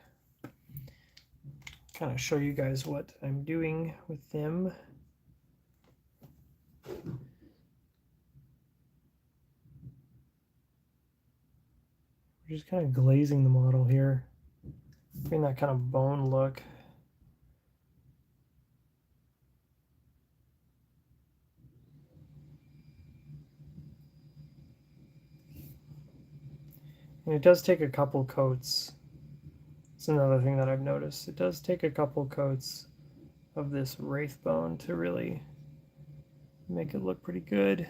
Kind of show you guys what I'm doing with them. We're just kind of glazing the model here, giving that kind of bone look. And it does take a couple coats. It's another thing that I've noticed. It does take a couple coats of this Wraithbone to really make it look pretty good.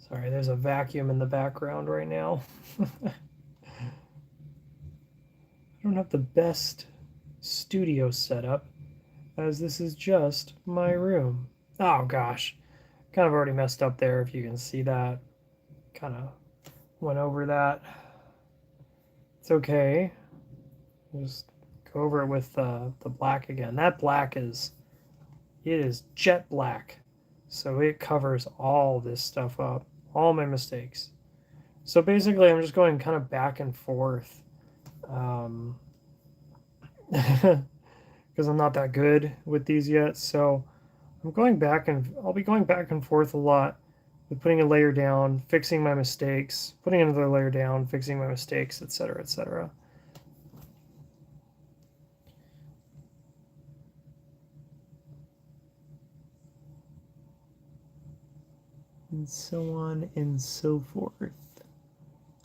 Sorry, there's a vacuum in the background right now. I don't have the best studio setup, as this is just my room. Oh gosh, kind of already messed up there if you can see that. Kind of went over that. It's okay. Just go over it with the black again. That black is, it is jet black. So it covers all this stuff up, all my mistakes. So basically I'm just going kind of back and forth. Because I'm not that good with these yet. So I'm going back and I'll be going back and forth a lot with putting a layer down, fixing my mistakes, putting another layer down, fixing my mistakes, etc., etc. And so on and so forth,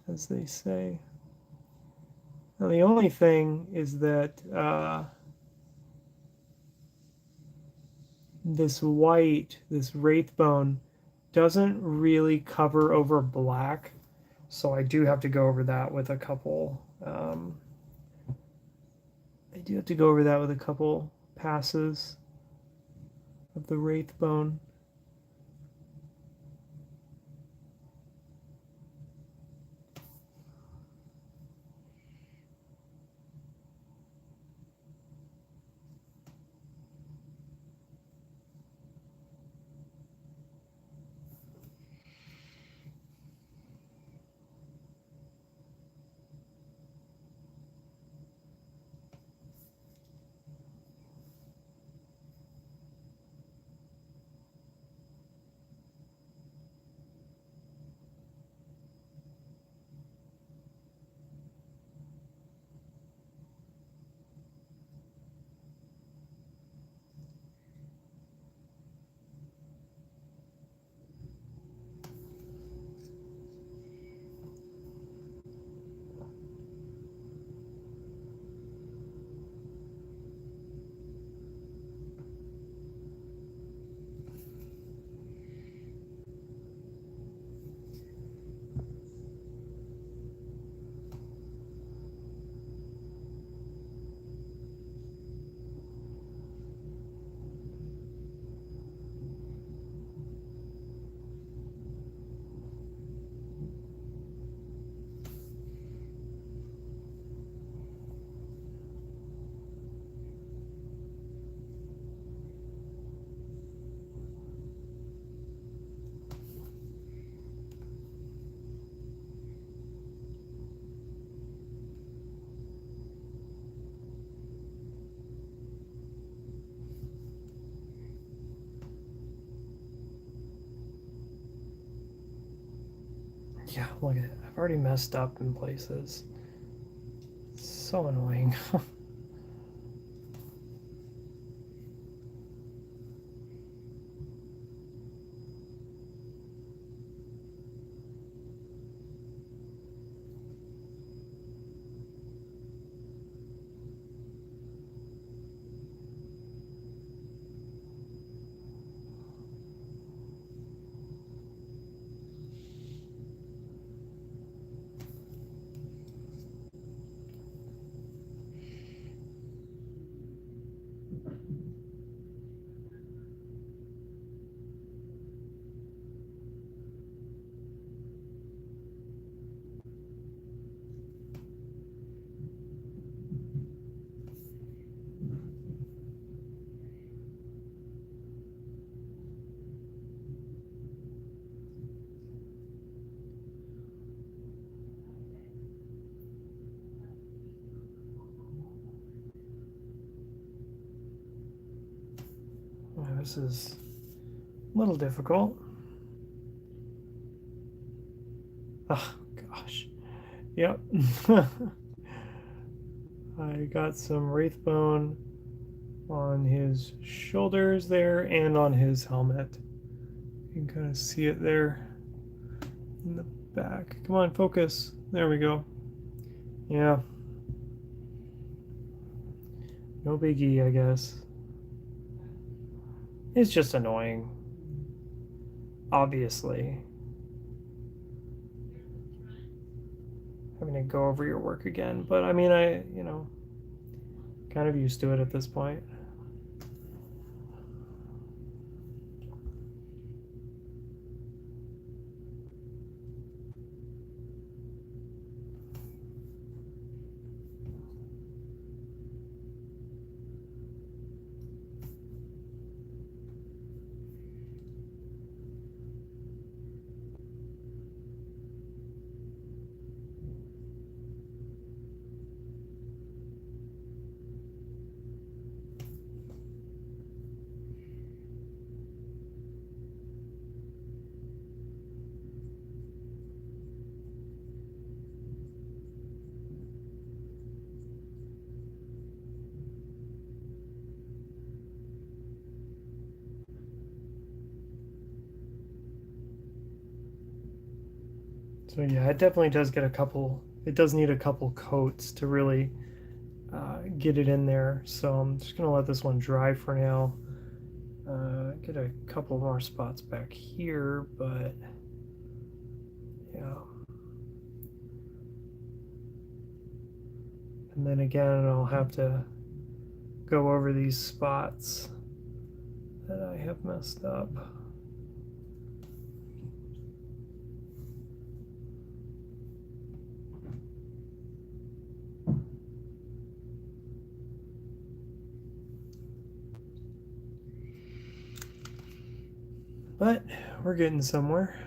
as they say. Now the only thing is that this white, this Wraithbone, doesn't really cover over black, so I do have to go over that with a couple. I do have to go over that with a couple passes of the Wraithbone. Yeah, look at it. I've already messed up in places. It's so annoying. This is a little difficult. Oh, gosh. Yep. I got some Wraithbone on his shoulders there and on his helmet. You can kind of see it there in the back. Come on, focus. There we go. Yeah. No biggie, I guess. It's just annoying. Obviously. Having to go over your work again. But I mean, kind of used to it at this point. So yeah, it definitely does get a couple. It does need a couple coats to really get it in there. So I'm just gonna let this one dry for now. Get a couple more spots back here, but yeah. And then again, I'll have to go over these spots that I have messed up. But we're getting somewhere.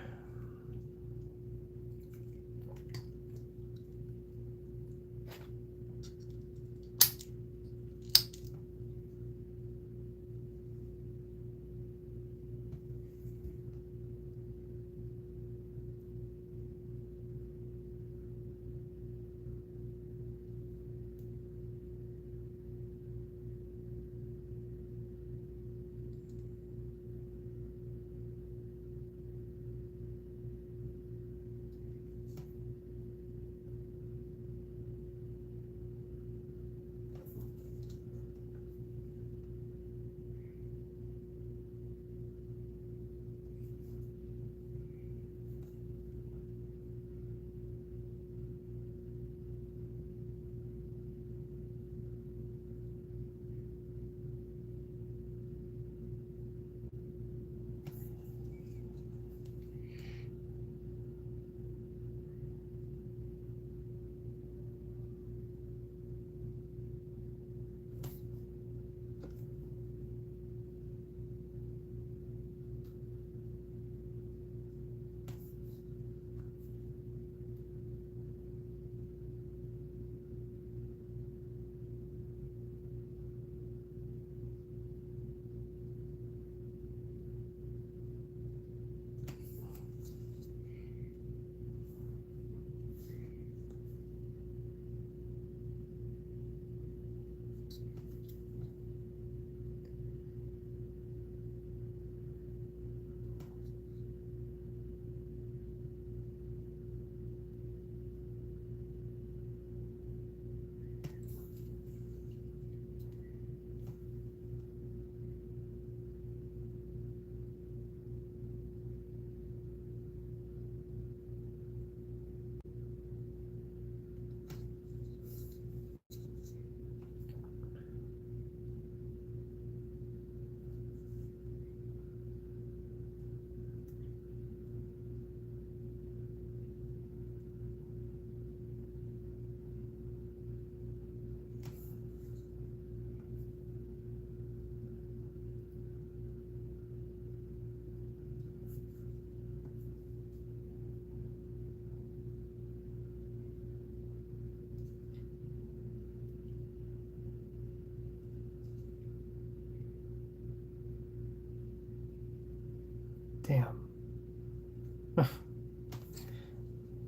Damn.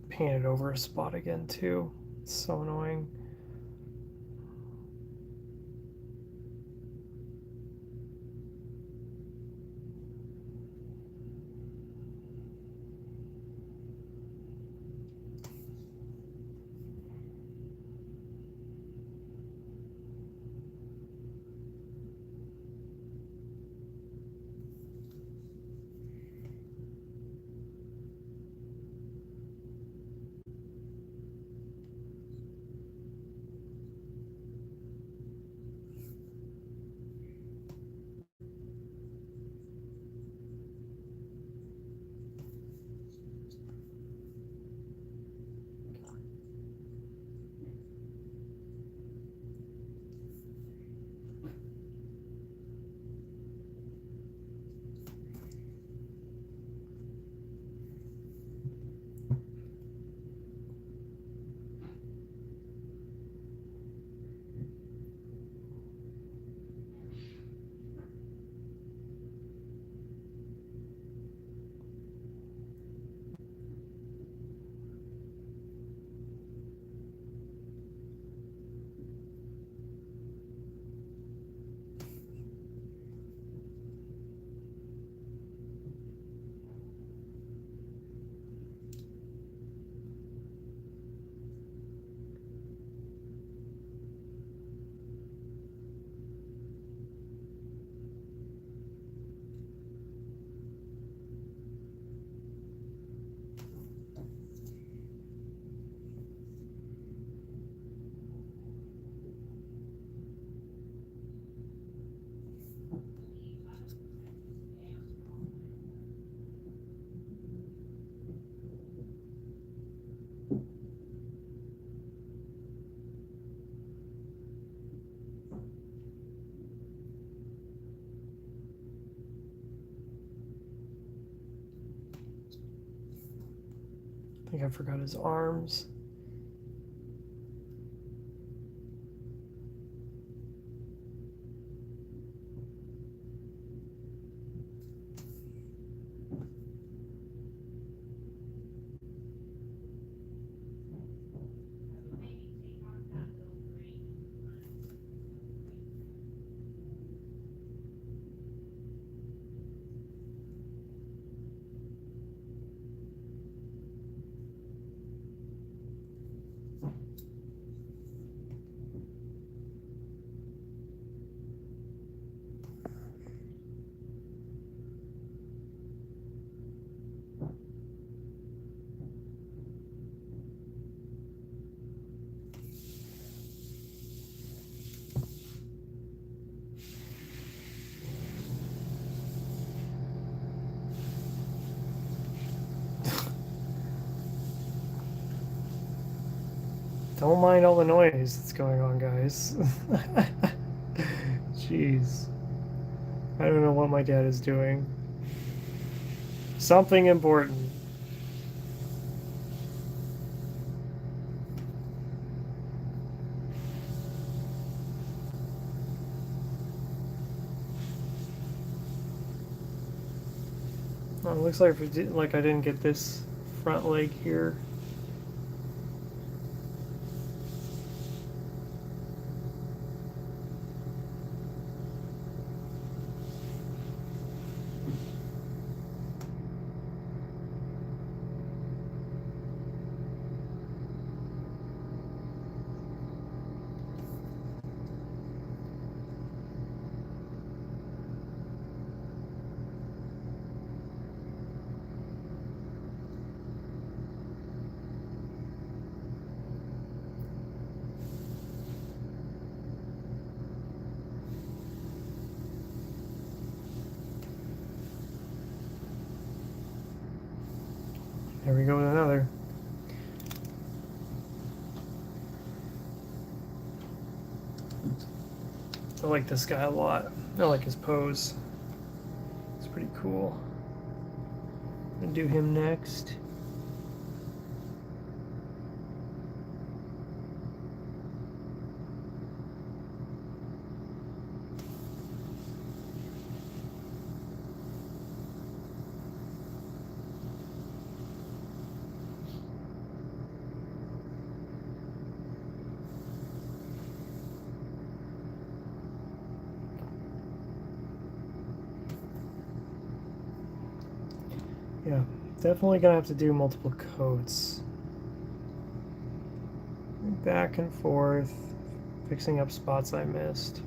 Painted over a spot again, too. It's so annoying. I think I forgot his arms. Don't mind all the noise that's going on, guys. Jeez. I don't know what my dad is doing. Something important. Oh, it looks like I didn't get this front leg here. There we go with another. I like this guy a lot. I like his pose. It's pretty cool. I'm gonna do him next. Yeah, definitely gonna have to do multiple coats. Back and forth, fixing up spots I missed.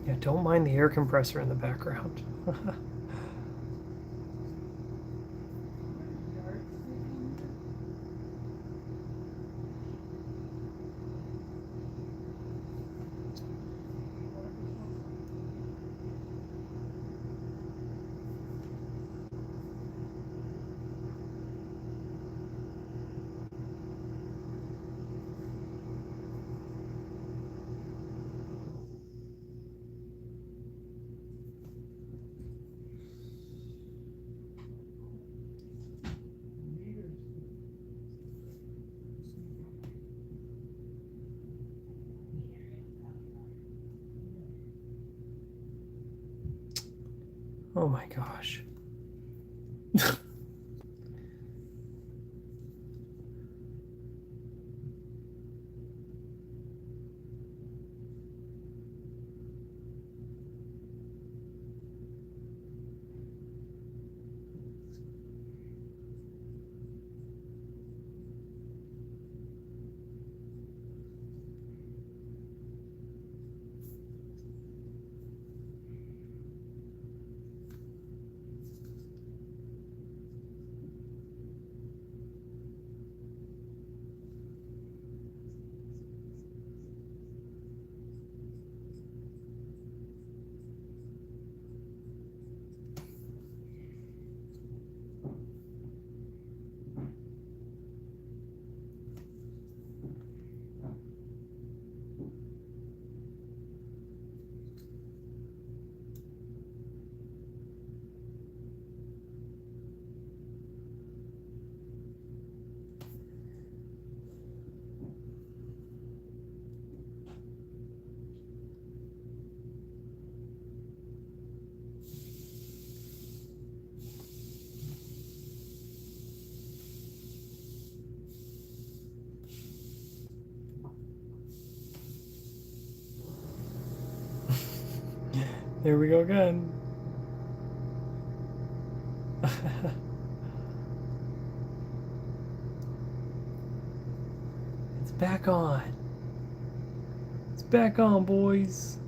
Yeah, don't mind the air compressor in the background. Oh my gosh. There we go again. It's back on. It's back on, boys.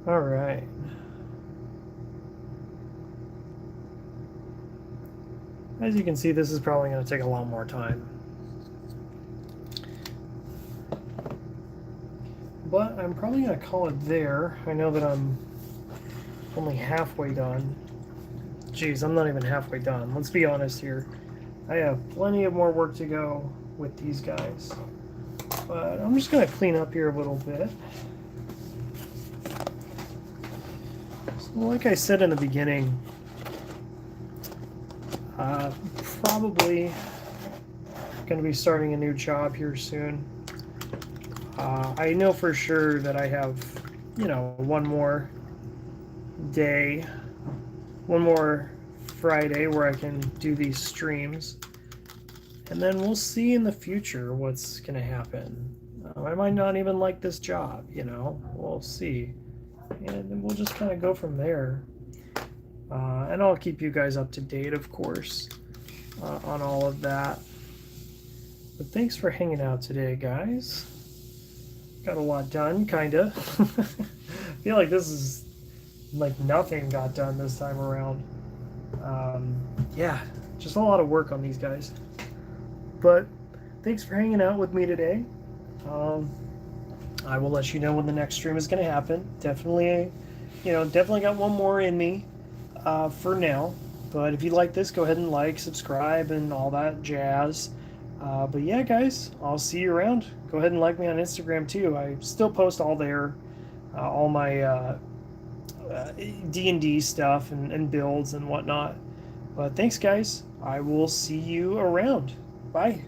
All right. As you can see, this is probably going to take a lot more time. But I'm probably going to call it there. I know that I'm only halfway done. Geez, I'm not even halfway done. Let's be honest here. I have plenty of more work to go with these guys. But I'm just going to clean up here a little bit. So like I said in the beginning, probably going to be starting a new job here soon. I know for sure that I have, you know, one more day, one more Friday where I can do these streams. And then we'll see in the future what's going to happen. I might not even like this job, you know. We'll see. And then we'll just kind of go from there. And I'll keep you guys up to date, of course, on all of that. But thanks for hanging out today, guys. Got a lot done, kind of. I feel like this is like nothing got done this time around. Yeah, just a lot of work on these guys. But thanks for hanging out with me today. I will let you know when the next stream is going to happen. Definitely, definitely got one more in me for now. But if you like this, go ahead and like, subscribe, and all that jazz. But yeah, guys, I'll see you around. Go ahead and like me on Instagram too. I still post all there, all my D&D stuff and builds and whatnot. But thanks, guys. I will see you around. Bye.